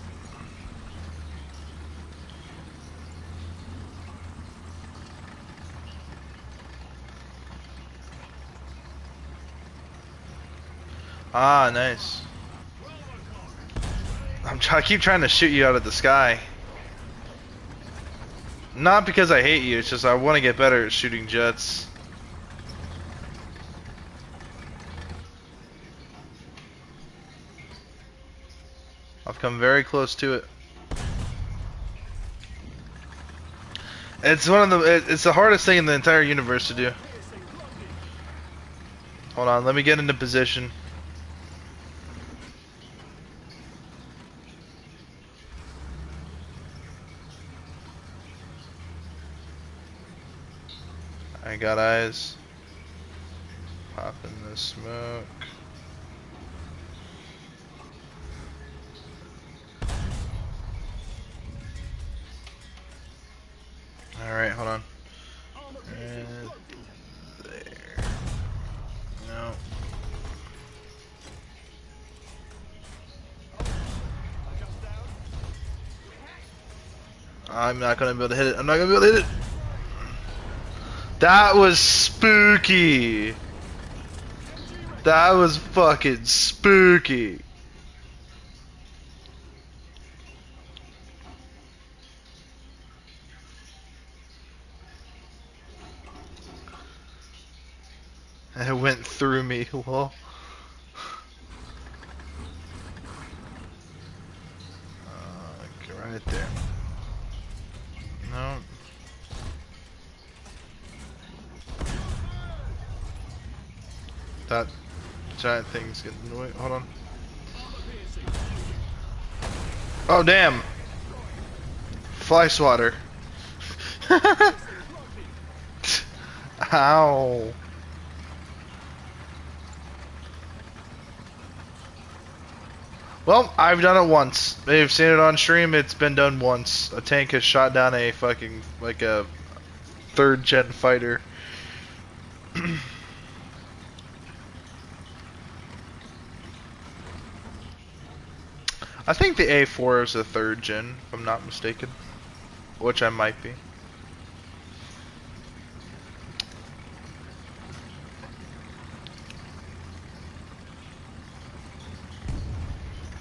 Ah, nice. I keep trying to shoot you out of the sky. Not because I hate you, it's just I want to get better at shooting jets. I've come very close to it. It's one of it's the hardest thing in the entire universe to do. Hold on, let me get into position. I got eyes. Pop in the smoke. Alright, hold on. And there. No. I'm not gonna be able to hit it. I'm not gonna be able to hit it. That was spooky. That was fucking spooky. It went through me. Well. Right there. No. That giant thing's getting in the way. Hold on. Oh damn! Fly swatter. Ow. Well, I've done it once. They've seen it on stream. It's been done once. A tank has shot down a fucking like a 3rd gen fighter. I think the A4 is a 3rd gen, if I'm not mistaken, which I might be.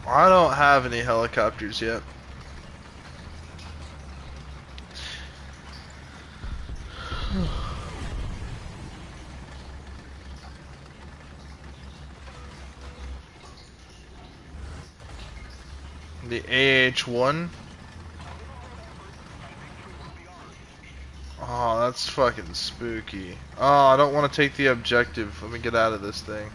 I don't have any helicopters yet. The AH-1? Oh, that's fucking spooky. Oh, I don't want to take the objective. Let me get out of this thing.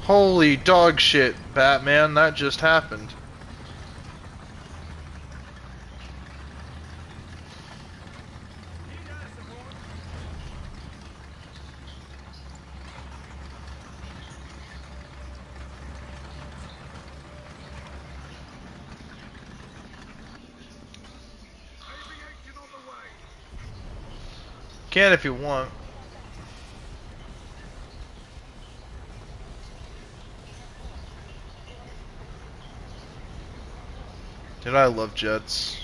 Holy dog shit, Batman, that just happened. Can if you want. Dude, I love jets.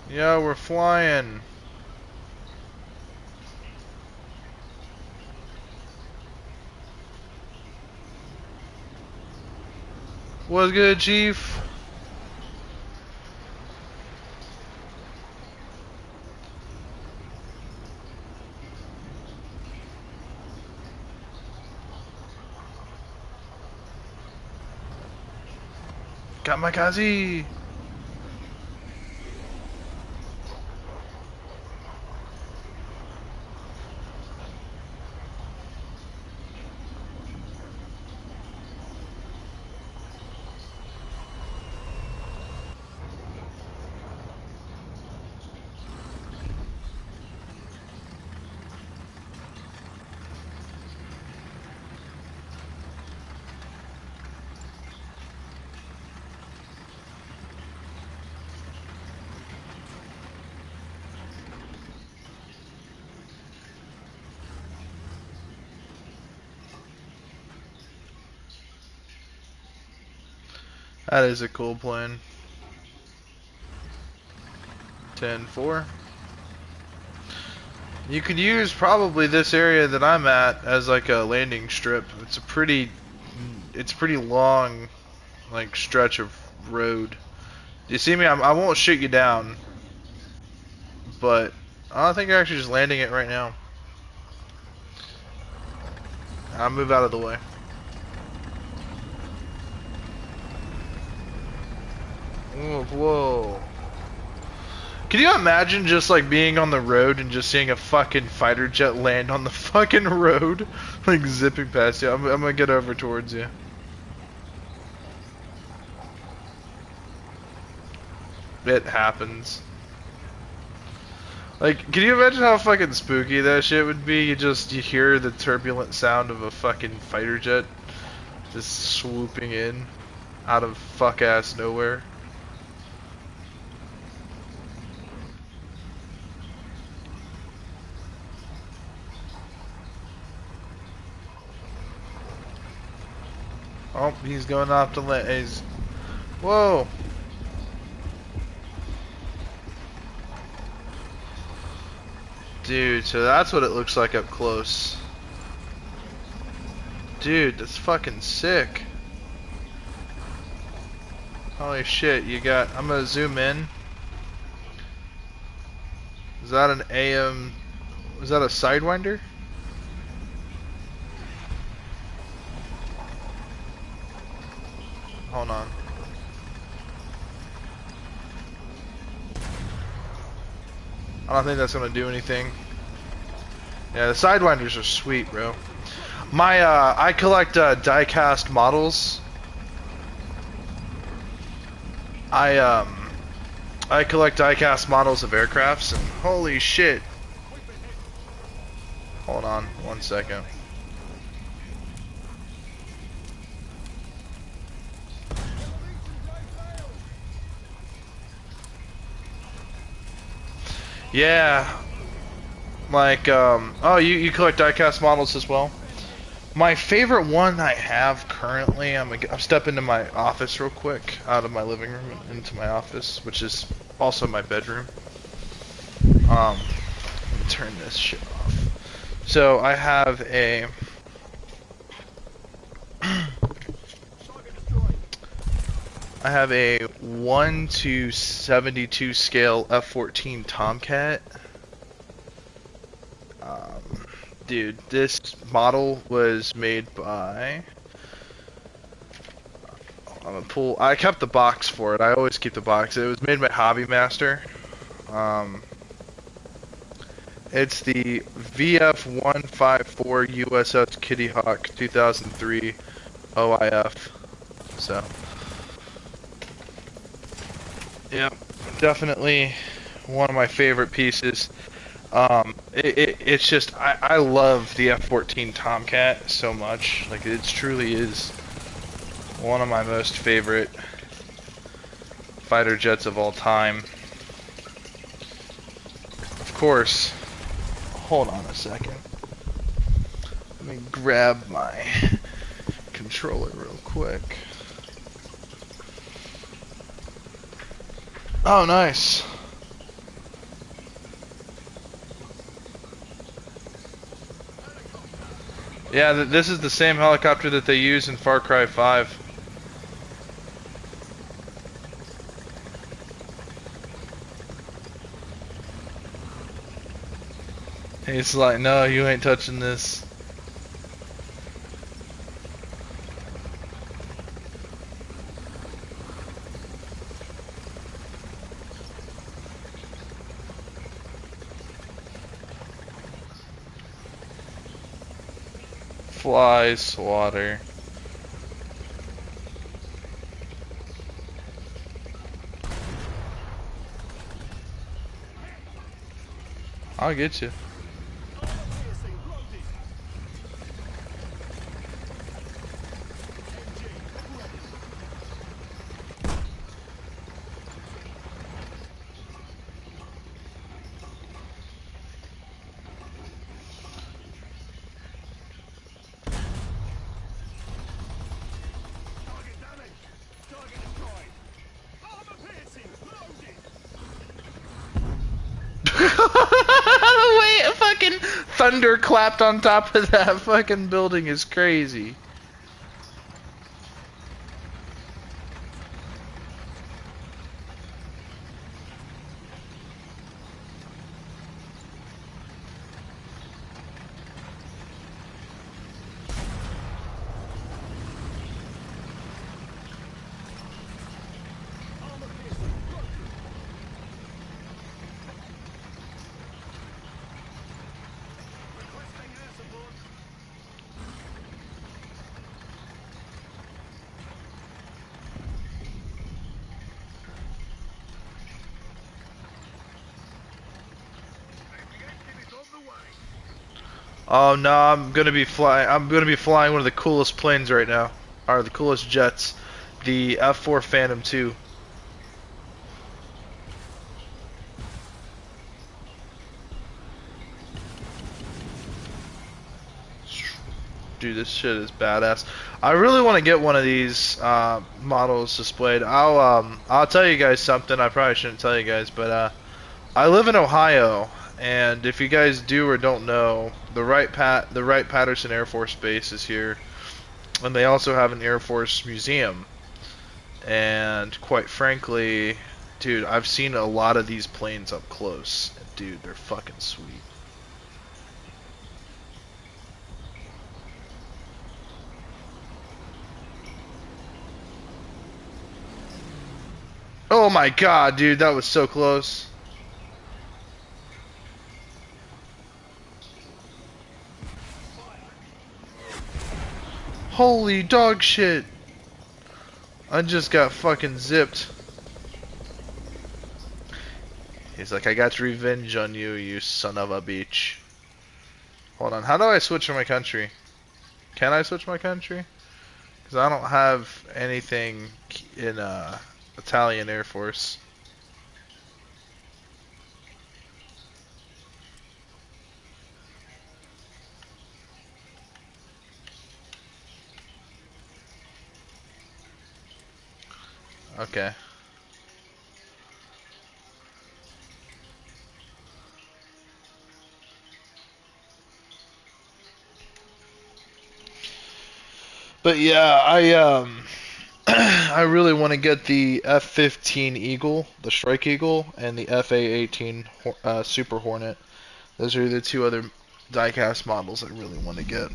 Yeah, we're flying. What's good, Chief? Kamikaze! That is a cool plane. 10-4. You could use probably this area that I'm at as like a landing strip. It's a pretty long, like, stretch of road. You see me? I won't shoot you down, but I don't think you're actually just landing it right now. I'll move out of the way. Whoa. Can you imagine just like being on the road and just seeing a fucking fighter jet land on the fucking road? Like zipping past you. I'm gonna get over towards you. It happens. Like, can you imagine how fucking spooky that shit would be? You hear the turbulent sound of a fucking fighter jet just swooping in out of fuck ass nowhere. Oh, he's going off to let. He's. Whoa! Dude, so that's what it looks like up close. Dude, that's fucking sick. Holy shit, you got. I'm gonna zoom in. Is that an AM. Is that a Sidewinder? Hold on. I don't think that's gonna do anything. Yeah, the Sidewinders are sweet, bro. I collect die-cast models. I collect die-cast models of aircrafts, and holy shit. Hold on, 1 second. Yeah. Like, oh, you collect die-cast models as well? My favorite one I have currently, I'm step into my office real quick, out of my living room and into my office, which is also my bedroom. Let me turn this shit off. So I have a I have a 1/72 scale F-14 Tomcat. Dude, this model was made by. I'm gonna pull. I kept the box for it. I always keep the box. It was made by Hobby Master. It's the VF-154 USS Kitty Hawk 2003 OIF. So, yeah, definitely one of my favorite pieces. It's just I love the F-14 Tomcat so much. Like, it truly is one of my most favorite fighter jets of all time. Of course. Hold on a second. Let me grab my controller real quick. Oh, nice. Yeah, this is the same helicopter that they use in Far Cry 5. He's like, no, you ain't touching this. Fly swatter. I'll get you. thunderclapped on top of that fucking building is crazy. Requesting air support. The engine is on the way. Oh no, I'm gonna be flying one of the coolest planes right now. Or the coolest jets. The F4 Phantom 2. Dude, this shit is badass. I really want to get one of these models displayed. I'll tell you guys something. I probably shouldn't tell you guys, but I live in Ohio, and if you guys do or don't know, the Wright-Patterson Air Force Base is here, and they also have an Air Force museum. And quite frankly, dude, I've seen a lot of these planes up close. Dude, they're fucking sweet. Oh my god, dude, that was so close. Holy dog shit. I just got fucking zipped. He's like, I got revenge on you, you son of a bitch. Hold on, how do I switch to my country? Can I switch my country? Because I don't have anything in Italian Air Force. Okay. But yeah, I really want to get the F-15 Eagle, the Strike Eagle, and the FA-18 Super Hornet. Those are the two other diecast models I really want to get.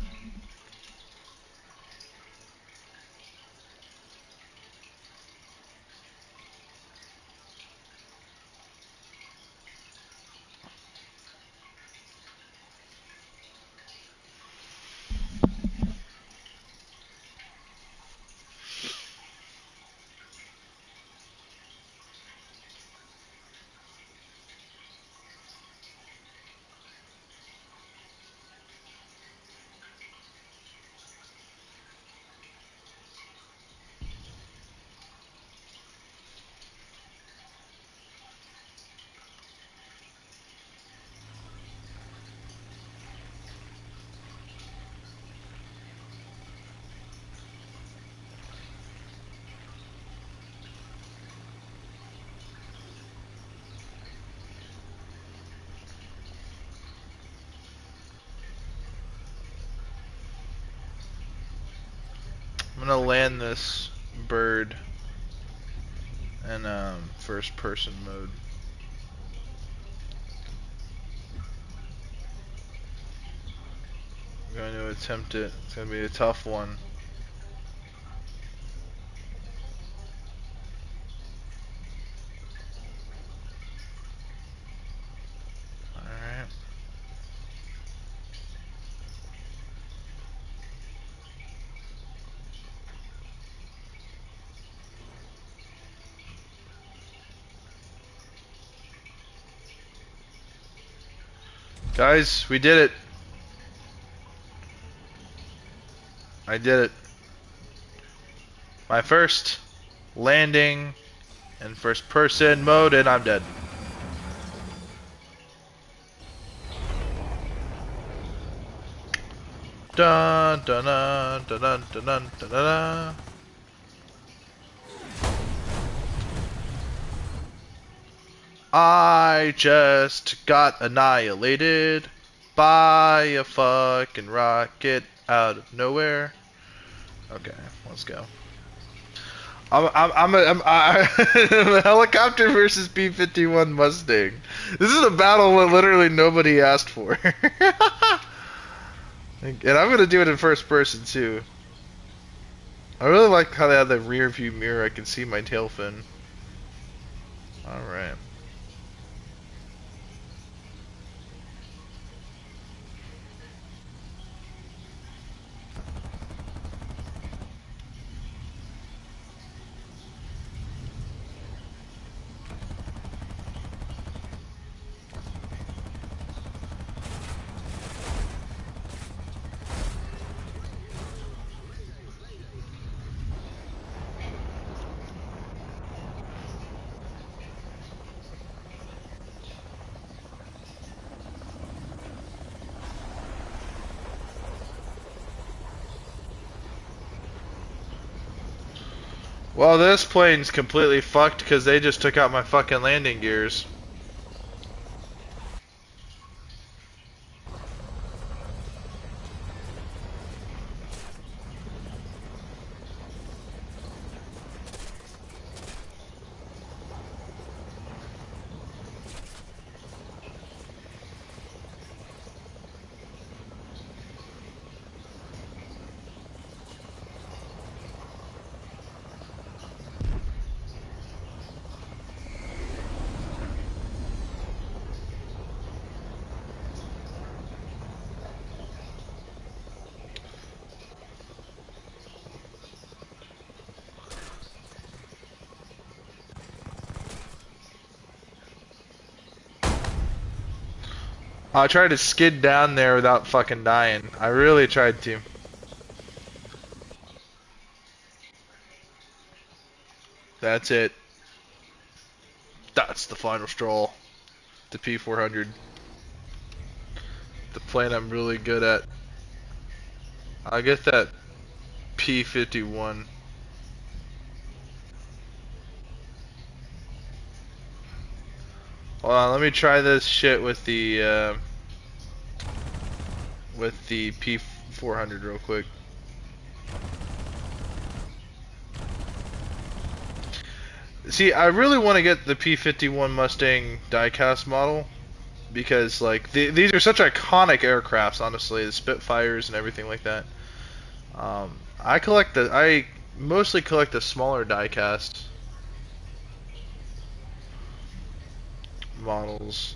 I'm gonna land this bird in first person mode. I'm going to attempt it. It's gonna be a tough one. Alright. Guys, we did it. I did it. My first landing in first person mode, and I'm dead. Dun dun dun dun dun dun dun dun dun. I just got annihilated. Buy a fucking rocket out of nowhere. Okay, let's go. I'm a helicopter versus P-51 Mustang. This is a battle that literally nobody asked for. And I'm gonna do it in first person too. I really like how they have the rear view mirror. I can see my tail fin. Alright. Well, this plane's completely fucked because they just took out my fucking landing gears. I tried to skid down there without fucking dying. I really tried to. That's it. That's the final straw. The P400. The plane I'm really good at. I get that P51. Hold on, let me try this shit with the P400 real quick. See, I really want to get the P51 Mustang diecast model because like these are such iconic aircrafts, honestly, the Spitfires and everything like that. I mostly collect the smaller diecast models.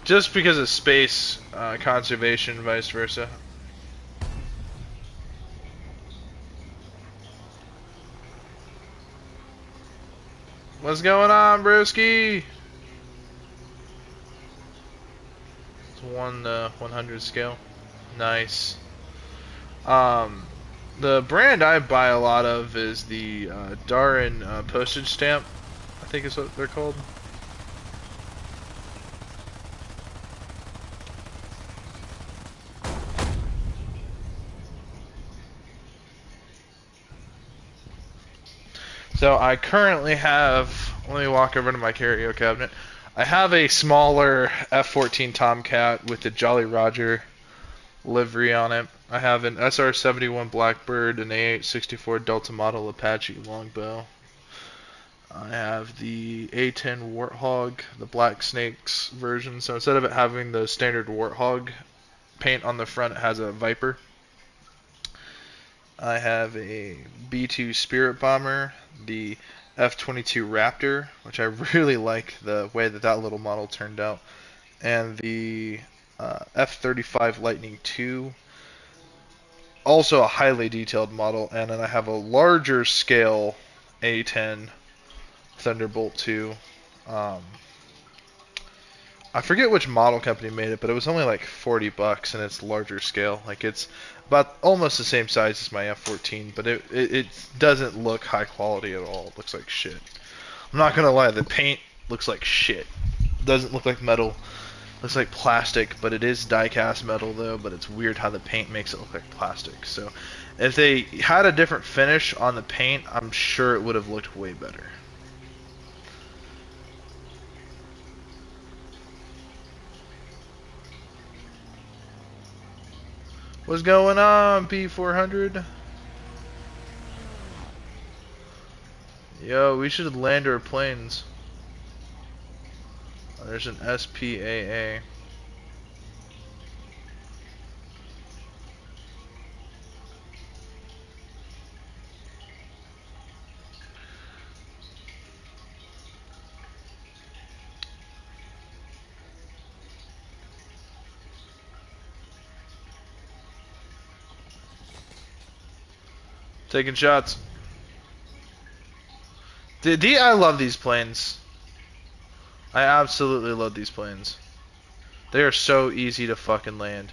Just because of space conservation, vice versa. What's going on, broski? It's 100 scale. Nice. The brand I buy a lot of is the Darin postage stamp. I think is what they're called. So I currently have, let me walk over to my carry cabinet. I have a smaller F-14 Tomcat with the Jolly Roger livery on it. I have an SR-71 Blackbird, an A-864 Delta Model Apache longbow. I have the A-10 Warthog, the Black Snakes version. So instead of it having the standard Warthog paint on the front, it has a Viper. I have a B-2 Spirit Bomber, the F-22 Raptor, which I really like the way that that little model turned out, and the F-35 Lightning II, also a highly detailed model, and then I have a larger scale A-10 Thunderbolt II. I forget which model company made it, but it was only like $40 and it's larger scale. Like it's about almost the same size as my F-14, but it doesn't look high quality at all. It looks like shit. I'm not gonna lie, the paint looks like shit. Doesn't look like metal. Looks like plastic, but it is die-cast metal though, but it's weird how the paint makes it look like plastic. So if they had a different finish on the paint, I'm sure it would have looked way better. What's going on, P400? Yo, we should land our planes. Oh, there's an SPAA. Taking shots. I love these planes. I absolutely love these planes. They are so easy to fucking land.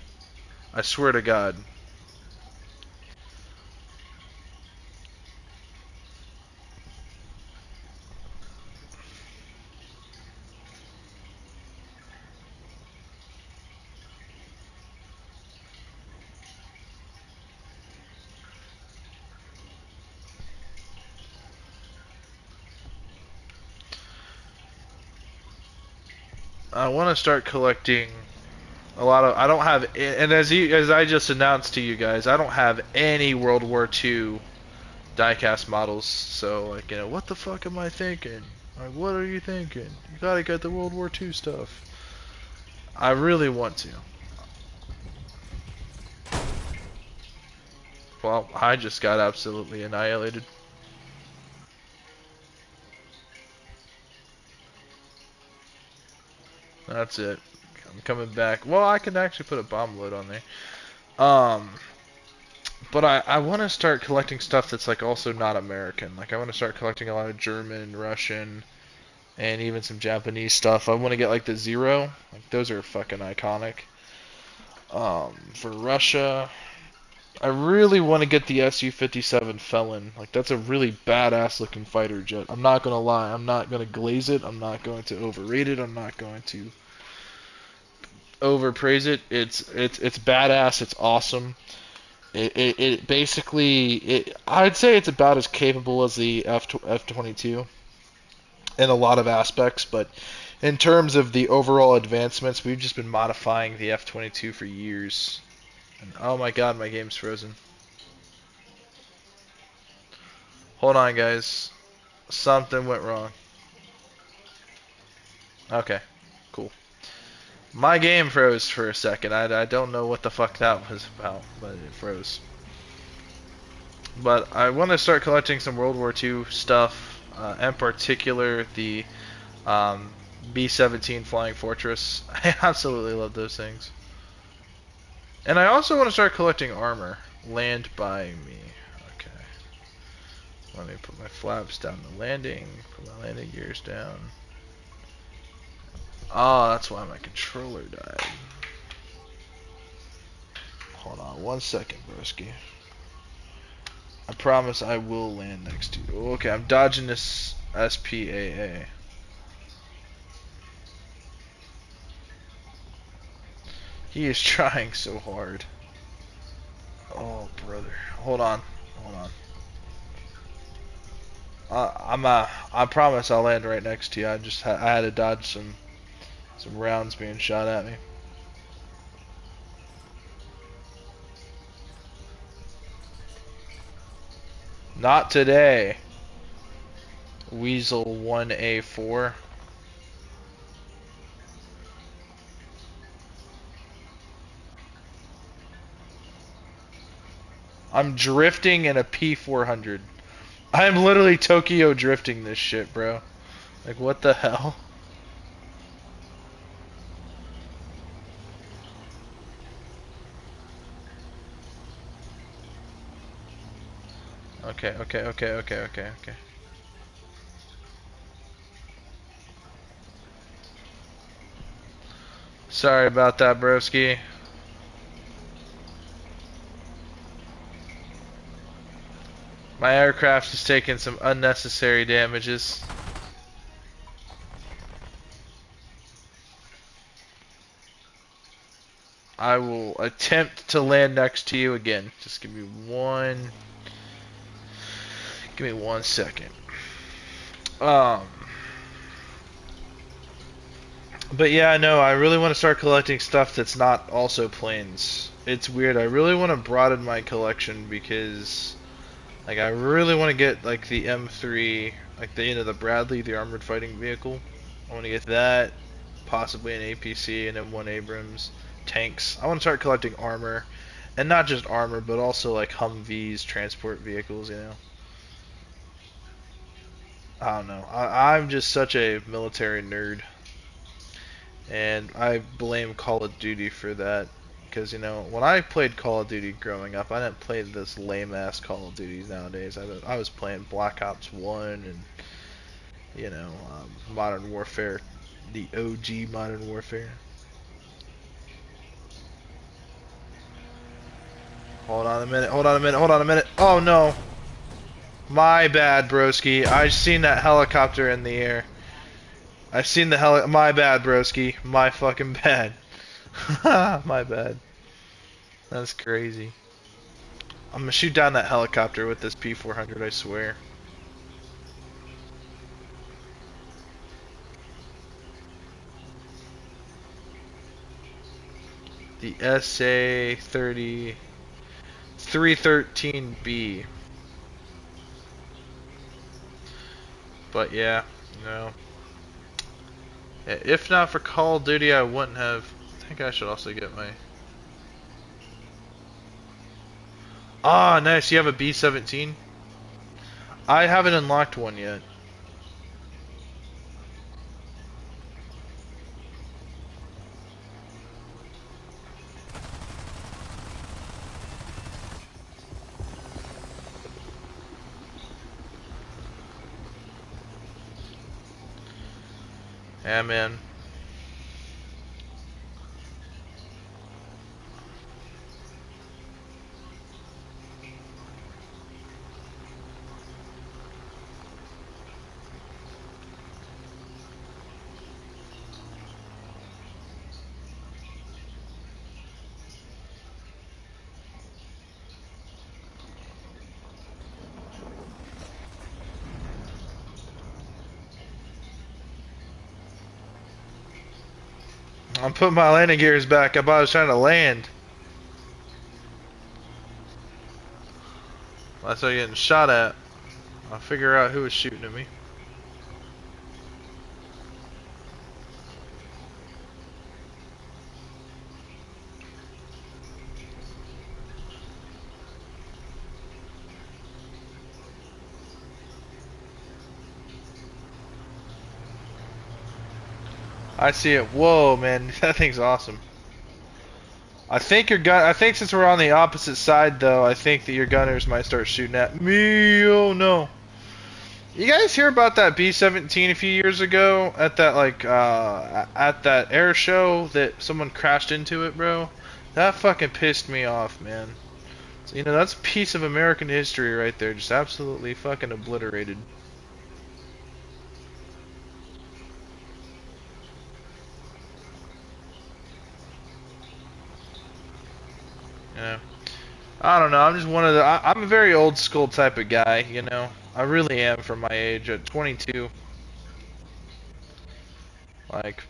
I swear to God. I want to start collecting a lot of. I don't have, and as I just announced to you guys, I don't have any World War II diecast models. So like, what the fuck am I thinking? Like, what are you thinking? You gotta get the World War II stuff. I really want to. Well, I just got absolutely annihilated. That's it. I'm coming back. Well, I can actually put a bomb load on there. But I want to start collecting stuff that's like also not American. Like I want to start collecting a lot of German, Russian, and even some Japanese stuff. I want to get like the Zero. Like those are fucking iconic. For Russia, I really want to get the Su-57 Felon. Like that's a really badass looking fighter jet. I'm not gonna lie. I'm not gonna glaze it. I'm not going to overrate it. I'm not going to overpraise it. It's badass. It's awesome. It basically I'd say it's about as capable as the F-22 in a lot of aspects, but in terms of the overall advancements, we've just been modifying the F-22 for years. And oh my God, my game's frozen. Hold on, guys. Something went wrong. Okay, cool. My game froze for a second. I don't know what the fuck that was about, but it froze. But I want to start collecting some World War II stuff, in particular the B-17 Flying Fortress. I absolutely love those things. And I also want to start collecting armor. Land by me. Okay. Let me put my flaps down the landing. Put my landing gears down. Oh, that's why my controller died. Hold on 1 second, broski. I promise I will land next to you. Okay, I'm dodging this SPAA. He is trying so hard. Oh, brother. Hold on. Hold on. I promise I'll land right next to you. I had to dodge some rounds being shot at me. Not today. Weasel 1A4. I'm drifting in a P400. I'm literally Tokyo drifting this shit, bro. Like, what the hell? Okay. Sorry about that, broski. My aircraft is taking some unnecessary damages. I will attempt to land next to you again. Just give me one second. But yeah, no, I really want to start collecting stuff that's not also planes. It's weird. I really want to broaden my collection because, like, I really want to get like the M3, like the Bradley, the armored fighting vehicle. I want to get that, possibly an APC and M1 Abrams, tanks. I want to start collecting armor, and not just armor, but also like Humvees, transport vehicles. I don't know. I'm just such a military nerd. And I blame Call of Duty for that. Because, when I played Call of Duty growing up, I didn't play this lame-ass Call of Duties nowadays. I was playing Black Ops 1 and, Modern Warfare, the OG Modern Warfare. Hold on a minute. Oh, no. My bad, broski. I seen that helicopter in the air. I've seen the my bad, broski. My fucking bad. My bad. That's crazy. I'm gonna shoot down that helicopter with this P400, I swear. The SA-30 313B. But yeah, if not for Call of Duty, I wouldn't have. I think I should also get my. Ah, nice. You have a B-17? I haven't unlocked one yet. Yeah, man. I'm putting my landing gears back. I was trying to land. I started getting shot at. I'll figure out who was shooting at me. I see it. Whoa, man, that thing's awesome. I think since we're on the opposite side, though, I think that your gunners might start shooting at me. Oh no! You guys hear about that B-17 a few years ago at that at that air show that someone crashed into it, bro? That fucking pissed me off, man. So, that's a piece of American history right there, just absolutely fucking obliterated. Yeah. I don't know. I'm just one of the. I'm a very old school type of guy, I really am for my age at 22. Like,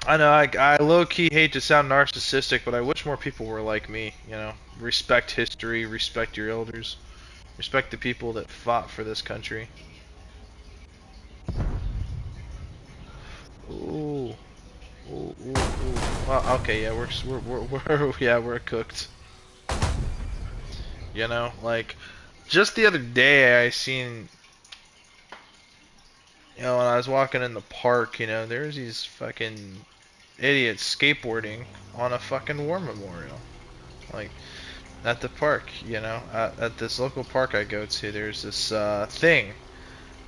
I know I low-key hate to sound narcissistic, but I wish more people were like me, Respect history, respect your elders, respect the people that fought for this country. Ooh. Ooh, ooh, ooh. Well, okay, yeah, we're cooked. Like, just the other day I seen, when I was walking in the park, there's these fucking idiots skateboarding on a fucking war memorial. Like, at the park, at this local park I go to, there's this thing,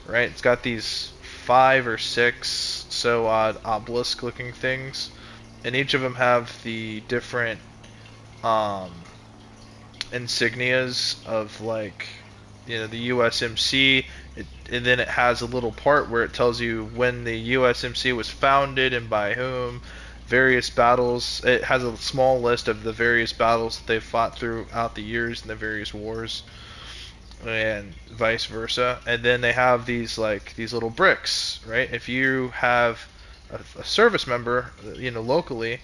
right? It's got these 5 or 6 so odd obelisk looking things, and each of them have the different insignias of, like, the USMC, and then it has a little part where it tells you when the USMC was founded and by whom, various battles. It has a small list of the various battles that they've fought throughout the years and the various wars, and vice versa. And then they have these these little bricks, right? If you have a service member, locally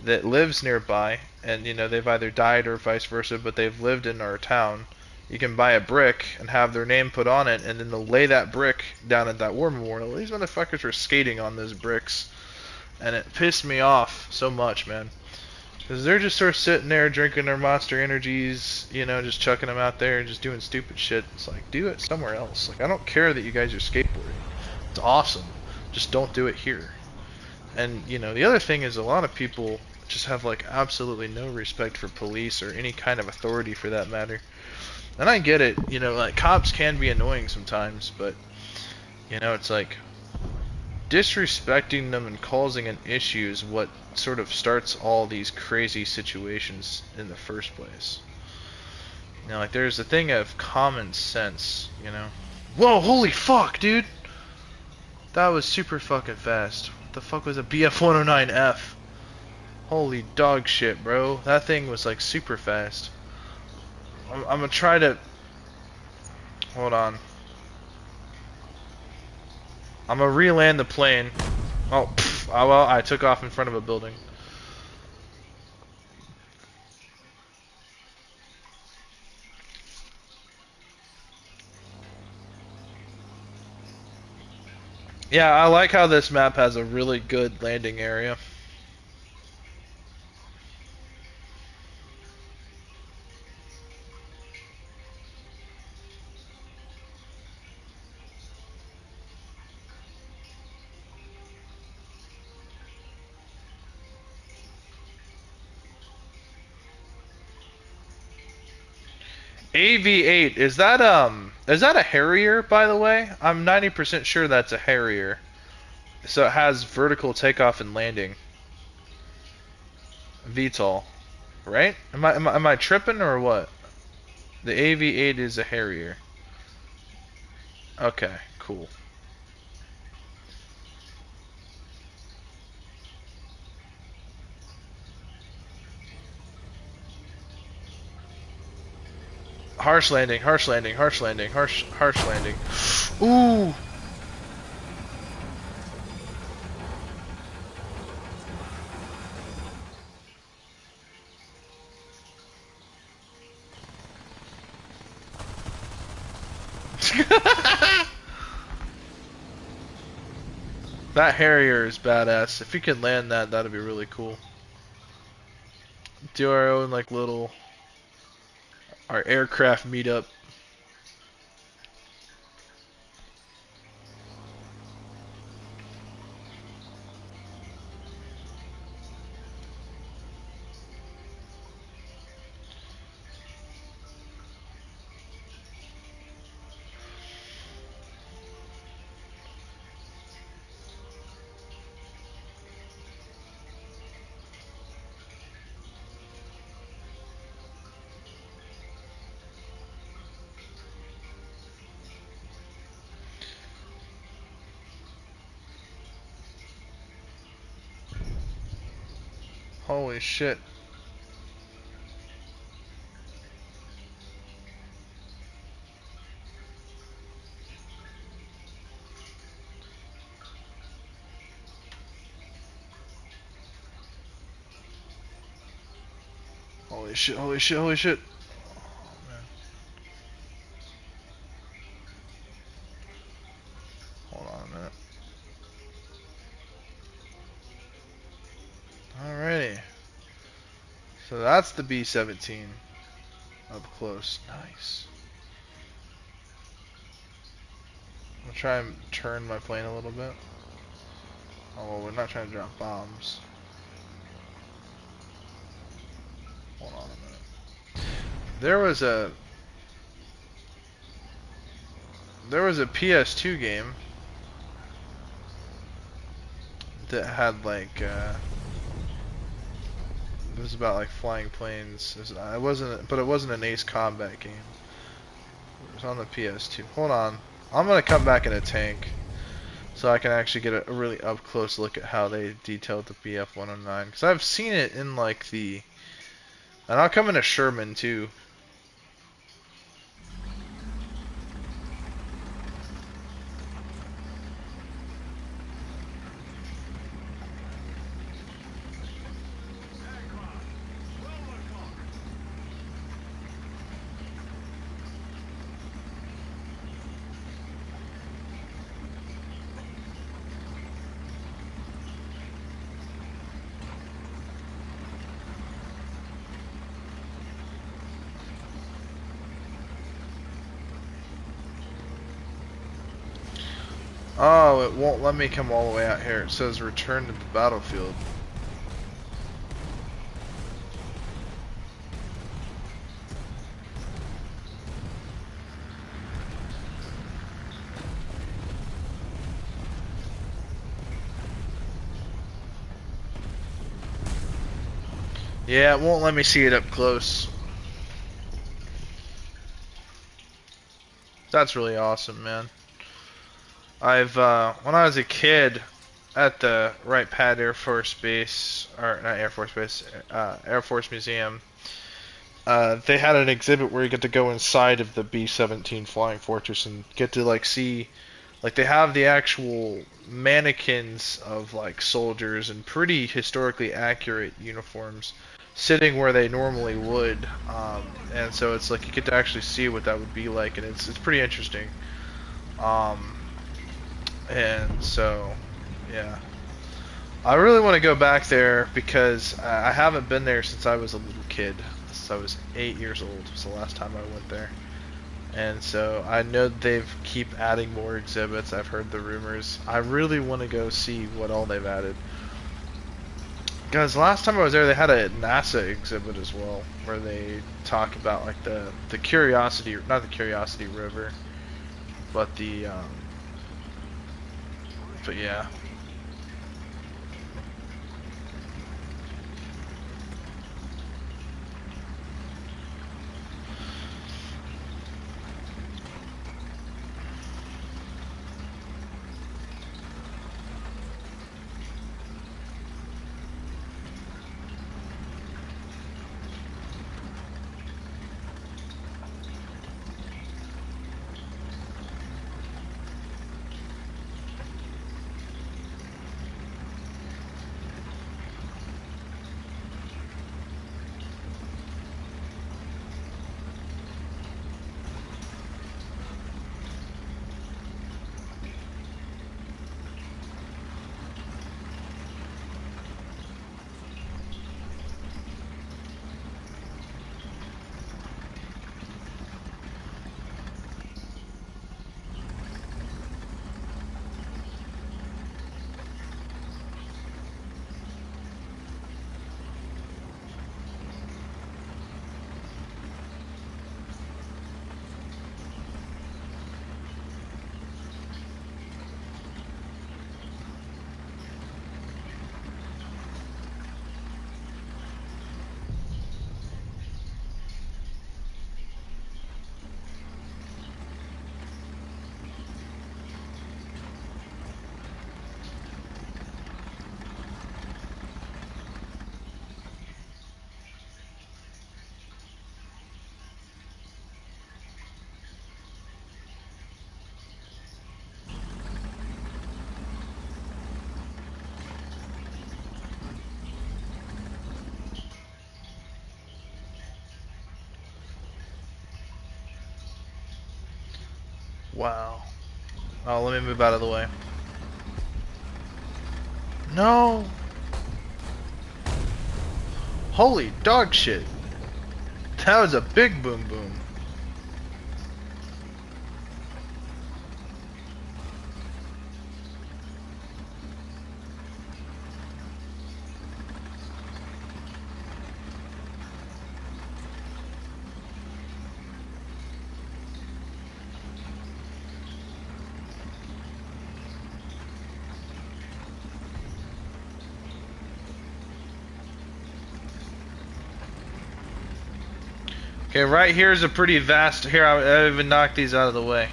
that lives nearby, and they've either died or vice versa, but they've lived in our town, you can buy a brick and have their name put on it, and then they'll lay that brick down at that war memorial. These motherfuckers were skating on those bricks, and it pissed me off so much, man. Because they're just sort of sitting there drinking their Monster Energies, just chucking them out there and just doing stupid shit. It's like, do it somewhere else. Like, I don't care that you guys are skateboarding. It's awesome. Just don't do it here. And, the other thing is a lot of people just have, absolutely no respect for police or any kind of authority for that matter. And I get it, cops can be annoying sometimes, but, it's like, disrespecting them and causing an issue is what sort of starts all these crazy situations in the first place. There's a thing of common sense, Whoa, holy fuck, dude! That was super fucking fast. What the fuck was a BF-109F? Holy dog shit, bro. That thing was, super fast. I'm gonna try to... Hold on. I'm gonna re-land the plane. Oh, well, I took off in front of a building. Yeah, I like how this map has a really good landing area. AV8, is that a Harrier, by the way? I'm 90% sure that's a Harrier. So it has vertical takeoff and landing. VTOL, right? Am I tripping or what? The AV8 is a Harrier. Okay, cool. Harsh landing, harsh landing, harsh landing, harsh landing. Ooh! That Harrier is badass. If you could land that, that'd be really cool. Do our own our aircraft meetup. Holy shit. Holy shit, holy shit, holy shit. Oh, man. Hold on a minute. Alrighty. So that's the B-17 up close. Nice. I'll try and turn my plane a little bit. Oh, well, we're not trying to drop bombs. Hold on a minute. There was a PS2 game that had it was about flying planes. It wasn't an Ace Combat game. It was on the PS2. Hold on. I'm gonna come back in a tank. so I can actually get a really up close look at how they detailed the BF-109. Because I've seen it in like the, and I'll come in a Sherman too. Aircraft. Well overclocked. Oh, it won't let me come all the way out here. It says return to the battlefield. Yeah, it won't let me see it up close. That's really awesome, man. I've when I was a kid at the Wright Pat Air Force Base, or not Air Force Base, Air Force Museum, they had an exhibit where you get to go inside of the B-17 Flying Fortress and get to like see, like they have the actual mannequins of like soldiers in pretty historically accurate uniforms sitting where they normally would, and so it's like you get to actually see what that would be like, and it's pretty interesting. Um, and so, yeah. I really want to go back there because I haven't been there since I was a little kid. Since I was 8 years old was the last time I went there. And so I know they keep adding more exhibits. I've heard the rumors. I really want to go see what all they've added. Guys, last time I was there, they had a NASA exhibit as well, where they talk about like the Curiosity, not the Curiosity rover, but the but yeah. Wow. Oh, let me move out of the way. No. Holy dog shit. That was a big boom boom. Okay, right here is a pretty vast. Here, I even knocked these out of the way.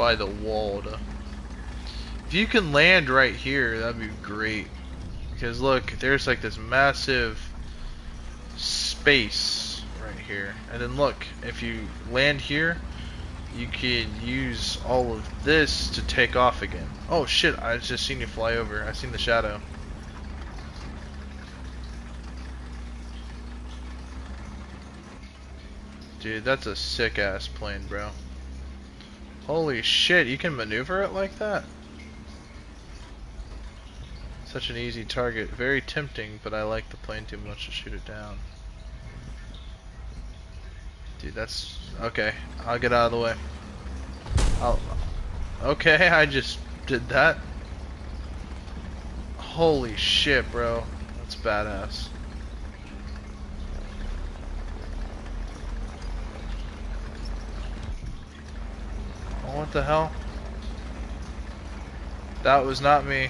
by the wall. If you can land right here, that'd be great. Because look, there's like this massive space right here. And then look, if you land here, you can use all of this to take off again. Oh shit, I just seen you fly over. I seen the shadow. Dude, that's a sick ass plane, bro. Holy shit, you can maneuver it like that? Such an easy target. Very tempting, but I like the plane too much to shoot it down. Dude, that's... Okay, I'll get out of the way. Okay, I just did that. Holy shit, bro. That's badass. Oh, what the hell? That was not me.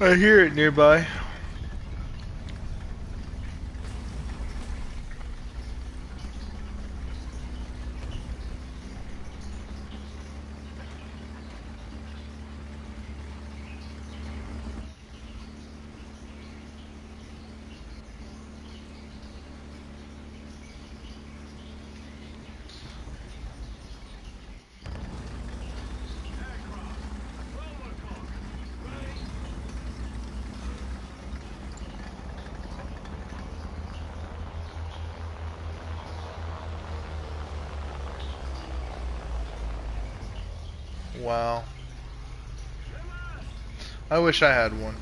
I hear it nearby. Wow. I wish I had one.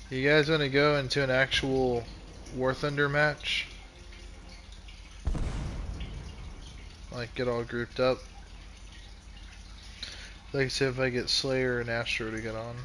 You guys want to go into an actual War Thunder match? Like, get all grouped up? Like I said, if I get Slayer and Astro to get on.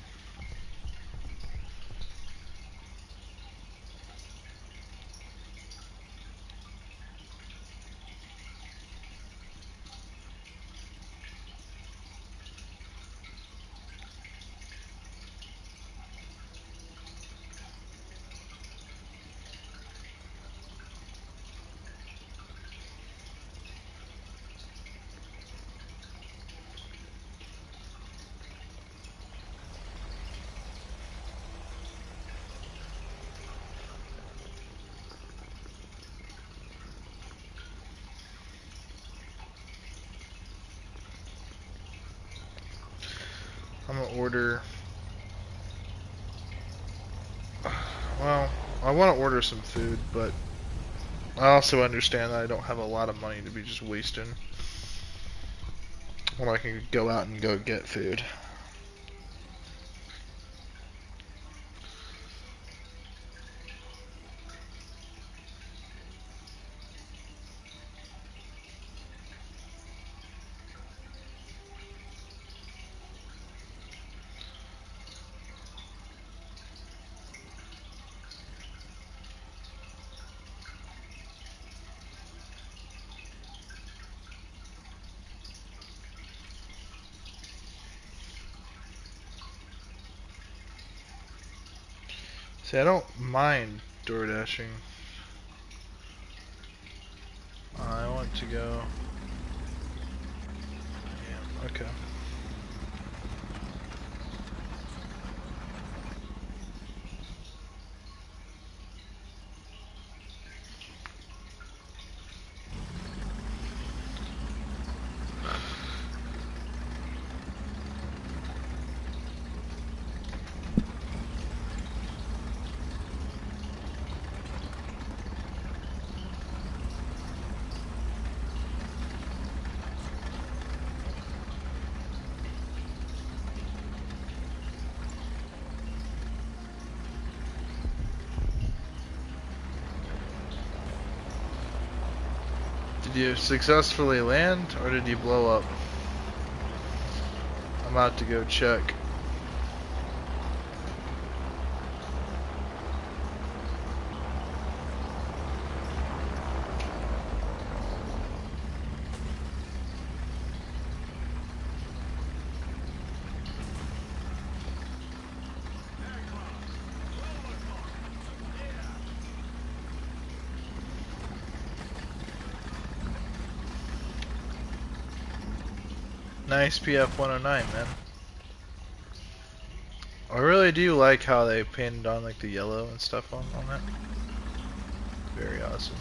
I'm gonna order. Well, I want to order some food, but I also understand that I don't have a lot of money to be just wasting when I can go out and go get food. See, I don't mind door dashing. I want to go. Yeah, okay. Did you successfully land, or did you blow up? I'm about to go check. Nice PF 109, man. I really do like how they painted on like the yellow and stuff on that. Very awesome.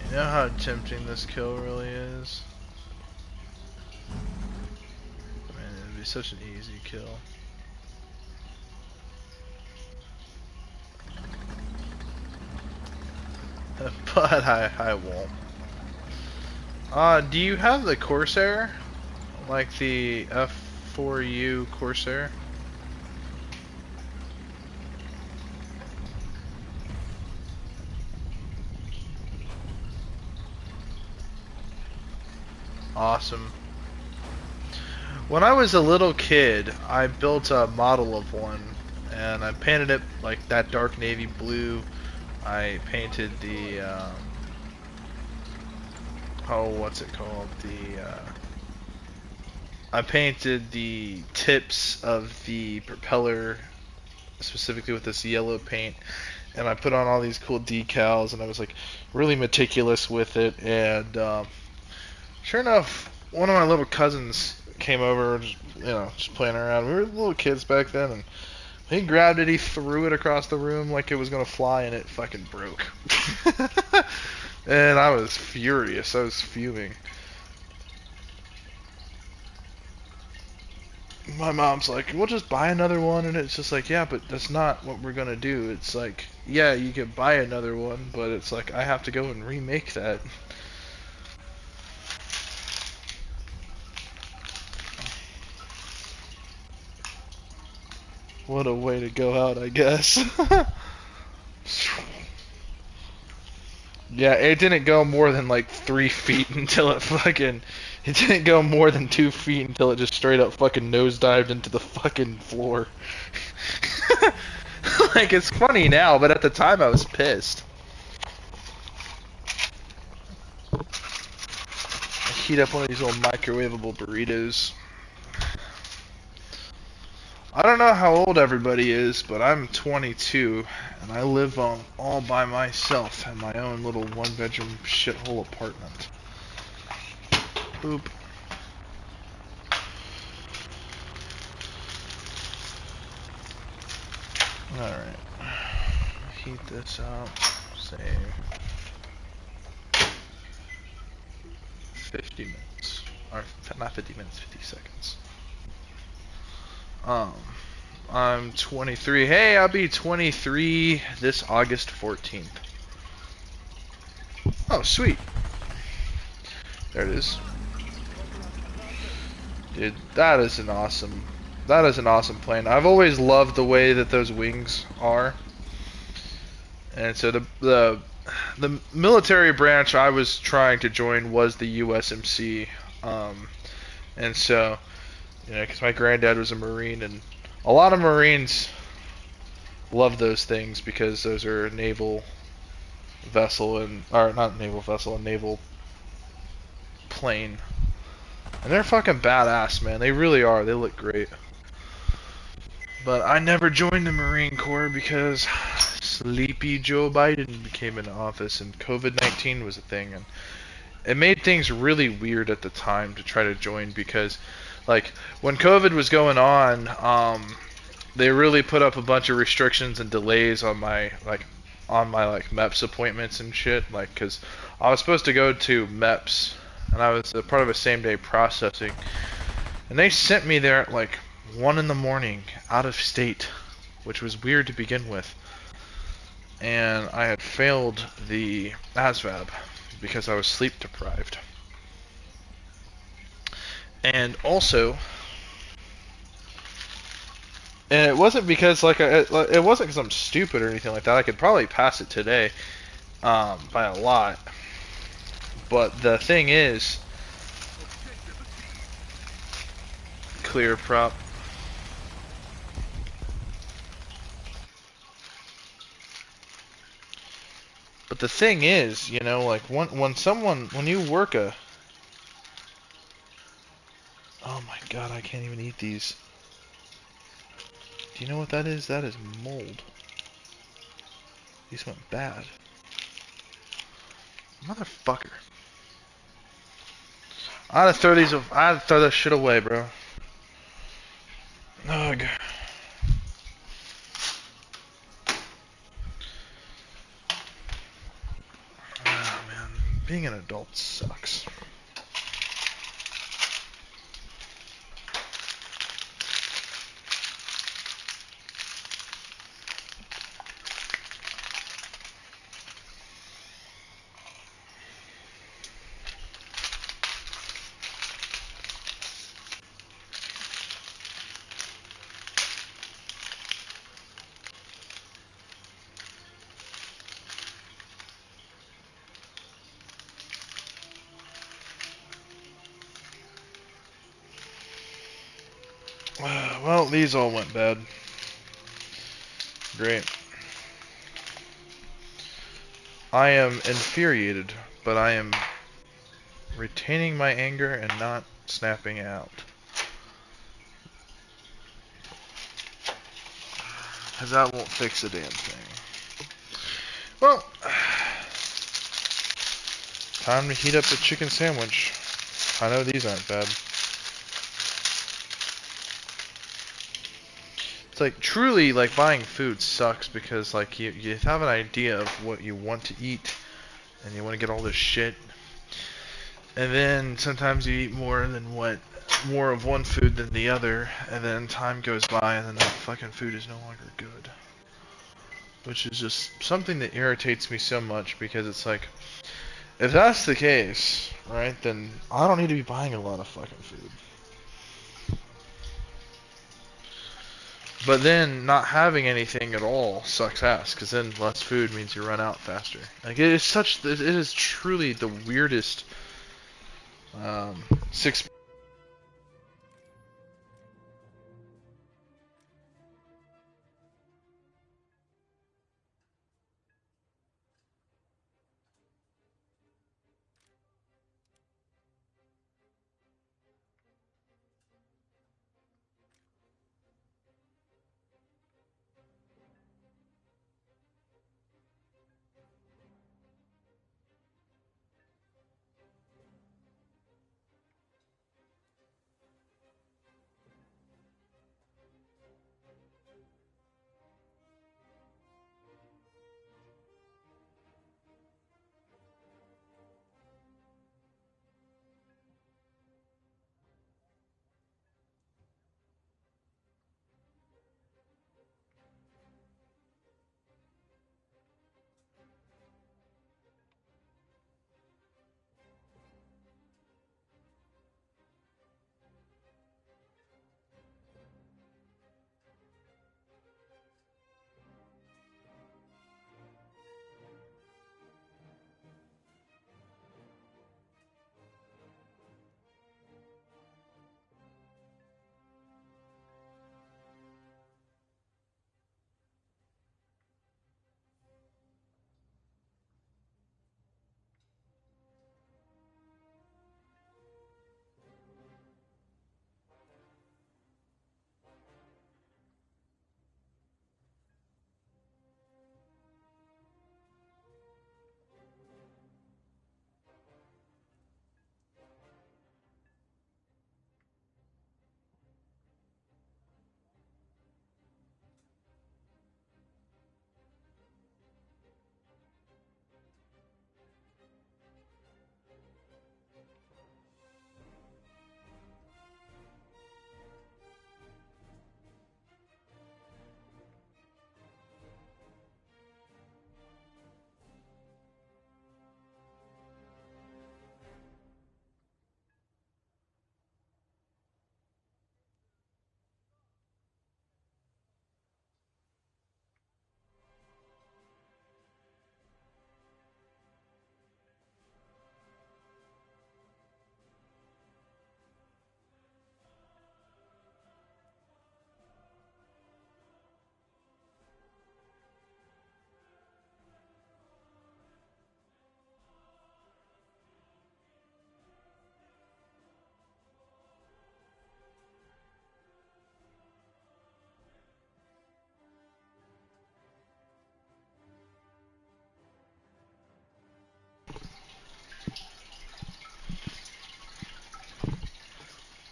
You know how tempting this kill really is? Man, it'd be such an easy kill. But I won't. Do you have the Corsair? Like the F4U Corsair? Awesome. When I was a little kid, I built a model of one, and I painted it like that dark navy blue. I painted the, oh, what's it called? I painted the tips of the propeller, specifically with this yellow paint, and I put on all these cool decals, and I was like really meticulous with it, and sure enough, one of my little cousins came over, just playing around. We were little kids back then, and he grabbed it, he threw it across the room like it was gonna fly, and it fucking broke. And I was furious. I was fuming. My mom's like, we'll just buy another one, and it's just like, yeah, but that's not what we're gonna do. It's like, yeah, you can buy another one, but it's like, I have to go and remake that. What a way to go out, I guess. Yeah, it didn't go more than like 3 feet until it didn't go more than 2 feet until it just straight up fucking nosedived into the fucking floor. Like, it's funny now, but at the time I was pissed. I heat up one of these little microwavable burritos. I don't know how old everybody is, but I'm 22, and I live all by myself in my own little one-bedroom shithole apartment. Boop. Alright. Heat this up. Say 50 minutes. Or, not 50 minutes, 50 seconds. I'm 23. Hey, I'll be 23 this August 14th. Oh, sweet. There it is. Dude, that is an awesome plane. I've always loved the way that those wings are. And so the military branch I was trying to join was the USMC. And so, because my granddad was a Marine, and a lot of Marines love those things because those are a naval vessel, or not naval vessel, a naval plane. And they're fucking badass, man. They really are. They look great. But I never joined the Marine Corps because sleepy Joe Biden came into office and COVID-19 was a thing, and it made things really weird at the time to try to join because, like, when COVID was going on, they really put up a bunch of restrictions and delays on my MEPS appointments and shit. Like, cause I was supposed to go to MEPS, and I was a part of a same-day processing, and they sent me there at like 1 in the morning, out of state, which was weird to begin with. And I had failed the ASVAB because I was sleep deprived. And also, and it wasn't because it wasn't because I'm stupid or anything like that. I could probably pass it today, by a lot. But the thing is, clear prop. But the thing is, you know, like when you work a, oh my god, I can't even eat these. Do you know what that is? That is mold. These went bad. Motherfucker. I had to throw these. I had to throw that shit away, bro. Ugh. Oh man, being an adult sucks. Well, these all went bad. Great. I am infuriated, but I am retaining my anger and not snapping out. Because that won't fix a damn thing. Well, time to heat up the chicken sandwich. I know these aren't bad. It's like, truly, like, buying food sucks because, like, you have an idea of what you want to eat, and you want to get all this shit, and then sometimes you eat more of one food than the other, and then time goes by, and then that fucking food is no longer good. Which is just something that irritates me so much, because it's like, if that's the case, right, then I don't need to be buying a lot of fucking food. But then not having anything at all sucks ass, because then less food means you run out faster. Like, it is truly the weirdest 6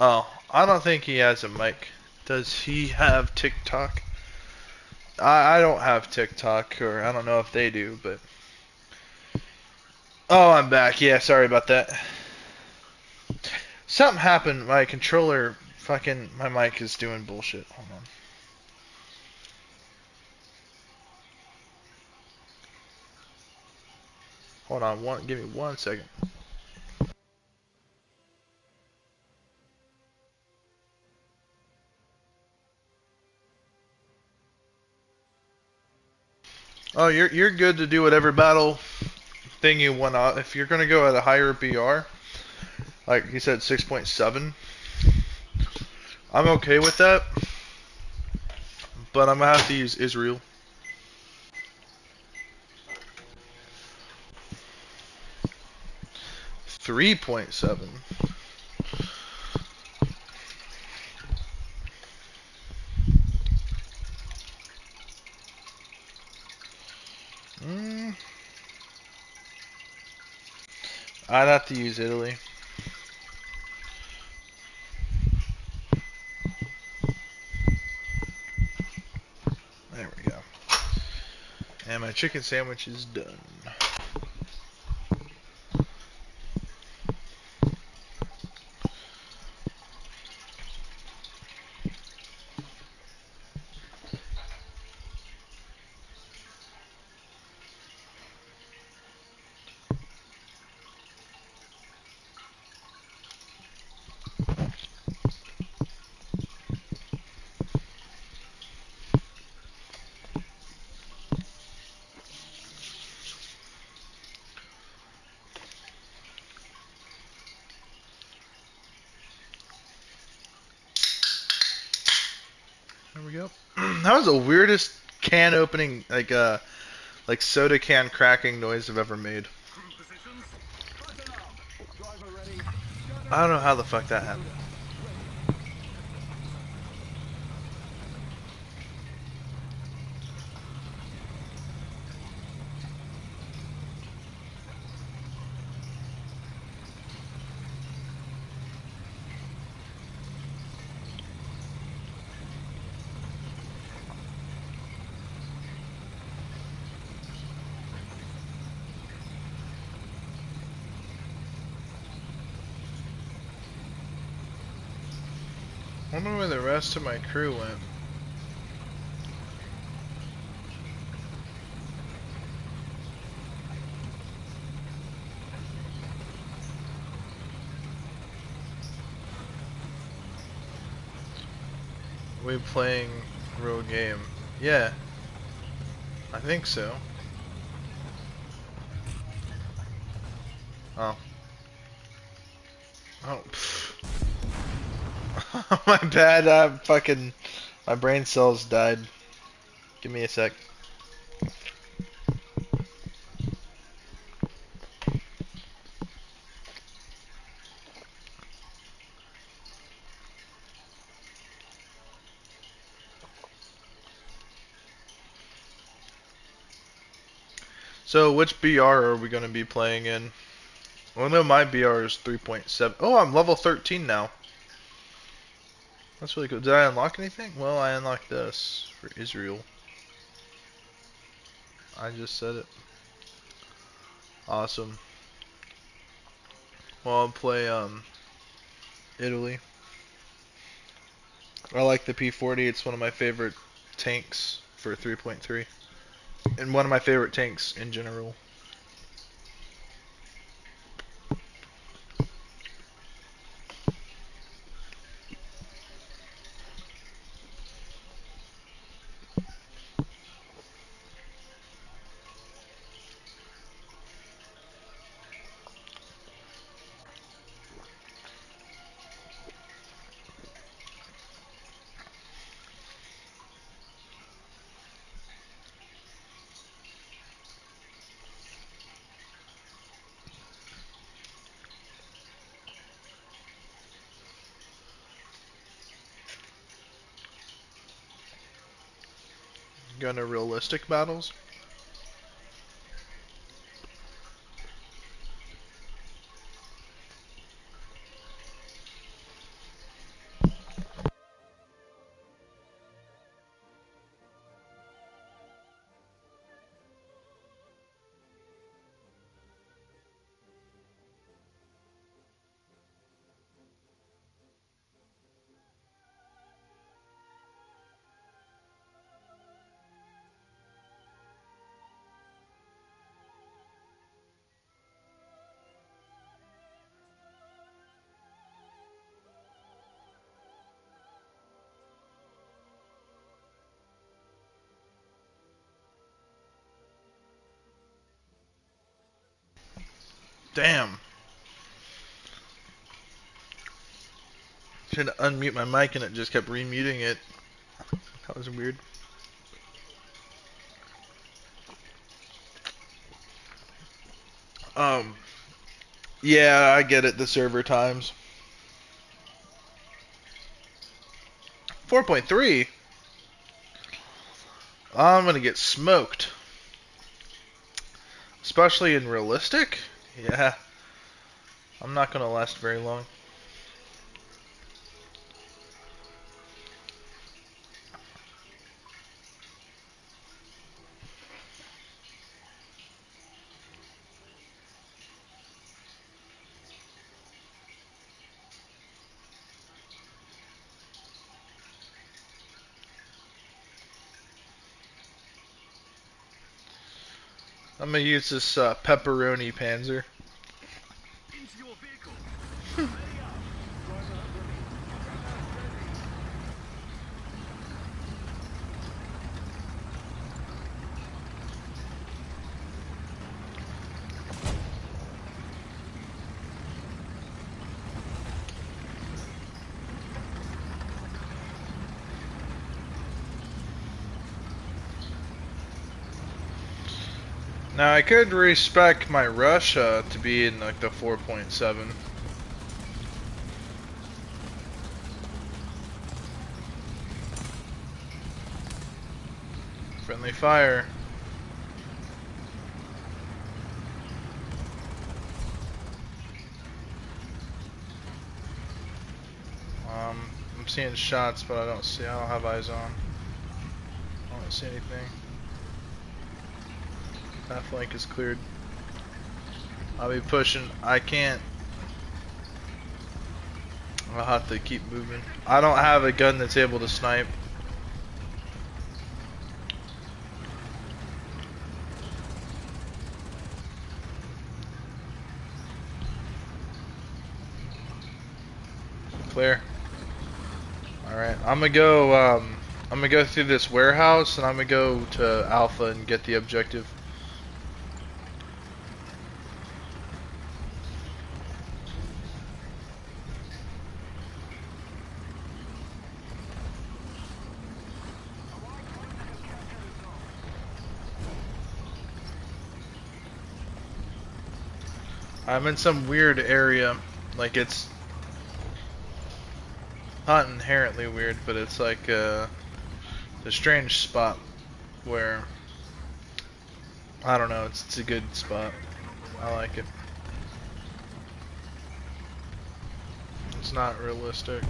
Oh, I don't think he has a mic. Does he have TikTok? I don't have TikTok, or I don't know if they do, but. Oh, I'm back. Yeah, sorry about that. Something happened. My controller, fucking, my mic is doing bullshit. Hold on. Hold on. Give me 1 second. Oh, you're good to do whatever battle thing you want. If you're gonna go at a higher BR, like he said, 6.7, I'm okay with that. But I'm gonna have to use Israel. 3.7. Mm, I'd have to use Italy. There we go. And my chicken sandwich is done. There we go. That was the weirdest can opening, like soda can cracking noise I've ever made. Crew positions. Button up. Driver ready. Gunner I don't know ready. how the fuck that happened. Loader ready. I wonder where the rest of my crew went. We playing real game? Yeah, I think so. Oh. Oh. My bad. My brain cells died. Give me a sec. So, which BR are we going to be playing in? Well, no, my BR is 3.7. Oh, I'm level 13 now. That's really cool. Did I unlock anything? Well, I unlocked this for Israel. I just said it. Awesome. Well, I'll play Italy. I like the P40. It's one of my favorite tanks for 3.3, and one of my favorite tanks in general. Gonna realistic battles. Damn. Tried to unmute my mic and it just kept remuting it. That was weird. Yeah, I get it. The server times. 4.3. I'm gonna get smoked. Especially in realistic. Yeah. I'm not gonna last very long. I'm gonna use this pepperoni Panzer. Into your vehicle. Ready up. Driver ready. Gunner ready. Now I could respec my Russia to be in like the 4.7. Friendly fire. I'm seeing shots, but I don't have eyes on. I don't see anything. That flank is cleared. I'll be pushing. I can't. I'll have to keep moving. I don't have a gun that's able to snipe. Clear. Alright, I'm gonna go through this warehouse and I'm gonna go to Alpha and get the objective. I'm in some weird area, like it's not inherently weird, but it's like a strange spot where, I don't know, it's a good spot. I like it. It's not realistic.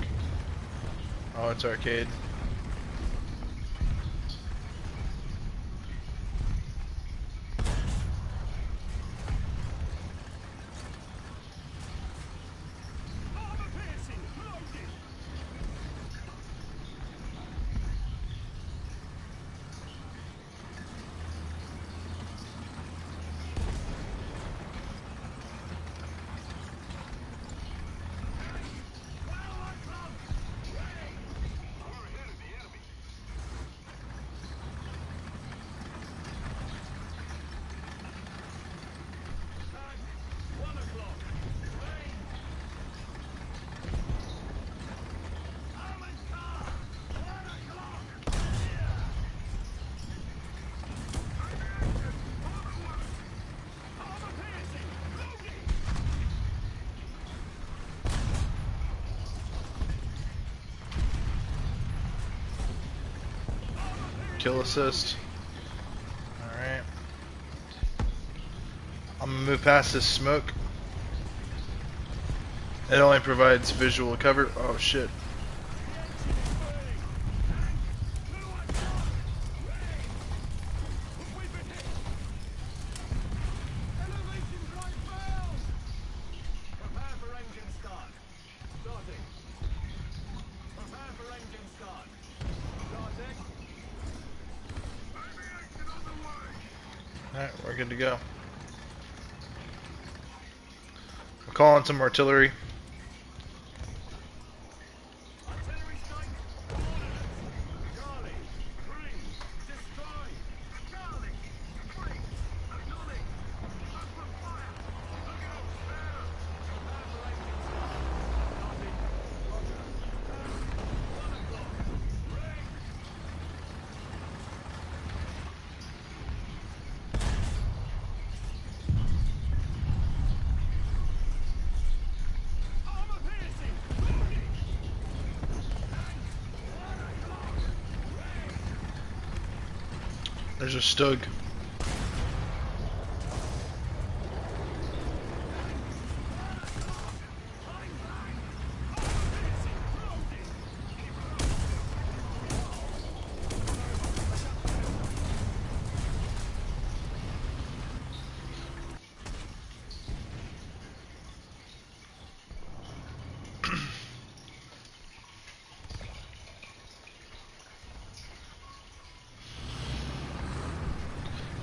Oh, it's arcade. Armor piercing. Loaded. Kill assist. Alright. I'm gonna move past this smoke. It only provides visual cover. Oh shit. Alright, we're good to go. I'm calling some artillery. There's a Stug.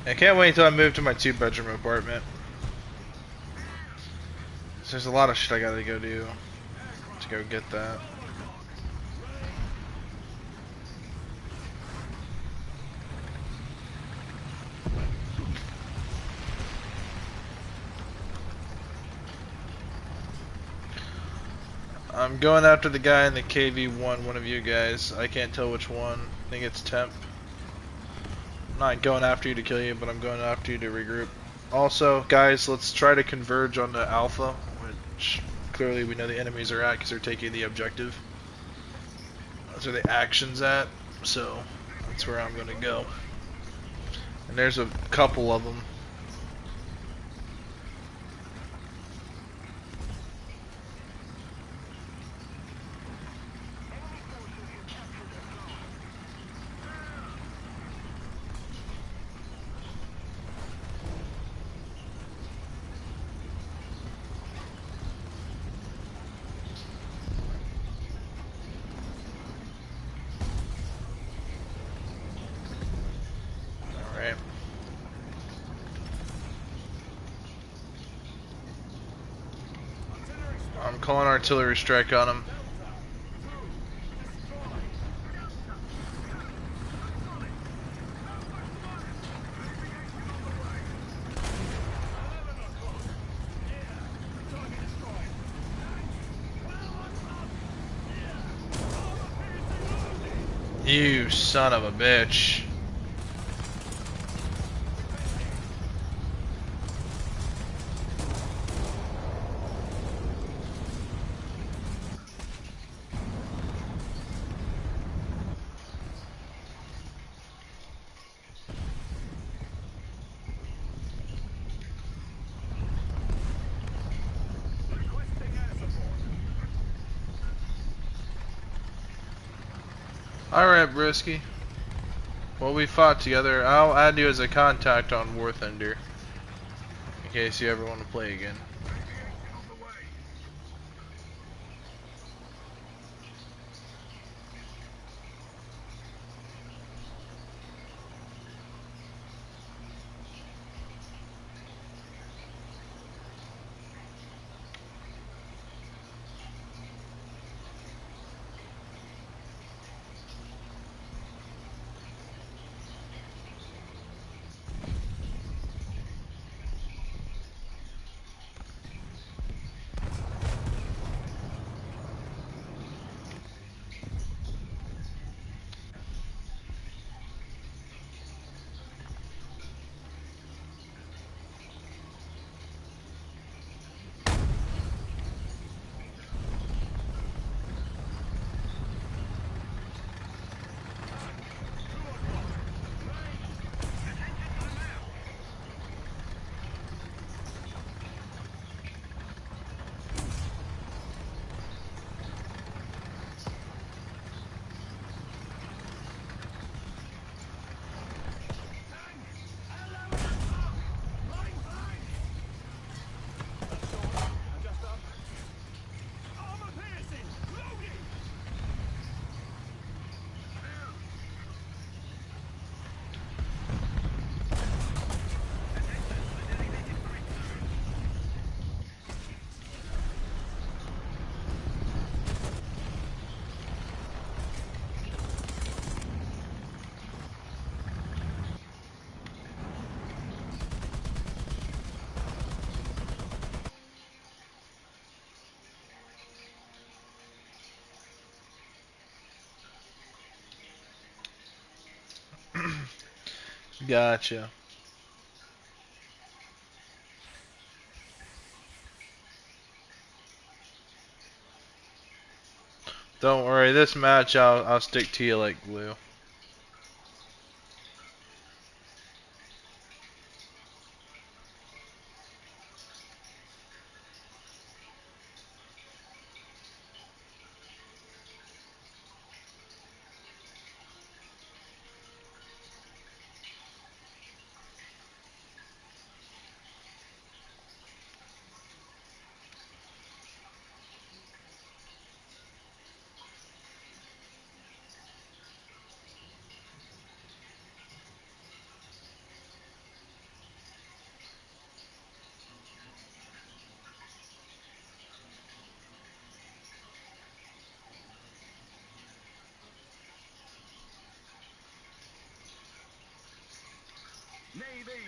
I can't wait until I move to my 2-bedroom apartment. There's a lot of shit I gotta go do to go get that. I'm going after the guy in the KV-1, one of you guys. I can't tell which one. I think it's Temp. I'm not going after you to kill you, but I'm going after you to regroup. Also, guys, let's try to converge on the Alpha, which clearly we know the enemies are at because they're taking the objective. Those are the actions at, so that's where I'm going to go. And there's a couple of them. Alright. I'm calling artillery strike on him. You son of a bitch. Alright, Brisky. Well, we fought together. I'll add you as a contact on War Thunder, in case you ever want to play again. Gotcha. Don't worry, this match I'll stick to you like glue.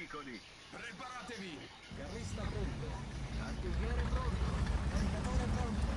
pericoli. Preparatevi. Carrista pronto. Artigliere pronto. Caricatore pronto.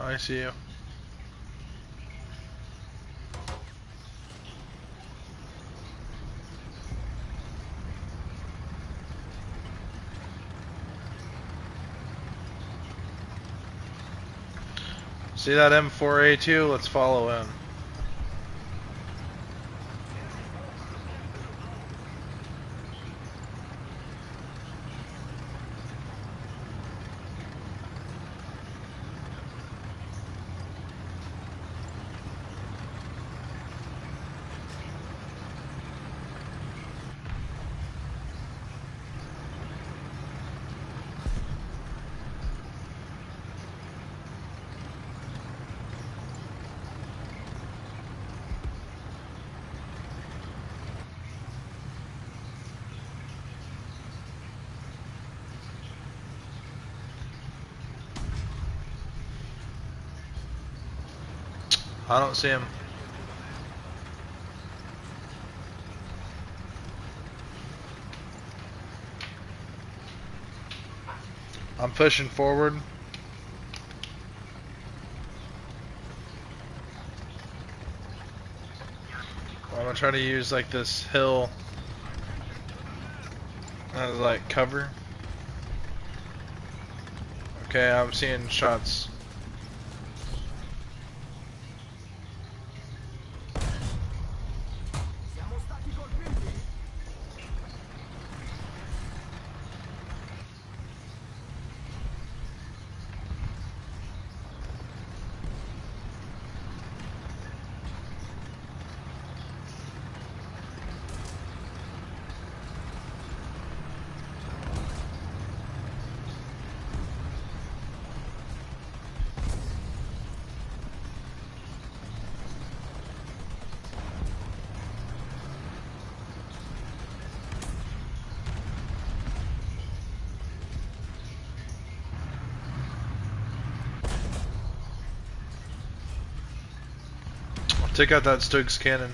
I see you. See that M4A2? Let's follow him. I don't see him. I'm pushing forward. I'm gonna try to use like this hill as like cover. Okay, I'm seeing shots. Siamo stati colpiti. Take out that Stokes cannon.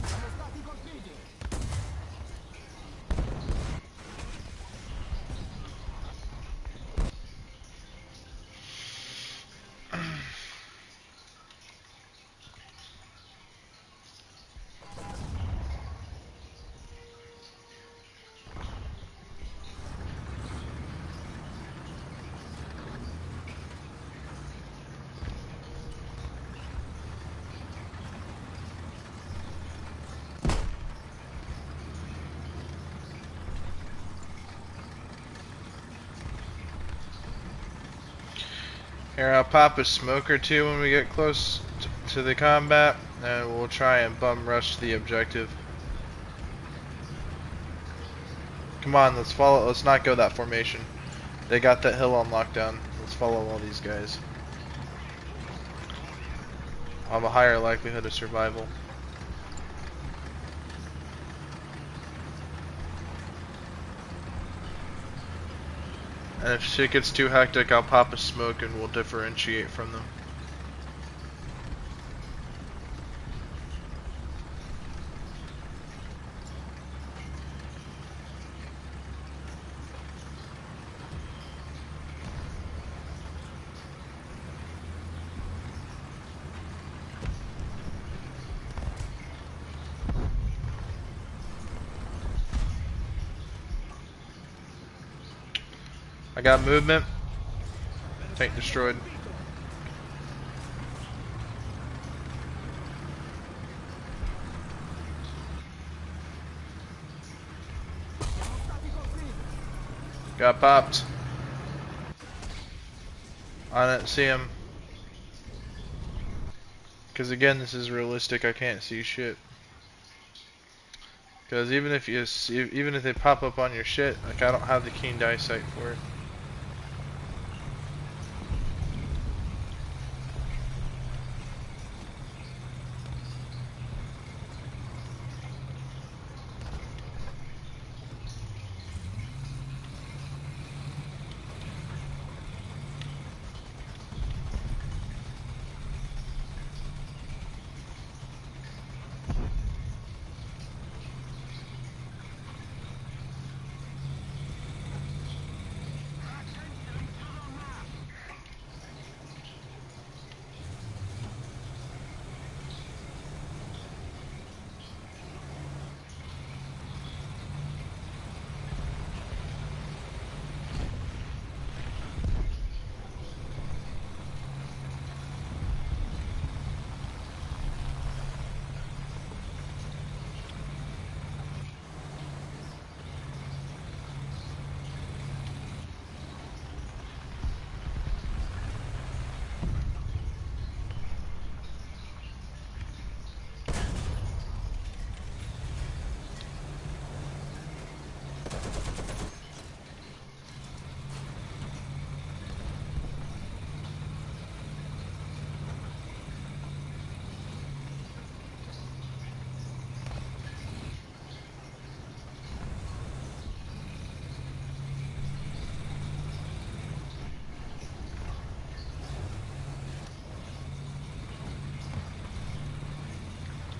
Siamo stati colpiti. Here, I'll pop a smoke or two when we get close to the combat, and we'll try and bum rush the objective. Come on, let's follow. Let's not go that formation. They got that hill on lockdown. Let's follow all these guys. I'll have a higher likelihood of survival. And if shit gets too hectic, I'll pop a smoke and we'll differentiate from them. I got movement. Tank destroyed. Got popped. I didn't see him. Because again, this is realistic. I can't see shit. Because even if you see, even if they pop up on your shit, like I don't have the keen die sight for it.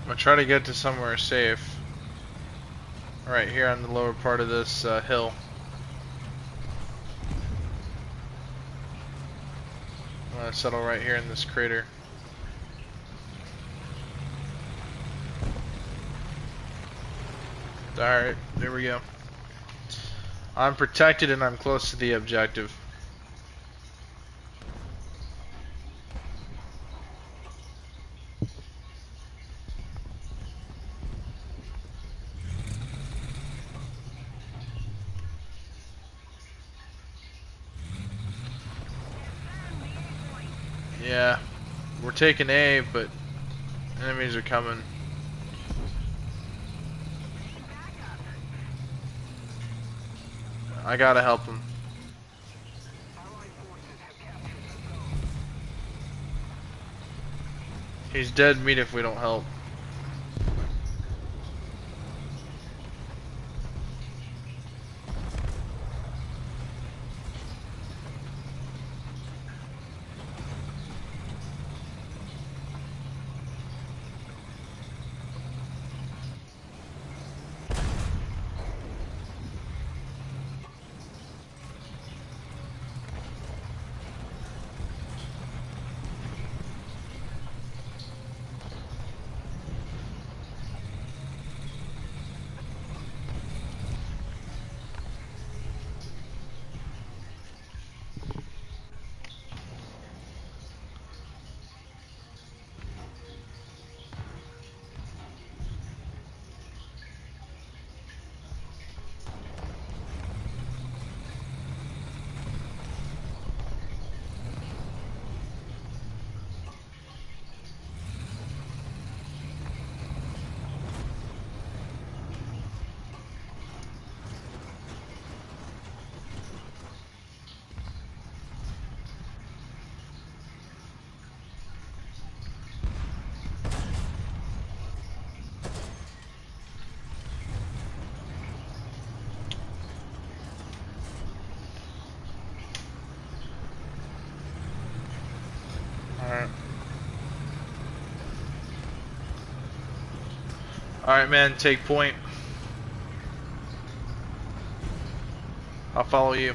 I'm gonna try to get to somewhere safe. Right here on the lower part of this hill. I'm gonna settle right here in this crater. Alright, there we go. I'm protected and I'm close to the objective. Yeah, we're taking A, but enemies are coming. I gotta help him. He's dead meat if we don't help. Alright. Alright, man, take point. I'll follow you.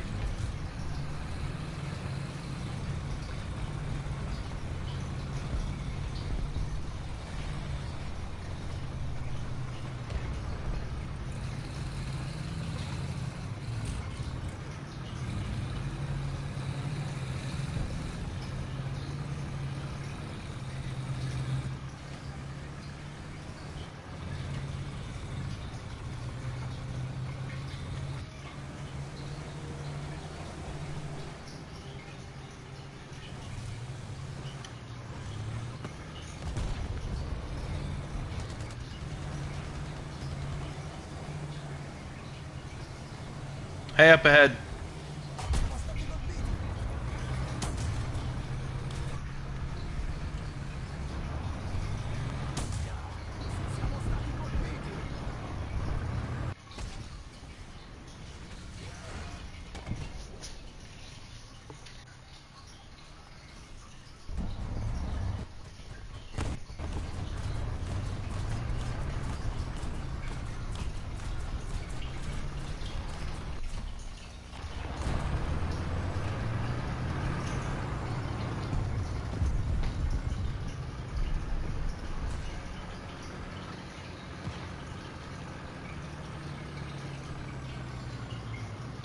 Hey, up ahead. Siamo stati colpiti! Siamo stati colpiti!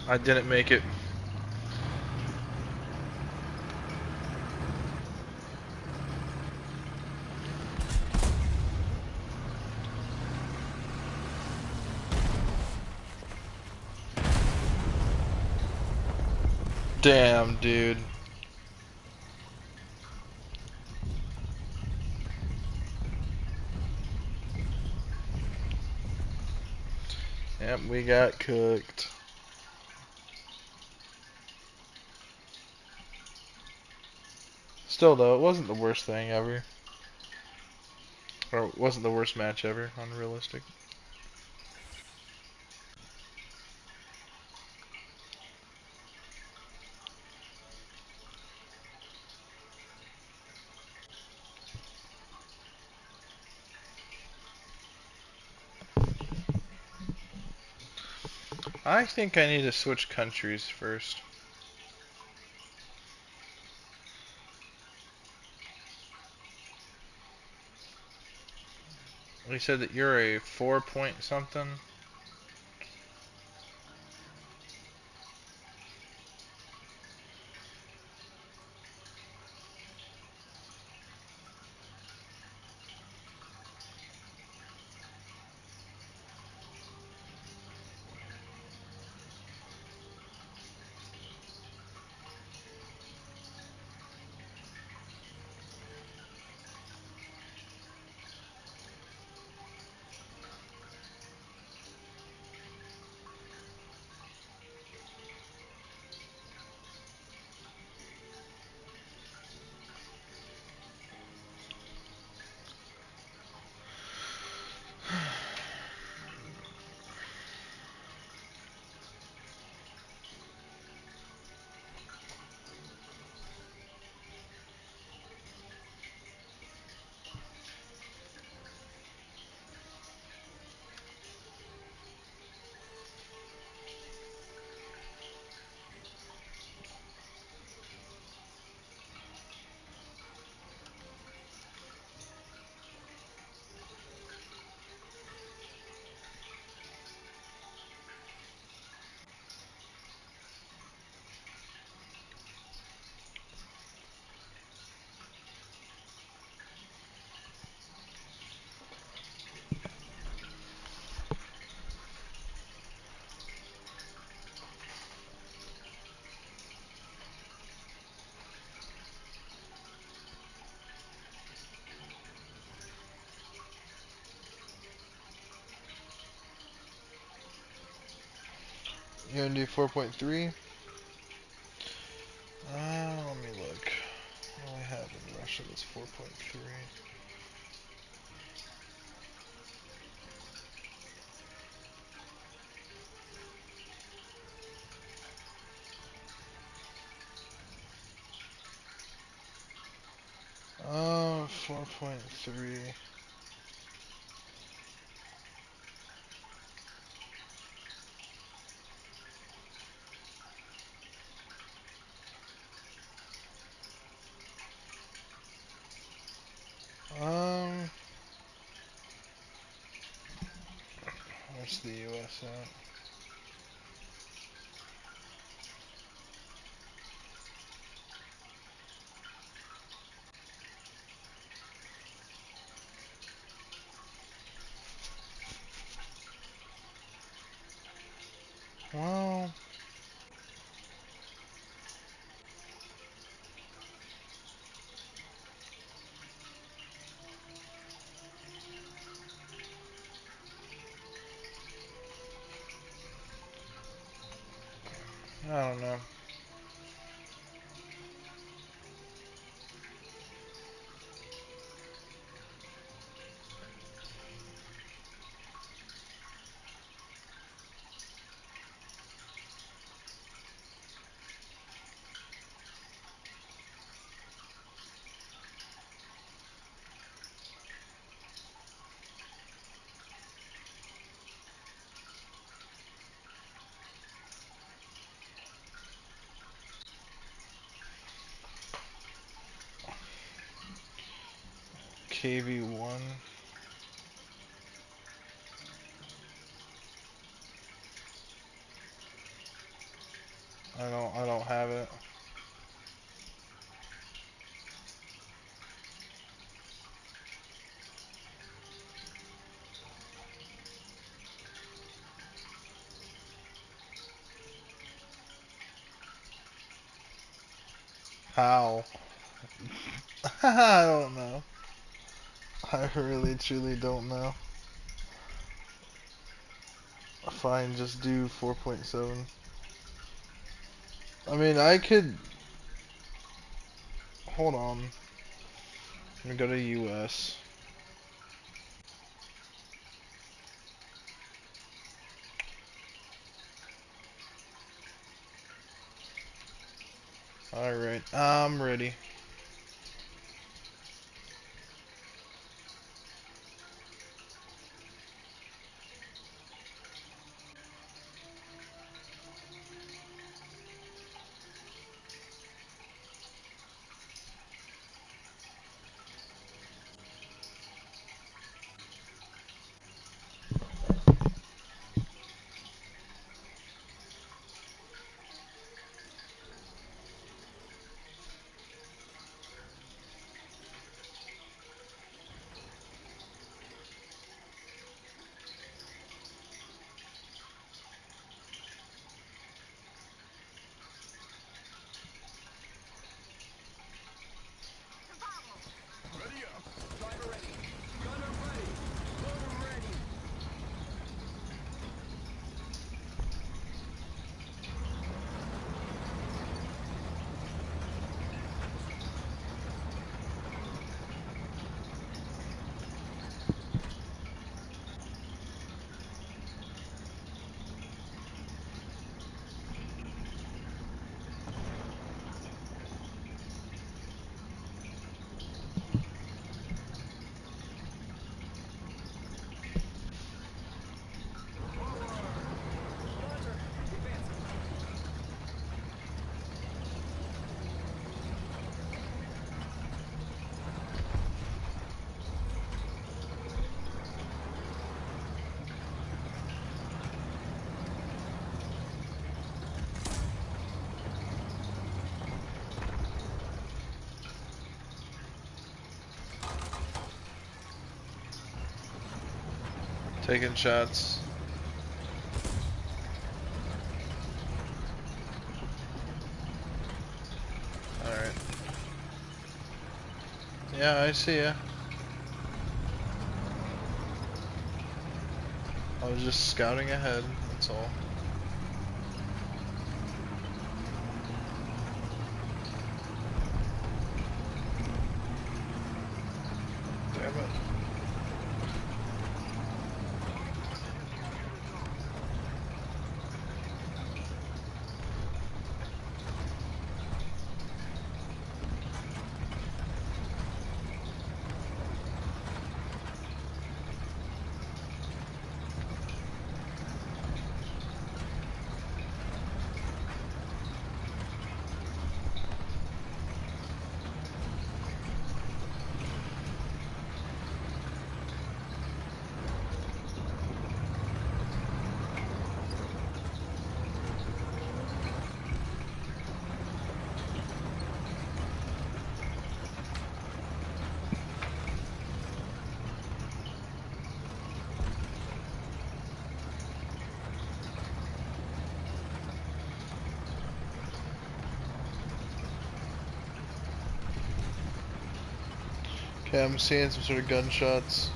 I didn't make it. Damn, dude. Yep, we got cooked. Still though, it wasn't the worst thing ever. Or it wasn't the worst match ever, unrealistic. I think I need to switch countries first. You said that you're a 4 point something? You gonna do 4.3? Let me look. What do I have in Russia that's 4.3? Oh, 4.3. Um, where's the US at? Well, I don't know. KV1. I don't have it. How? I don't know. I really truly don't know. Fine, just do 4.7. I mean, I could. Hold on. Let me go to US. Alright, I'm ready. Ready up. Driver ready. Gunner ready. Loader ready. Roger. Advancing. Taking shots. Alright. Yeah, I see ya. I was just scouting ahead, that's all. Damn it. Okay, I'm seeing some sort of gunshots.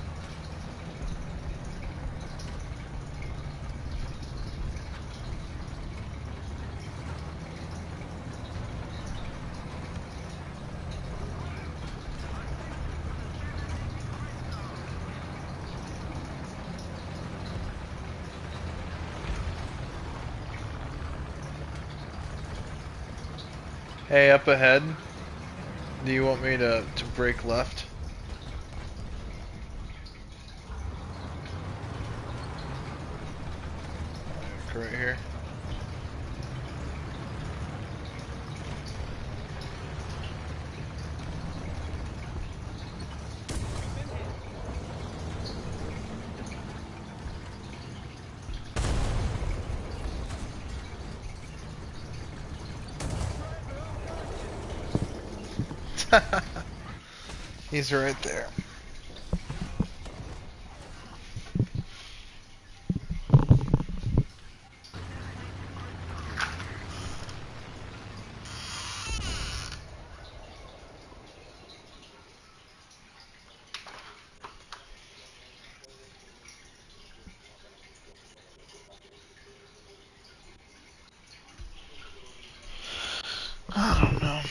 Hey, up ahead. Do you want me to brake left? Like right here. He's right there. I don't know.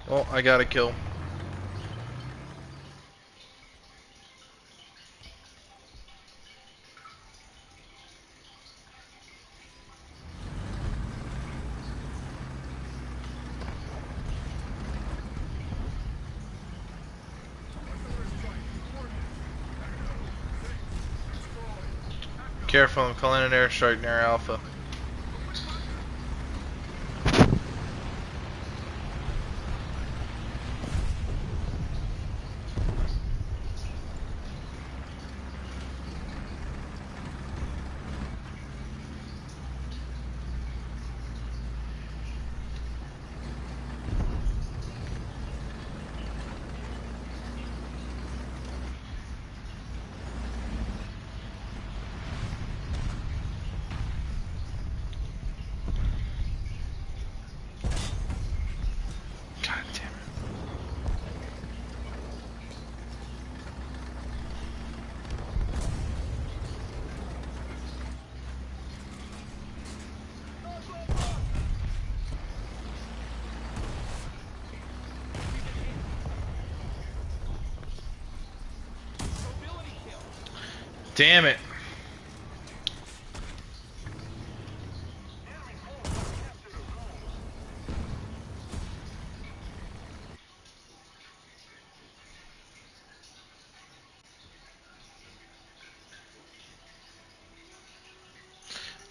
Well, I got a kill. Careful, I'm calling an airstrike near Alpha. God damn it. Damn it.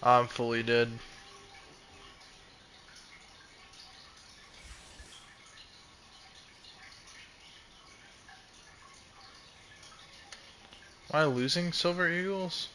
I'm fully dead. Am I losing Silver Eagles?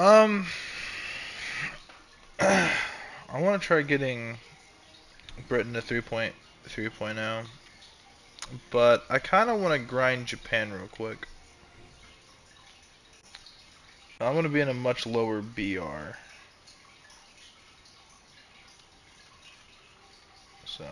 Um, I want to try getting Britain to 3.0, but I kind of want to grind Japan real quick. I want to be in a much lower BR. So.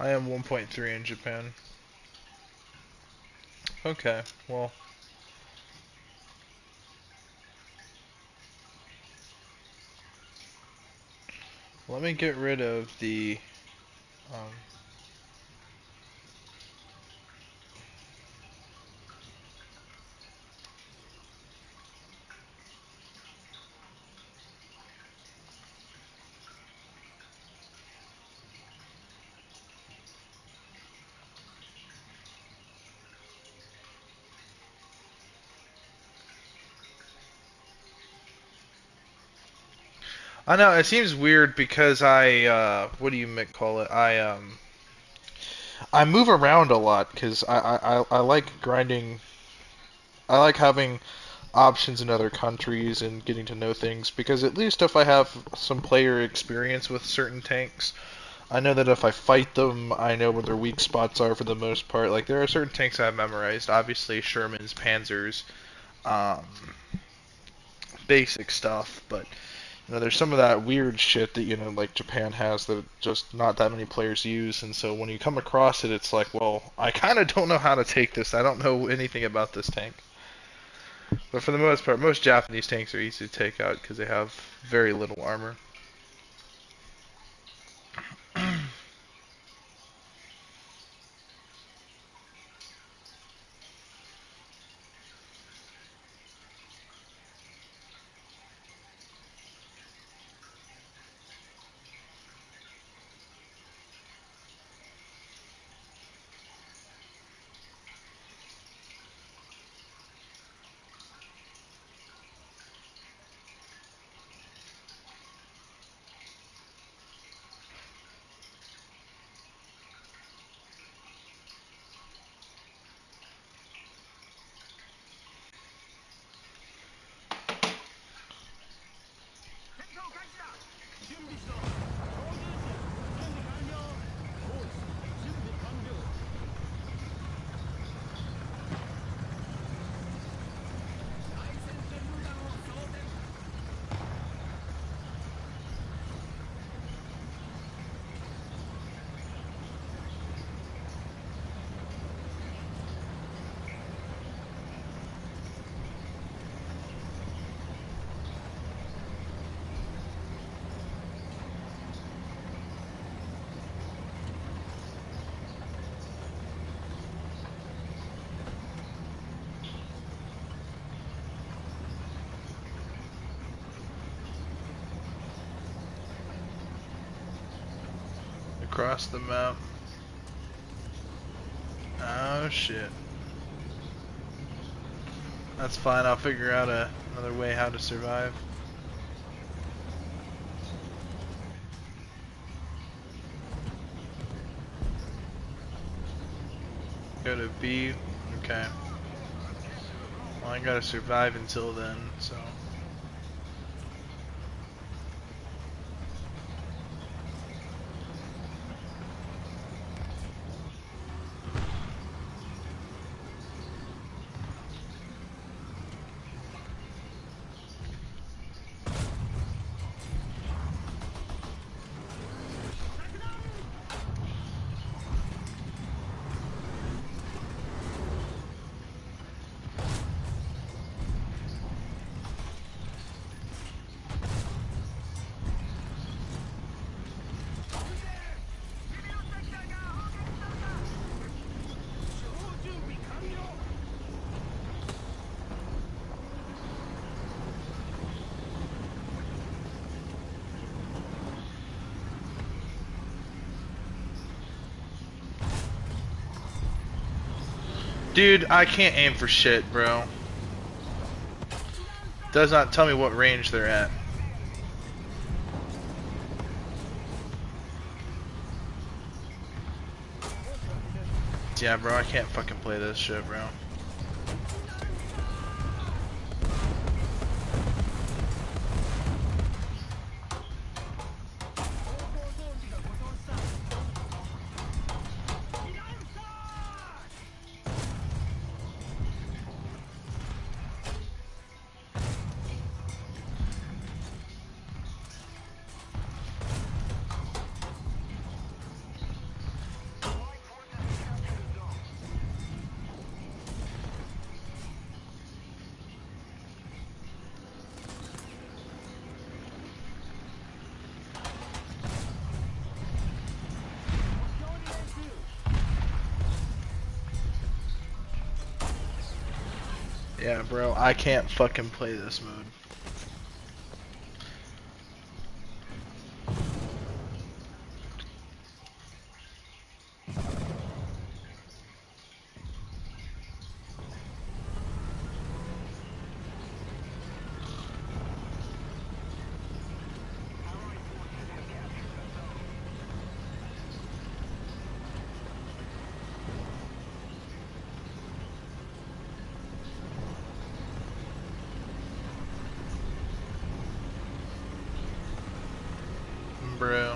I am 1.3 in Japan. Okay, well. Let me get rid of the. Um, I know it seems weird because what do you call it? I move around a lot because I like grinding. I like having options in other countries and getting to know things because at least if I have some player experience with certain tanks, I know that if I fight them, I know where their weak spots are for the most part. Like there are certain tanks I've memorized, obviously Shermans, Panzers, um, basic stuff, but there's some of that weird shit that like Japan has that just not that many players use, and so when you come across it, it's like, well, I kind of don't know how to take this. I don't know anything about this tank. But for the most part, most Japanese tanks are easy to take out because they have very little armor. Across the map. Oh shit. That's fine. I'll figure out another way how to survive. Go to B. Okay. Well, I gotta survive until then, so. Dude, I can't aim for shit, bro. Does not tell me what range they're at. Yeah, bro, I can't fucking play this shit, bro. Yeah, bro, I can't fucking play this mode. Bro.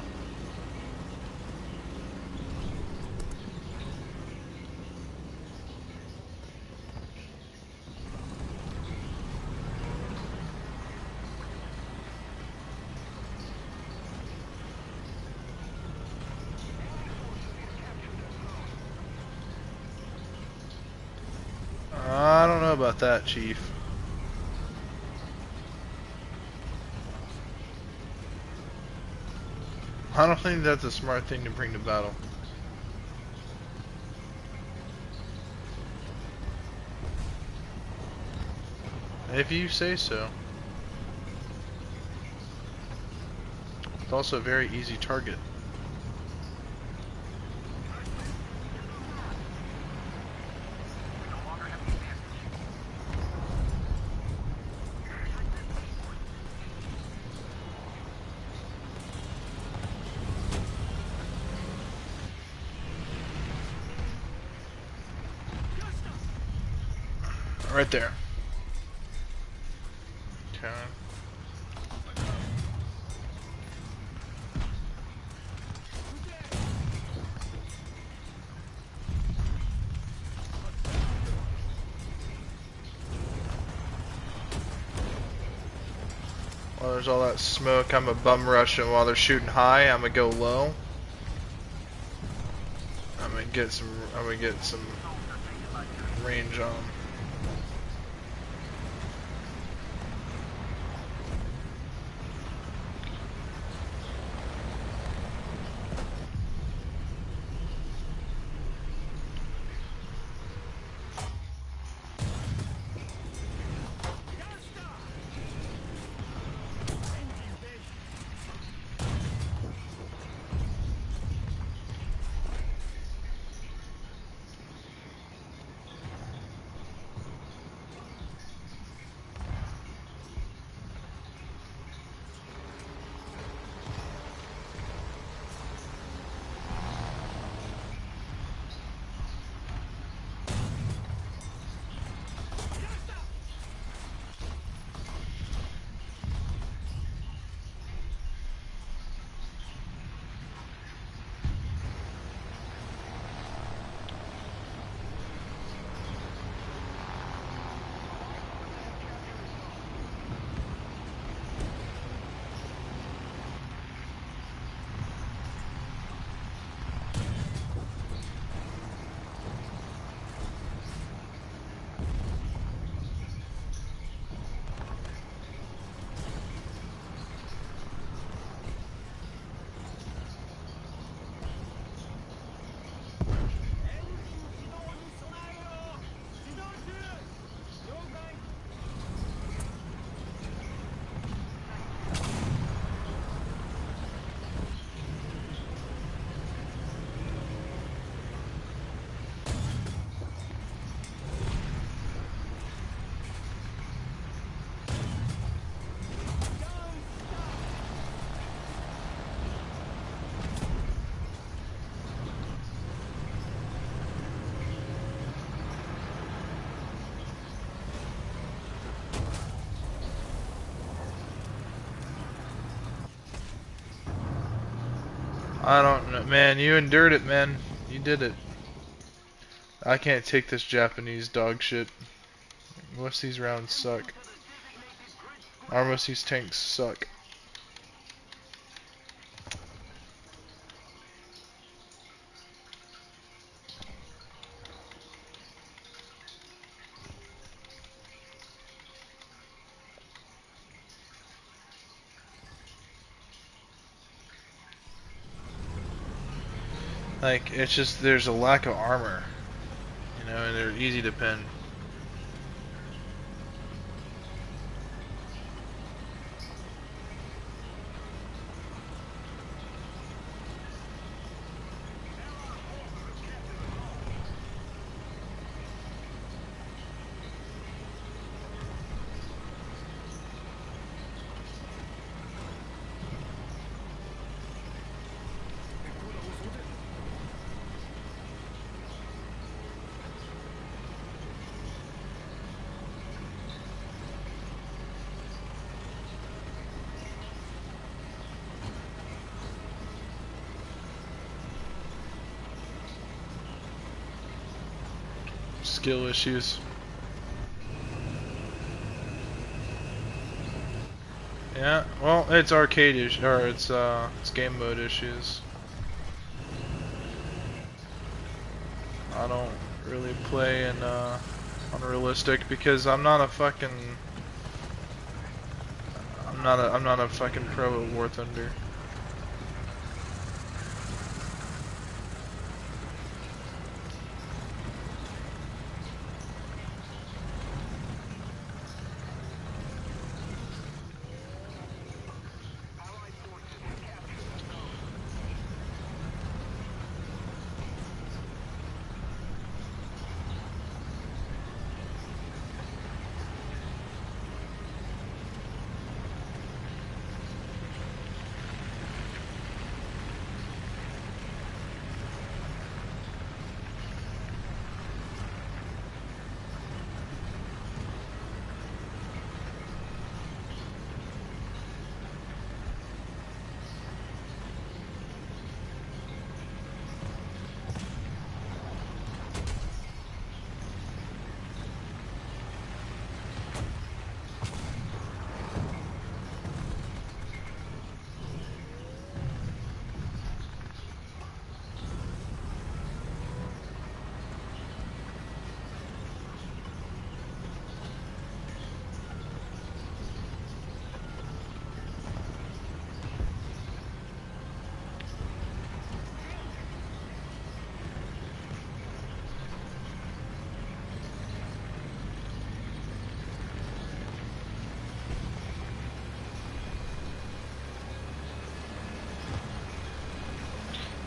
I don't know about that, Chief. I don't think that's a smart thing to bring to battle. If you say so. It's also a very easy target. Right there. Okay. While there's all that smoke, I'm a bum rush, and while they're shooting high, I'm gonna go low. I'm gonna get some range on 'em. I don't know, man. You endured it, man. You did it. I can't take this Japanese dog shit. Most of these rounds suck. Or most of these tanks suck. Like, it's just, there's a lack of armor. You know, and they're easy to pin. Skill issues. Yeah, well, it's arcade issues, or it's game mode issues. I don't really play in unrealistic because I'm not a fucking pro at War Thunder.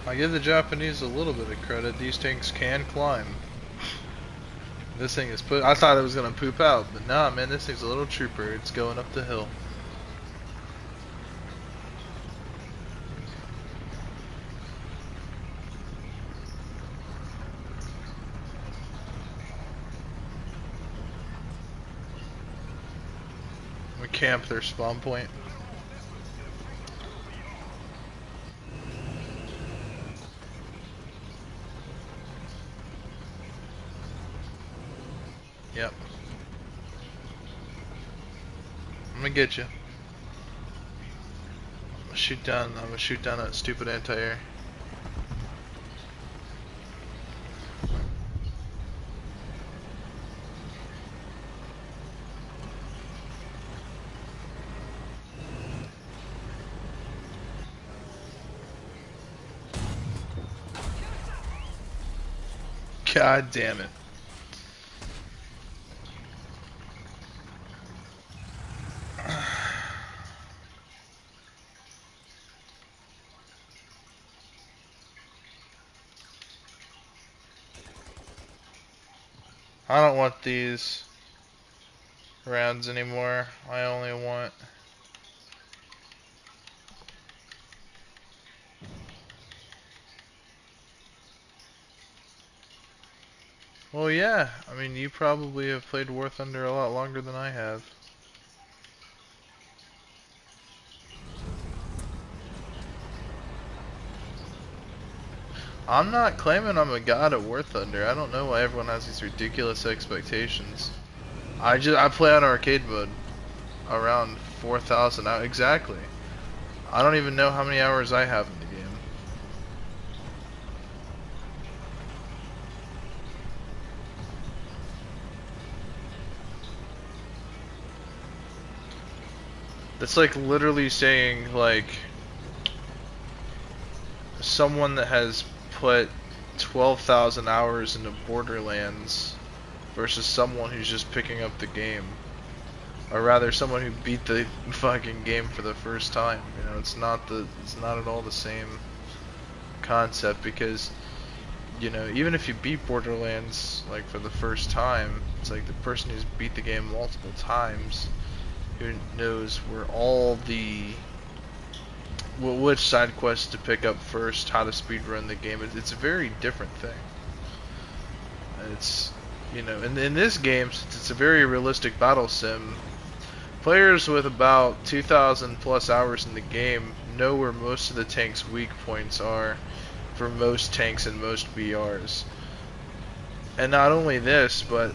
I give the Japanese a little bit of credit. These tanks can climb. This thing is I thought it was gonna poop out, but nah, man, this thing's a little trooper. It's going up the hill. We camp their spawn point. Yep. I'm gonna get you. I'm gonna shoot down that stupid anti-air. God damn it. I don't want these rounds anymore. I only want well, yeah. I mean, you probably have played War Thunder a lot longer than I have. I'm not claiming I'm a god at War Thunder. I don't know why everyone has these ridiculous expectations. I play on arcade mode around 4,000 hours exactly. I don't even know how many hours I have in the game. That's like literally saying like someone that has put 12,000 hours into Borderlands versus someone who's just picking up the game. Or rather someone who beat the fucking game for the first time. You know, it's not at all the same concept, because you know, even if you beat Borderlands like for the first time, it's like the person who's beat the game multiple times, who knows where all the which side quests to pick up first, how to speedrun the game. It's a very different thing. It's, you know, in this game, since it's a very realistic battle sim, players with about 2,000 plus hours in the game know where most of the tank's weak points are for most tanks and most BRs. And not only this, but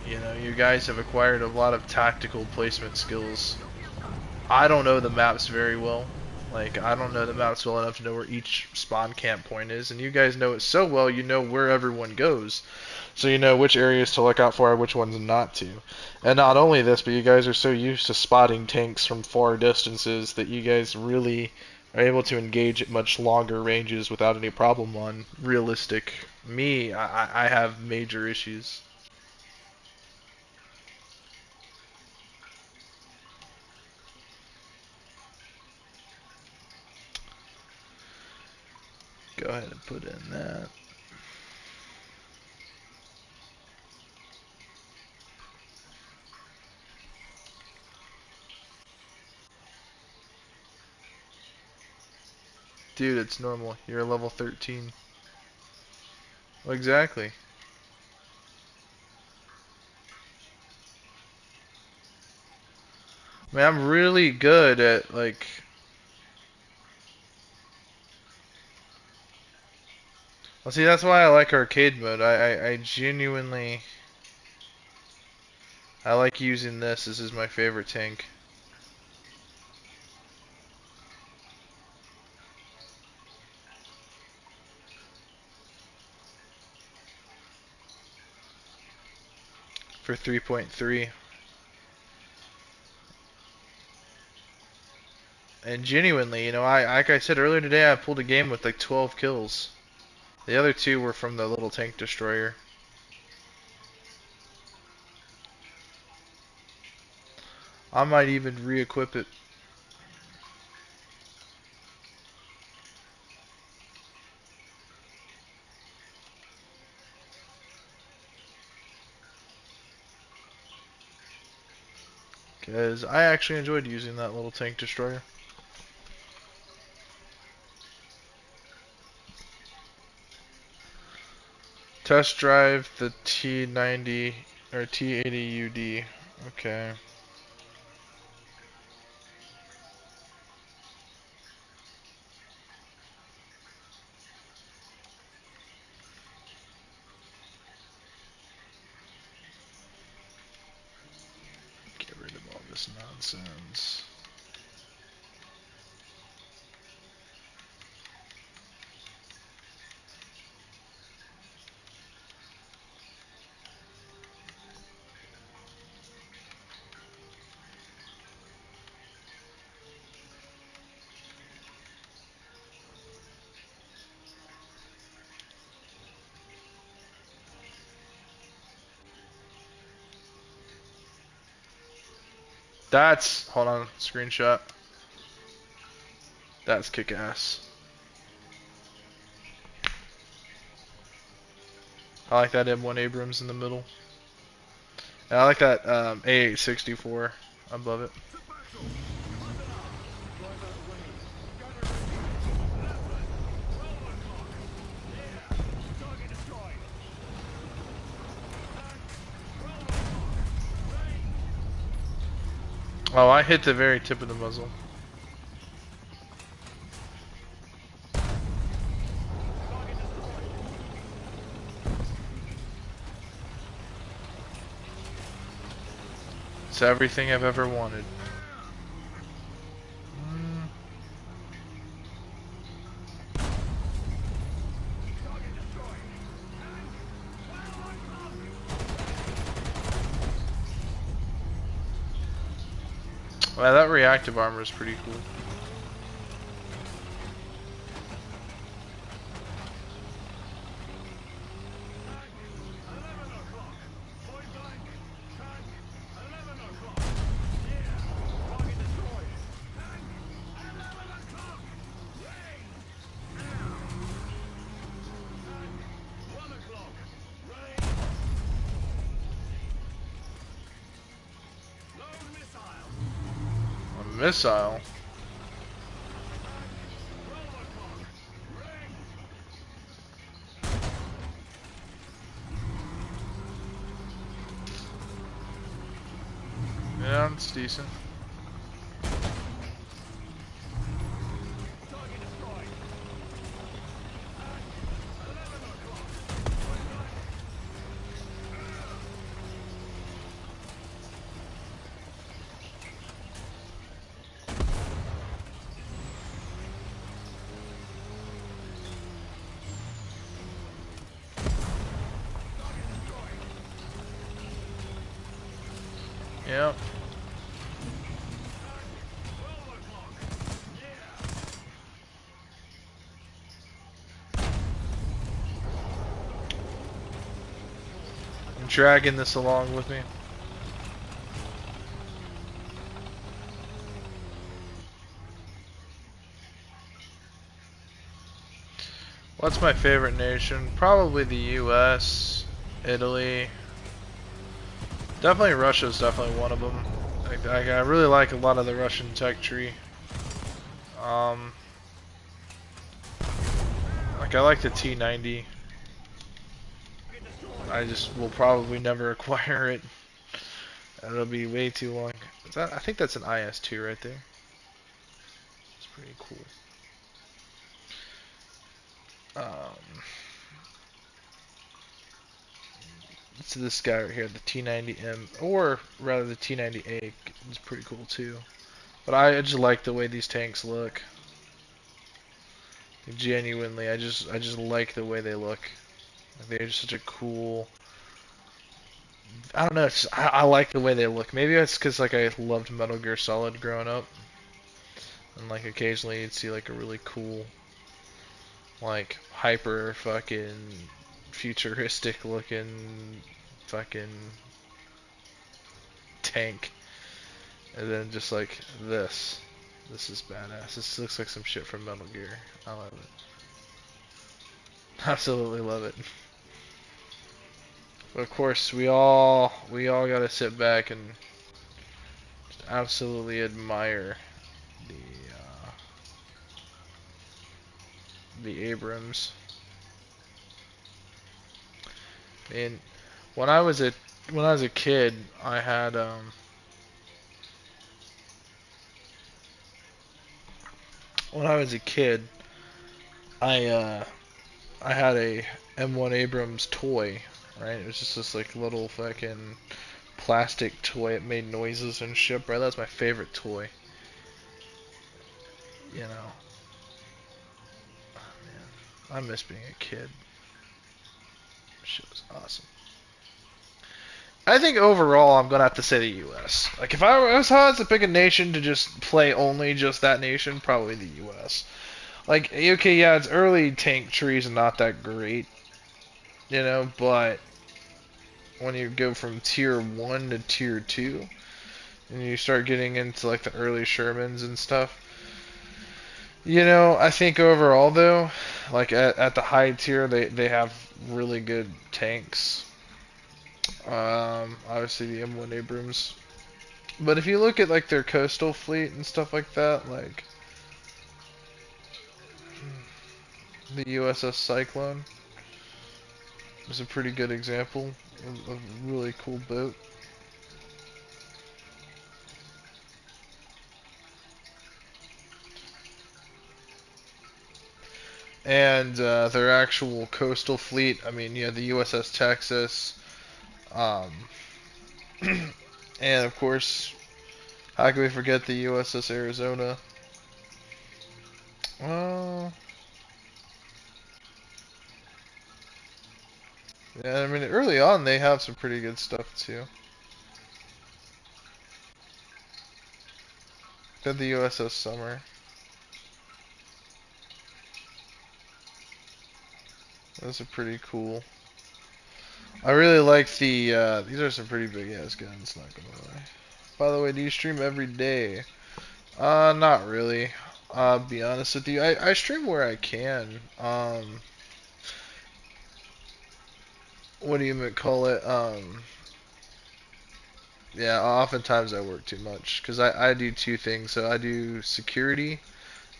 you know, you guys have acquired a lot of tactical placement skills. I don't know the maps very well. Like, I don't know the maps well enough to know where each spawn camp point is, and you guys know it so well, you know where everyone goes. So you know which areas to look out for and which ones not to. And not only this, but you guys are so used to spotting tanks from far distances that you guys really are able to engage at much longer ranges without any problem on realistic. Me, I have major issues. Go ahead and put in that. Dude, it's normal. You're a level 13. Well, exactly. I mean, I'm really good at, like... Well, see, that's why I like arcade mode. I genuinely... I like using this. This is my favorite tank. For 3.3. And genuinely, you know, like I said earlier today, I pulled a game with like 12 kills. The other two were from the little tank destroyer. I might even re-equip it. Because I actually enjoyed using that little tank destroyer. Test drive the T90 or T80UD. Okay. Get rid of all this nonsense. That's, hold on, screenshot. That's kick-ass. I like that M1 Abrams in the middle. And I like that A864 above it. Oh, I hit the very tip of the muzzle. It's everything I've ever wanted. Wow, that reactive armor is pretty cool. A missile. Yeah, it's decent. Yep. I'm dragging this along with me. What's my favorite nation? Probably the US, Italy. Definitely Russia's definitely one of them. I really like a lot of the Russian tech tree. Like I like the T90. I just will probably never acquire it. It'll be way too long. I think that's an IS-2 right there. It's pretty cool. It's this guy right here, the T90M, or rather the T90A is pretty cool too. But I just like the way these tanks look. Genuinely, I just like the way they look. They're just such a cool. I don't know. I like the way they look. Maybe it's because like I loved Metal Gear Solid growing up, and like occasionally you'd see like a really cool, like hyper fucking futuristic looking fucking tank, and then just like this. This is badass. This looks like some shit from Metal Gear. I love it. Absolutely love it. But of course, we all gotta sit back and just absolutely admire the Abrams. And when I was a kid, I had when I was a kid, I had a M1 Abrams toy, right? It was just this like little fucking plastic toy. It made noises and shit, bro. That was my favorite toy. You know, oh, man, I miss being a kid. Shit was awesome. I think overall, I'm gonna have to say the U.S. Like if I was to pick a nation to just play only just that nation, probably the U.S. Like okay, yeah, its early tank trees are not that great, you know, but when you go from tier 1 to tier 2 and you start getting into like the early Shermans and stuff, you know, I think overall though, like at the high tier they have really good tanks. Obviously the M1 Abrams, but if you look at like their coastal fleet and stuff like that, like the USS Cyclone is a pretty good example of a really cool boat. And their actual coastal fleet, I mean, yeah, the USS Texas, um, And of course, how can we forget the USS Arizona? Well, yeah, I mean, early on they have some pretty good stuff too. Got the USS Summer. Those are pretty cool. I really like the, these are some pretty big ass guns, not gonna lie. By the way, do you stream every day? Not really. I'll be honest with you. I stream where I can. What do you call it? Yeah, oftentimes I work too much. Because I do two things. So I do security,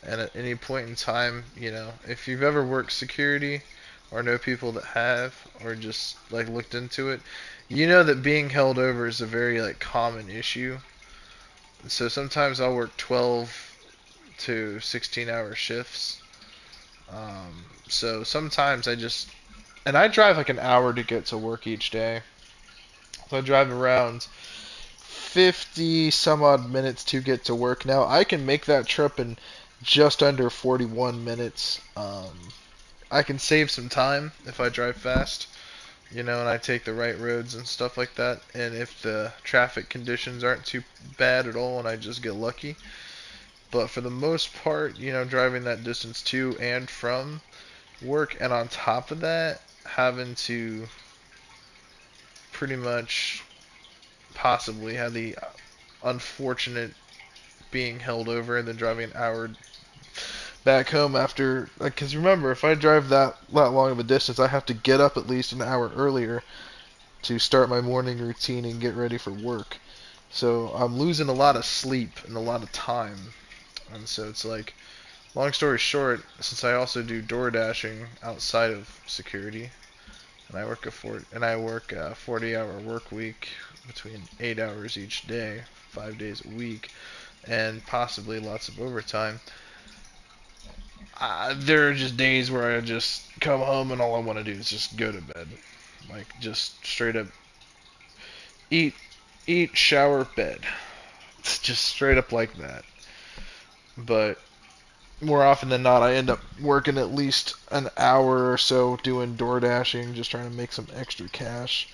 and at any point in time, you know, if you've ever worked security, or know people that have, or just, like, looked into it, you know that being held over is a very, like, common issue. So sometimes I'll work 12 to 16-hour shifts. So sometimes and I drive like an hour to get to work each day. So I drive around 50 some odd minutes to get to work. Now I can make that trip in just under 41 minutes. I can save some time if I drive fast, you know, and I take the right roads and stuff like that. And if the traffic conditions aren't too bad at all and I just get lucky. But for the most part, you know, driving that distance to and from work, and on top of that, having to pretty much possibly have the unfortunate being held over and then driving an hour back home after, because remember, if I drive that long of a distance, I have to get up at least an hour earlier to start my morning routine and get ready for work. So I'm losing a lot of sleep and a lot of time. And so it's like, long story short, since I also do door dashing outside of security, and I work a 40-hour work week between 8 hours each day, 5 days a week, and possibly lots of overtime. There are just days where I just come home and all I want to do is just go to bed, like just straight up eat, shower, bed. It's just straight up like that. But more often than not, I end up working at least an hour or so doing door dashing, just trying to make some extra cash.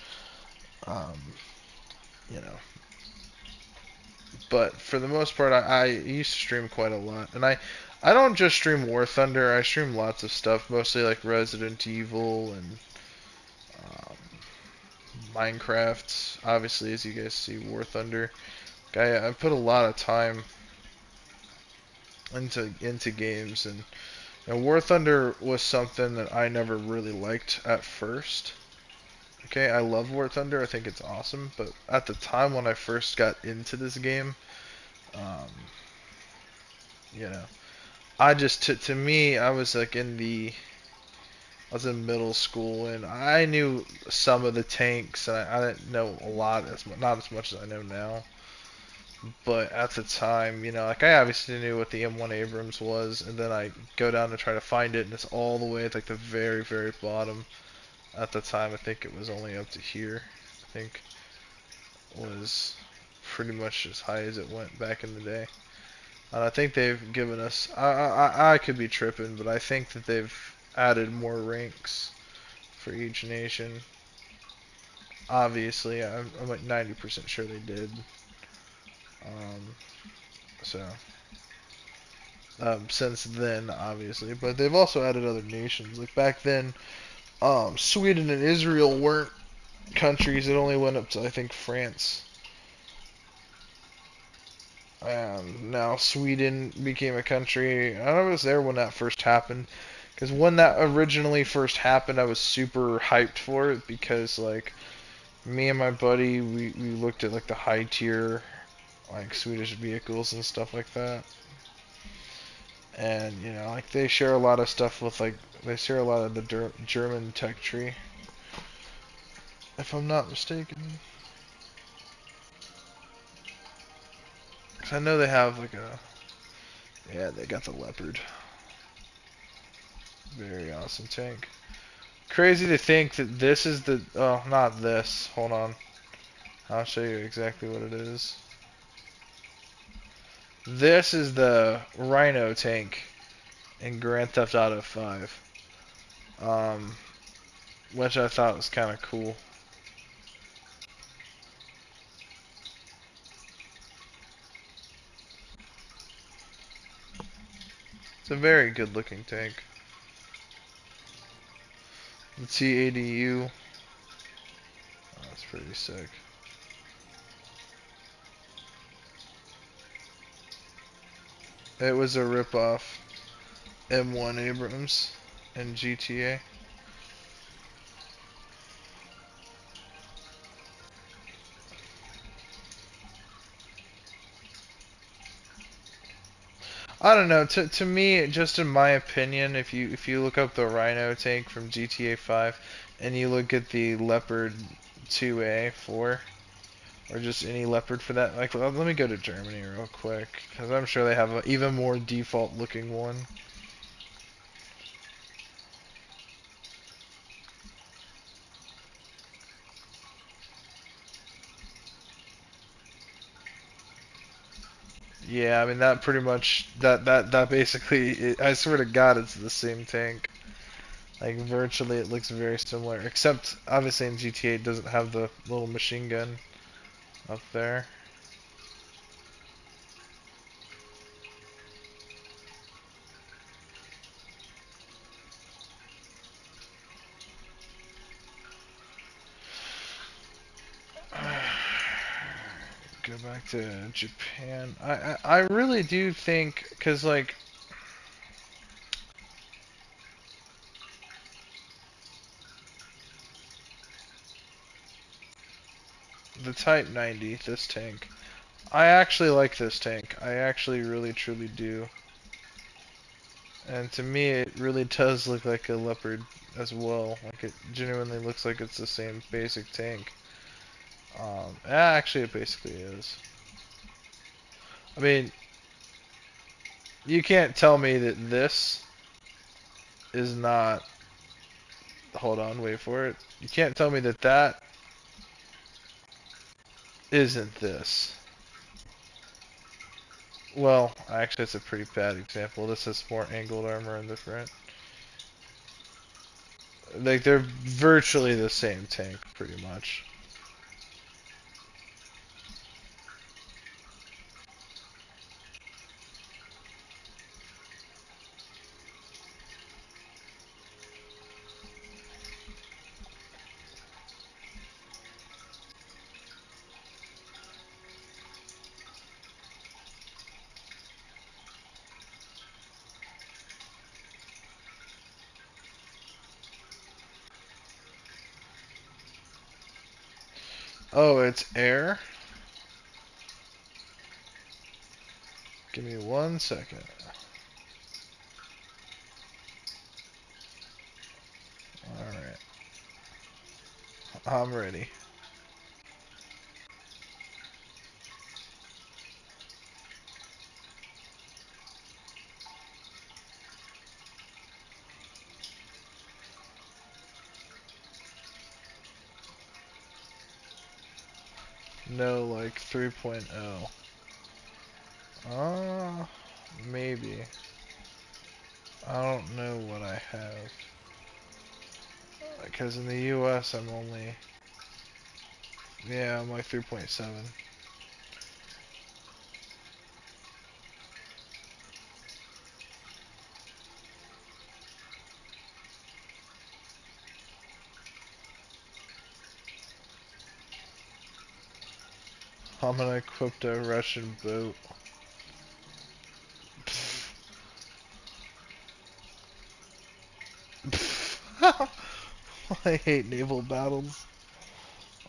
Um, you know, but for the most part, I used to stream quite a lot, and I don't just stream War Thunder. I stream lots of stuff, mostly like Resident Evil and um, Minecraft. Obviously, as you guys see, War Thunder. I put a lot of time into games, and War Thunder was something that I never really liked at first. Okay, I love War Thunder. I think it's awesome, but at the time when I first got into this game, um, you know, I just to me I was like I was in middle school and I knew some of the tanks and I didn't know a lot not as much as I know now. But at the time, you know, like I obviously knew what the M1 Abrams was, and then I go down to try to find it, and it's all the way at like the very, very bottom. At the time, I think it was only up to here. I think was pretty much as high as it went back in the day. And I think they've given us. I could be tripping, but I think that they've added more ranks for each nation. Obviously, I'm like 90% sure they did. Um, so since then, obviously, but they've also added other nations. Like back then, Sweden and Israel weren't countries. It only went up to I think France. Now Sweden became a country. I was there when that first happened. Because when that originally first happened, I was super hyped for it because, like, me and my buddy, we looked at, like, the high tier, like, Swedish vehicles and stuff like that. And, you know, like, they share a lot of stuff with, like, they share a lot of the German tech tree, if I'm not mistaken. Because I know they have, like, yeah, they got the Leopard. Very awesome tank. Crazy to think that this is the, oh, not this, hold on. I'll show you exactly what it is. This is the Rhino tank in Grand Theft Auto 5, which I thought was kind of cool. It's a very good looking tank. The T-80U, oh, that's pretty sick. It was a ripoff M1 Abrams in GTA. I don't know. To me, just in my opinion, if you look up the Rhino tank from GTA 5, and you look at the Leopard 2A 4, or just any Leopard for that, like let me go to Germany real quick, because I'm sure they have an even more default looking one. Yeah, I mean that pretty much that basically, I swear to God, it's the same tank. Like virtually, it looks very similar, except obviously in GTA it doesn't have the little machine gun up there. Go back to Japan. I really do think, because like the Type 90, this tank, I actually like this tank. I actually really truly do. And to me, it really does look like a Leopard as well. Like it genuinely looks like it's the same basic tank. Actually, it basically is. I mean, you can't tell me that this is not. Hold on, wait for it. You can't tell me that that isn't this. Well, actually, it's a pretty bad example. This has more angled armor in the front. Like, they're virtually the same tank, pretty much. Oh, it's air? Give me 1 second. Alright. I'm ready. No, like 3.0. Maybe. I don't know what I have. Because in the US, I'm only... Yeah, I'm like 3.7. I'm gonna equip a Russian boat. I hate naval battles.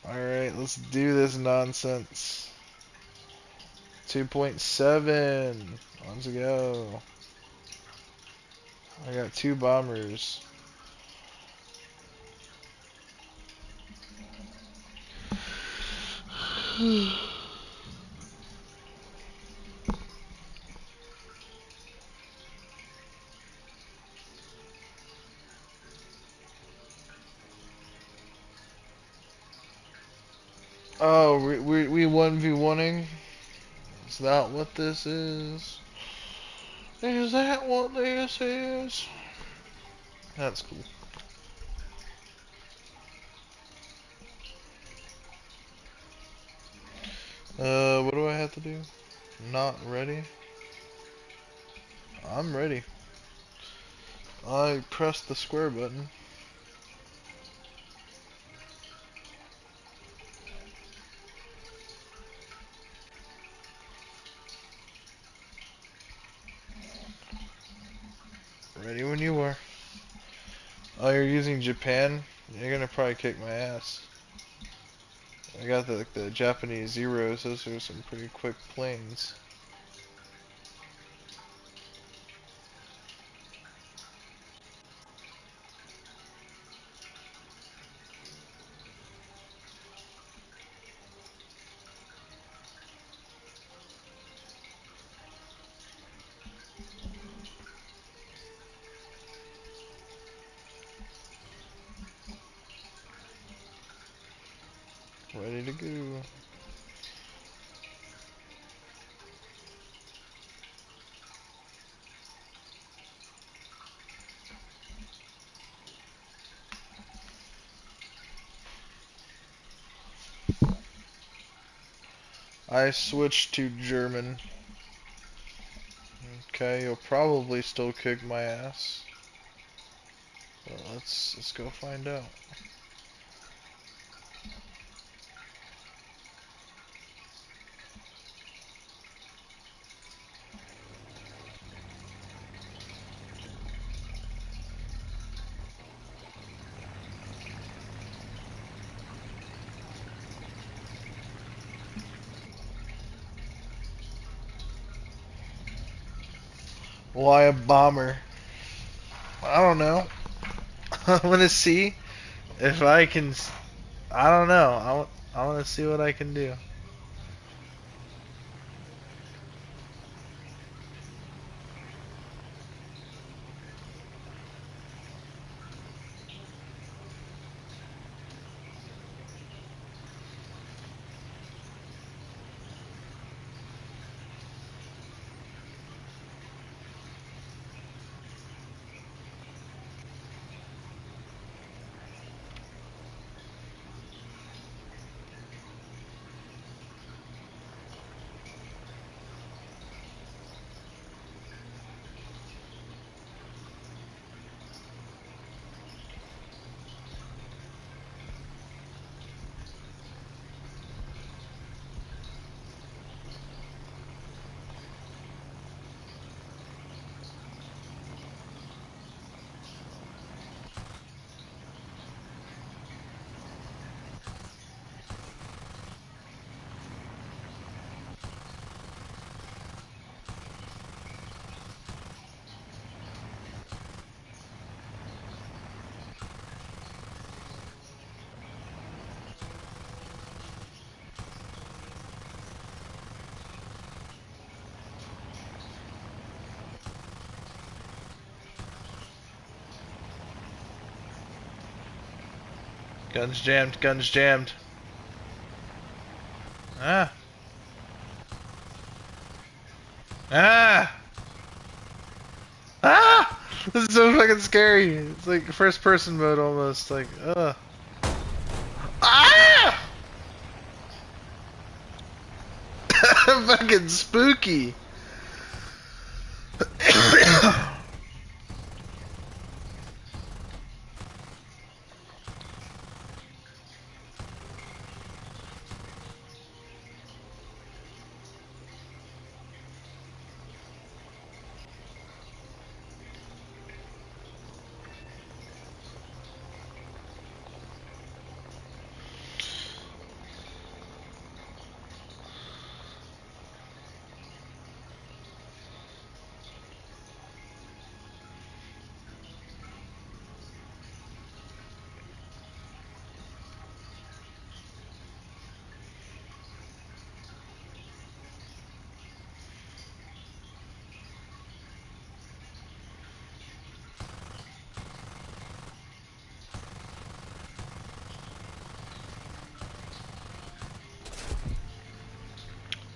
Alright, let's do this nonsense. 2.7. Let's go. I got 2 bombers. Oh, we 1v1ing? Is that what this is? Is that what this is? That's cool. What do I have to do? Not ready? I'm ready. I pressed the square button. Ready when you are. Oh, you're using Japan? You're gonna probably kick my ass. I got the Japanese Zeros. Those are some pretty quick planes. Ready to go. I switched to German. Okay, you'll probably still kick my ass. But let's go find out. Why a bomber? I don't know. I want to see if I can. I don't know. I want to see what I can do. Guns jammed. Guns jammed. Ah. Ah. Ah! This is so fucking scary. It's like first person mode almost. Like, ugh. Ah! Fucking spooky.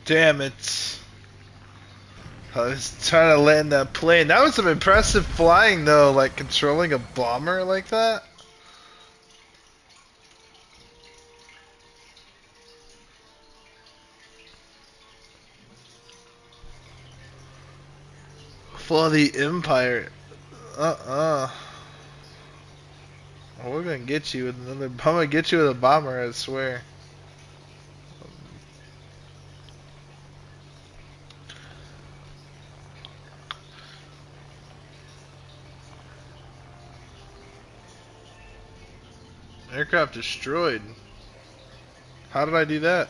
Damn it. I was trying to land that plane. That was some impressive flying though, like controlling a bomber like that. For the Empire. We're gonna get you with another. I'm gonna get you with a bomber, I swear. Aircraft destroyed. How did I do that?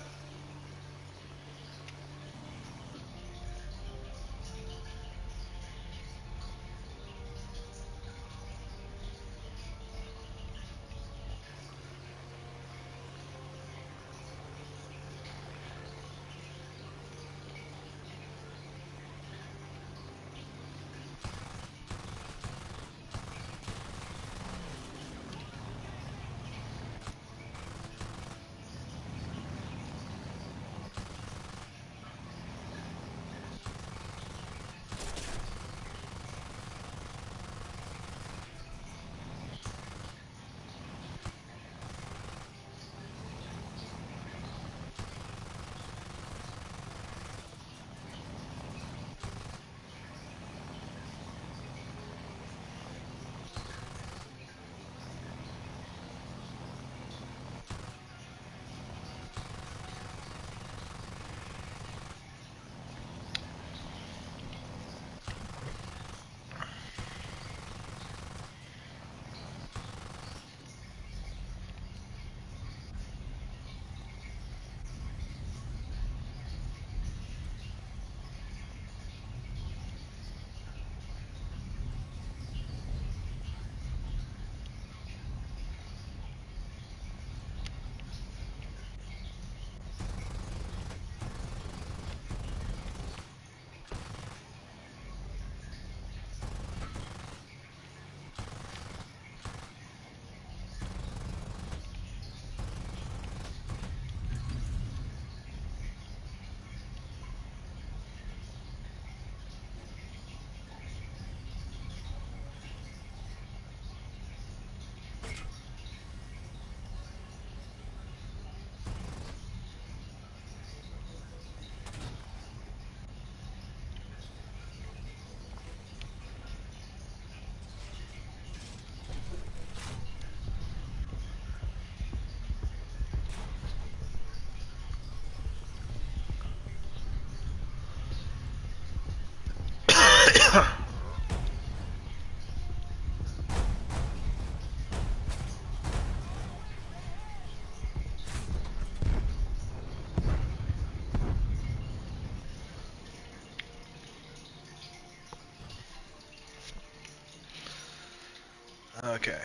Okay.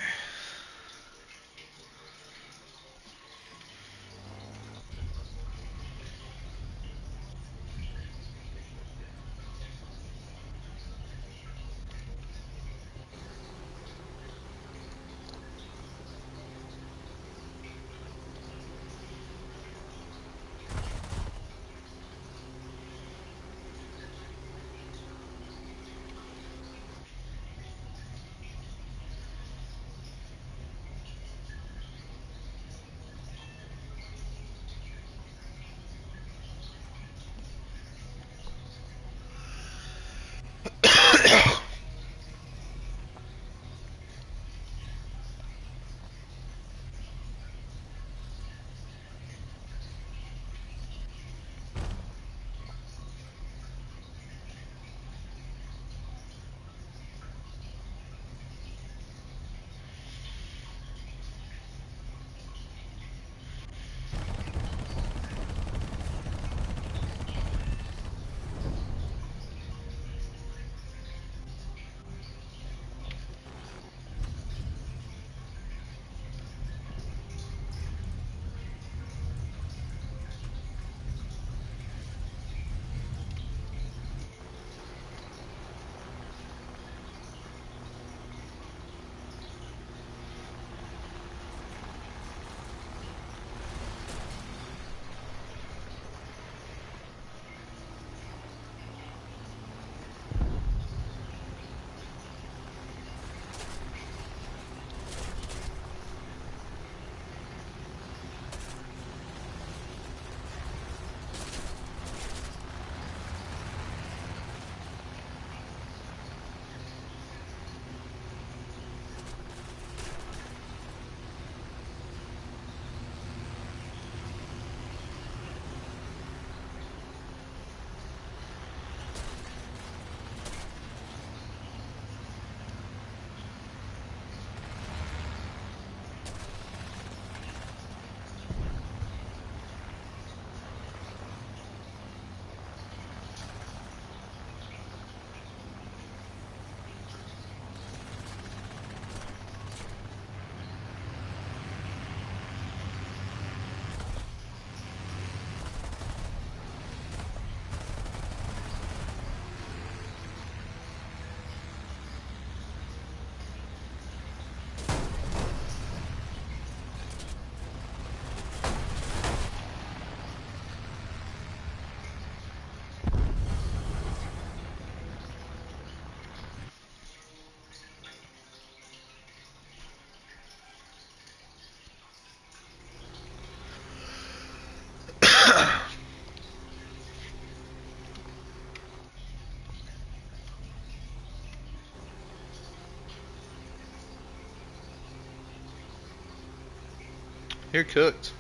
You're cooked.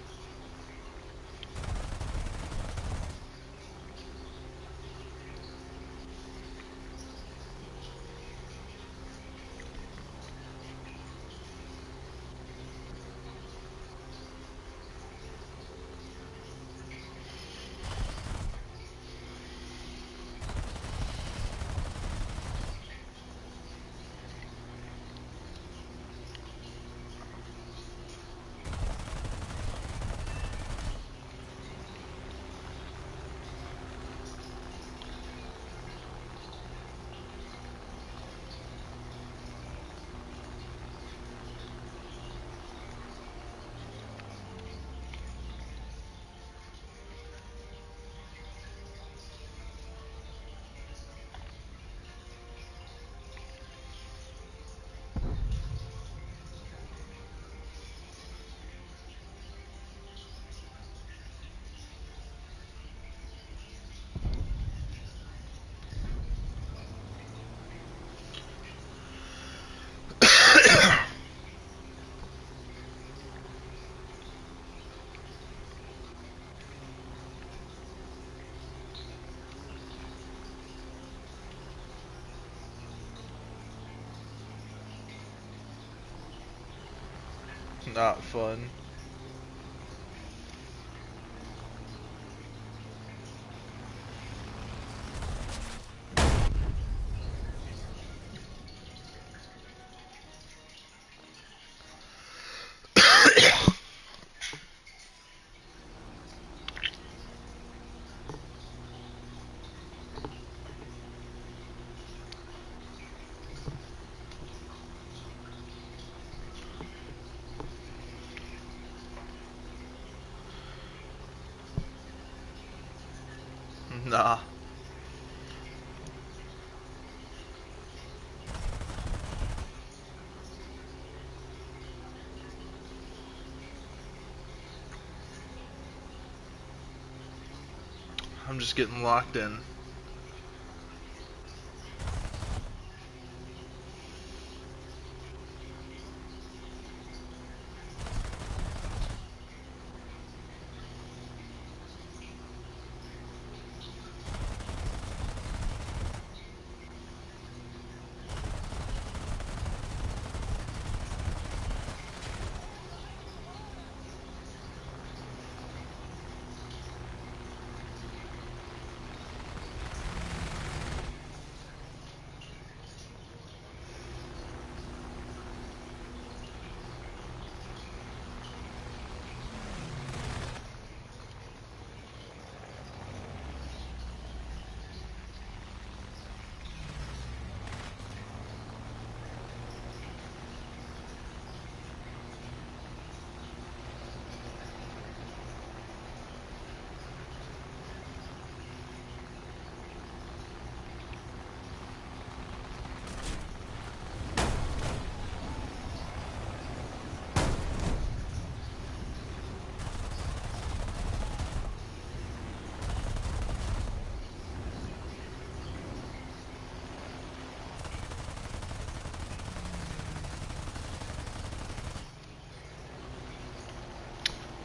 Not fun. Nah. I'm just getting locked in.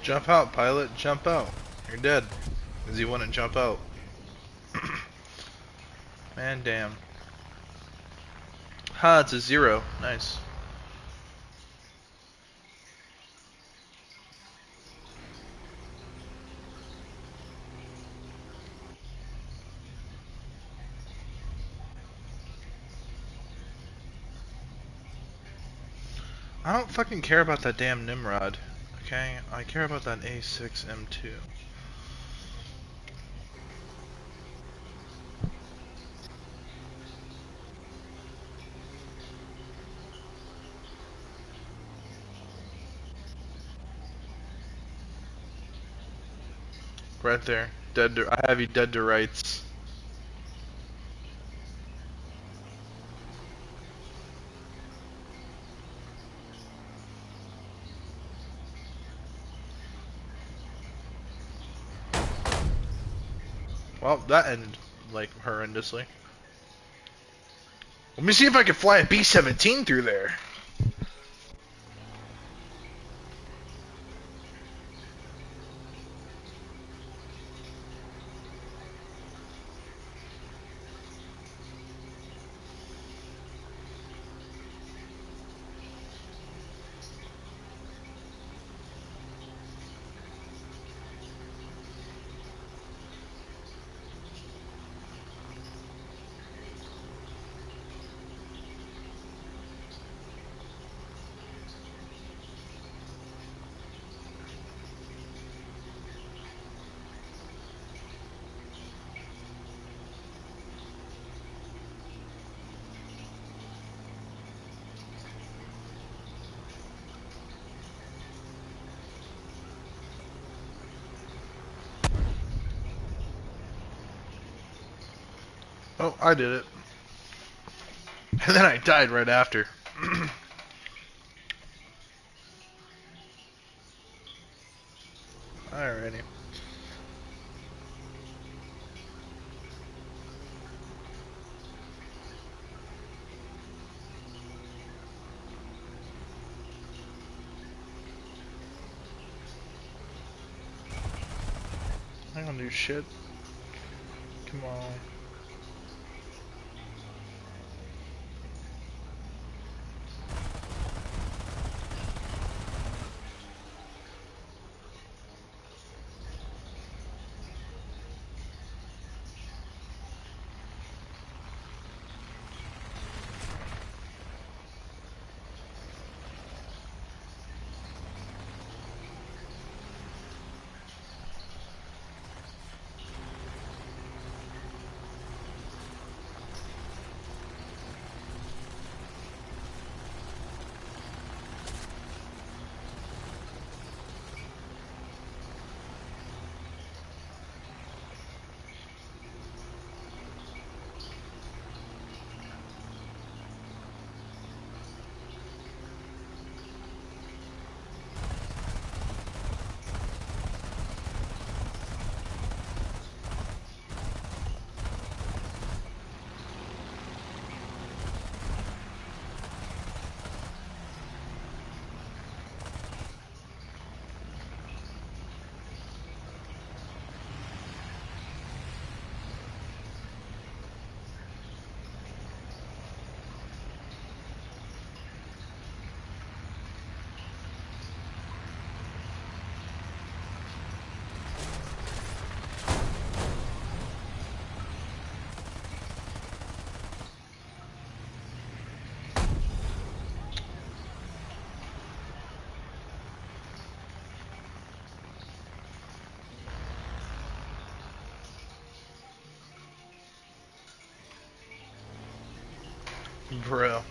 Jump out, pilot. Jump out. You're dead. Does he want to jump out? Man, damn. Ha, it's a 0. Nice. I don't fucking care about that damn Nimrod. Okay? I care about that A6M2. Right there. Dead to, I have you dead to rights. Well, that ended, like, horrendously. Let me see if I can fly a B-17 through there. Oh, I did it. And then I died right after. Alrighty. I don't do shit. Come on. Bro.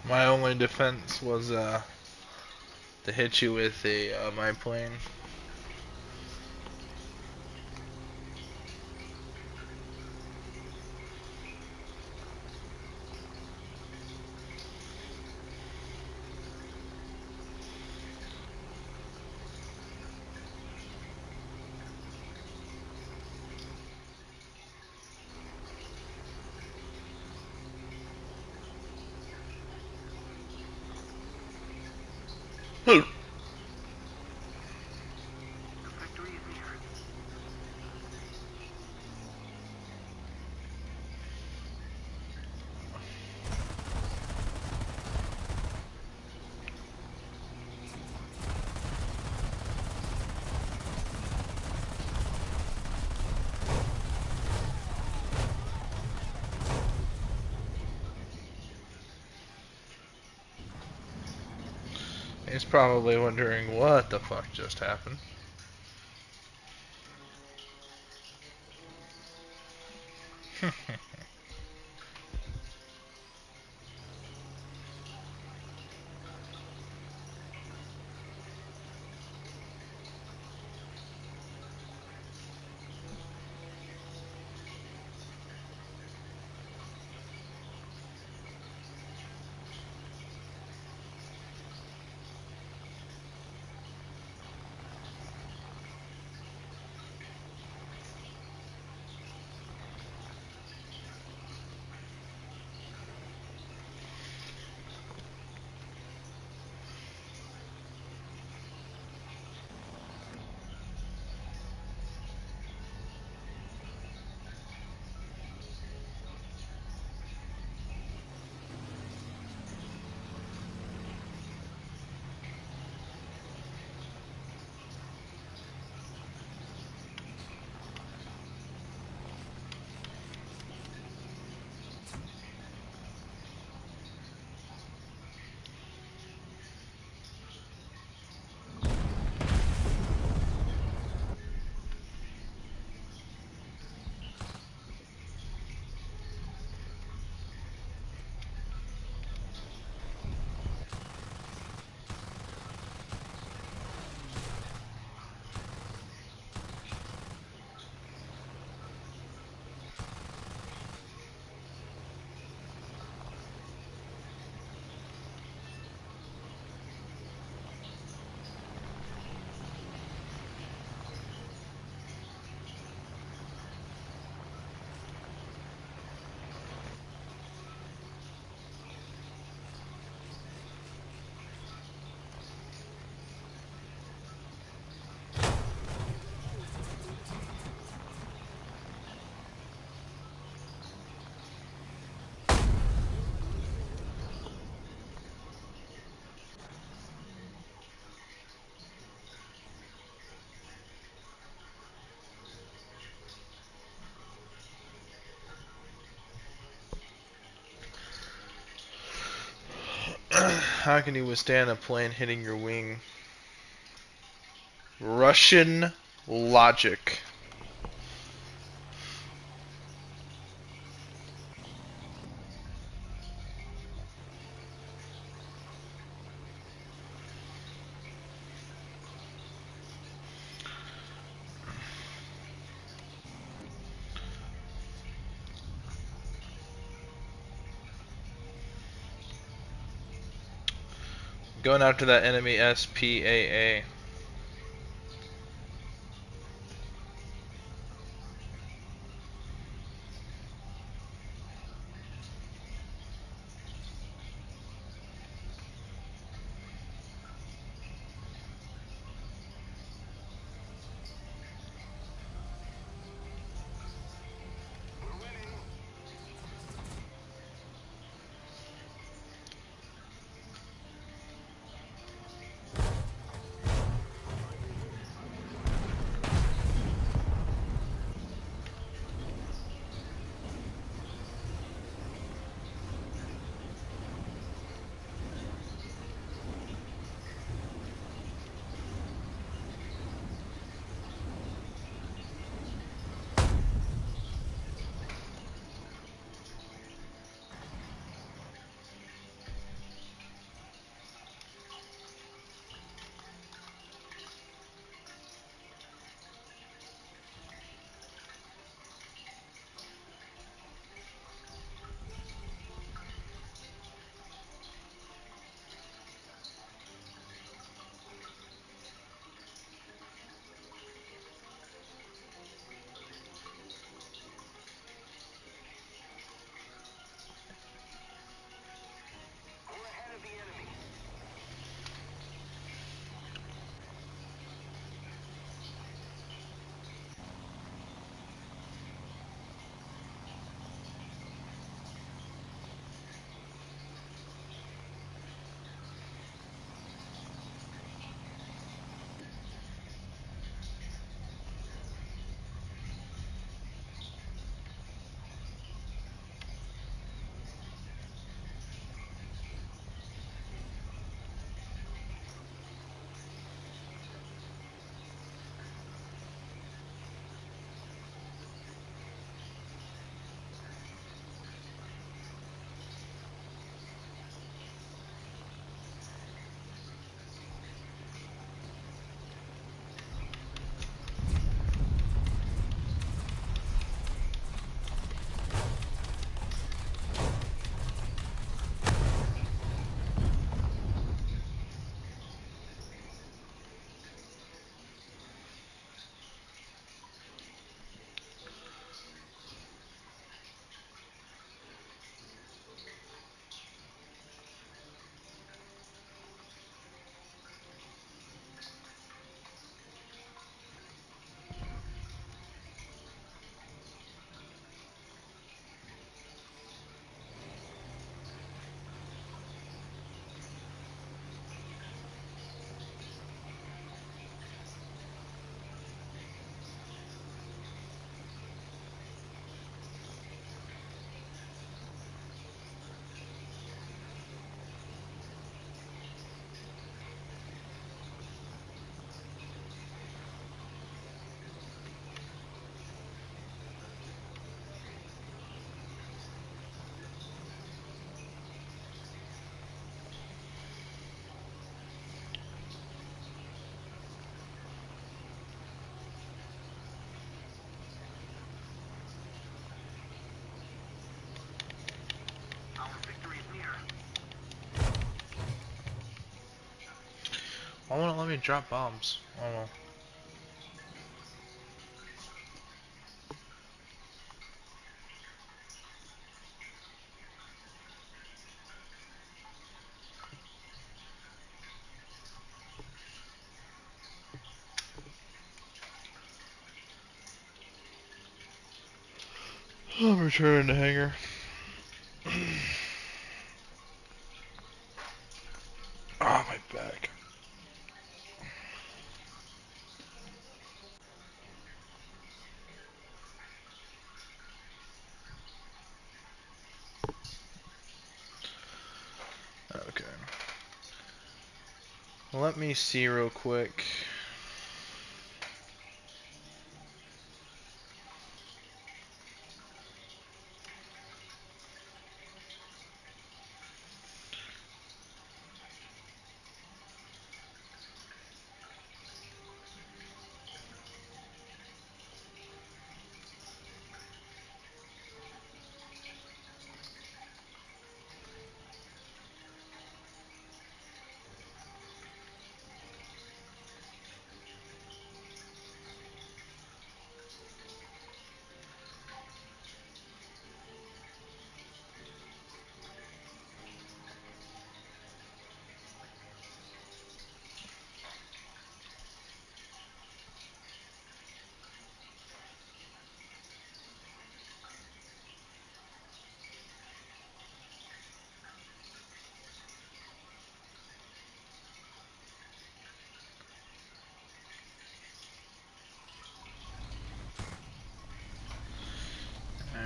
My only defense was to hit you with a my plane. He's probably wondering what the fuck just happened. How can you withstand a plane hitting your wing? Russian logic. Going after that enemy SPAA. Why won't it let me drop bombs? I don't know. I'm returning the hangar. Ah, my back. Okay. Let me see real quick.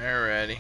Alrighty.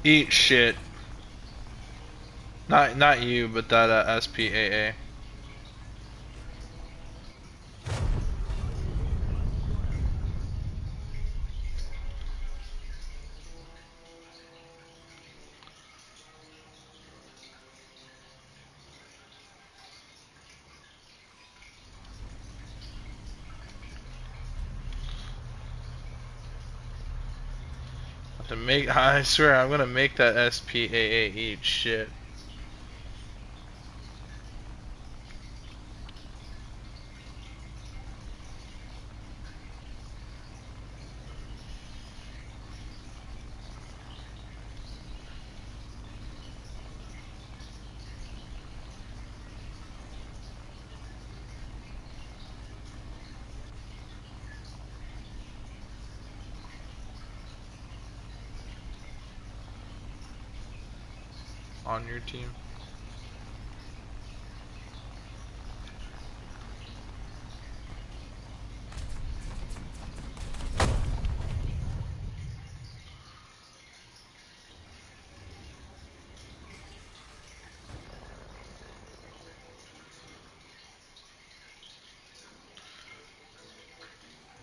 Eat shit. Not you, but that SPAA. I swear I'm gonna make that SPAA eat shit. On your team.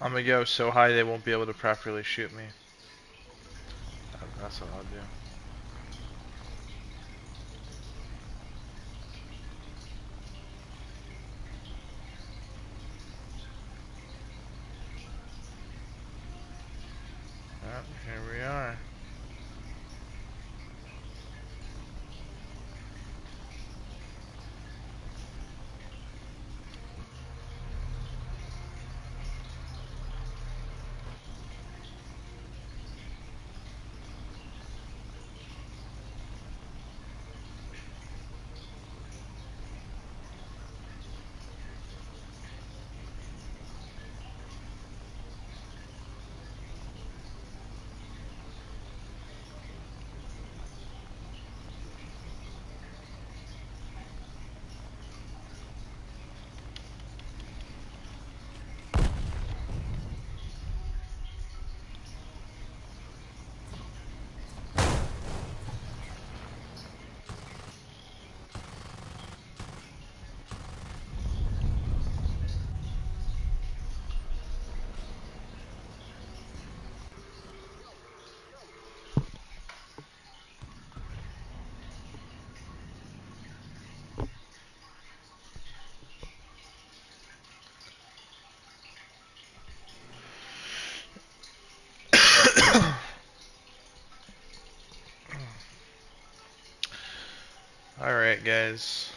I'm gonna go so high they won't be able to properly shoot me. That's what I'll do. Yep, here we are. Alright, guys.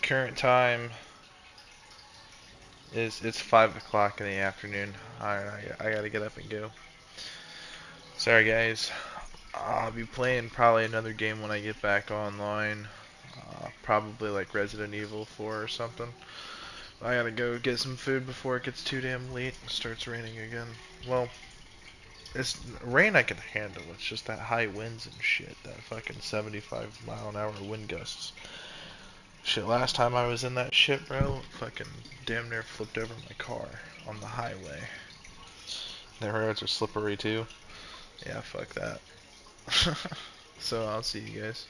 Current time is it's 5 o'clock in the afternoon. I gotta get up and go. Sorry, guys. I'll be playing probably another game when I get back online. Probably like Resident Evil 4 or something. I gotta go get some food before it gets too damn late and starts raining again. Well, it's rain I can handle. It's just that high winds and shit. That fucking 75-mile-an-hour wind gusts. Shit, last time I was in that shit, bro, fucking damn near flipped over my car on the highway. The roads are slippery too. Yeah, fuck that. So I'll see you guys.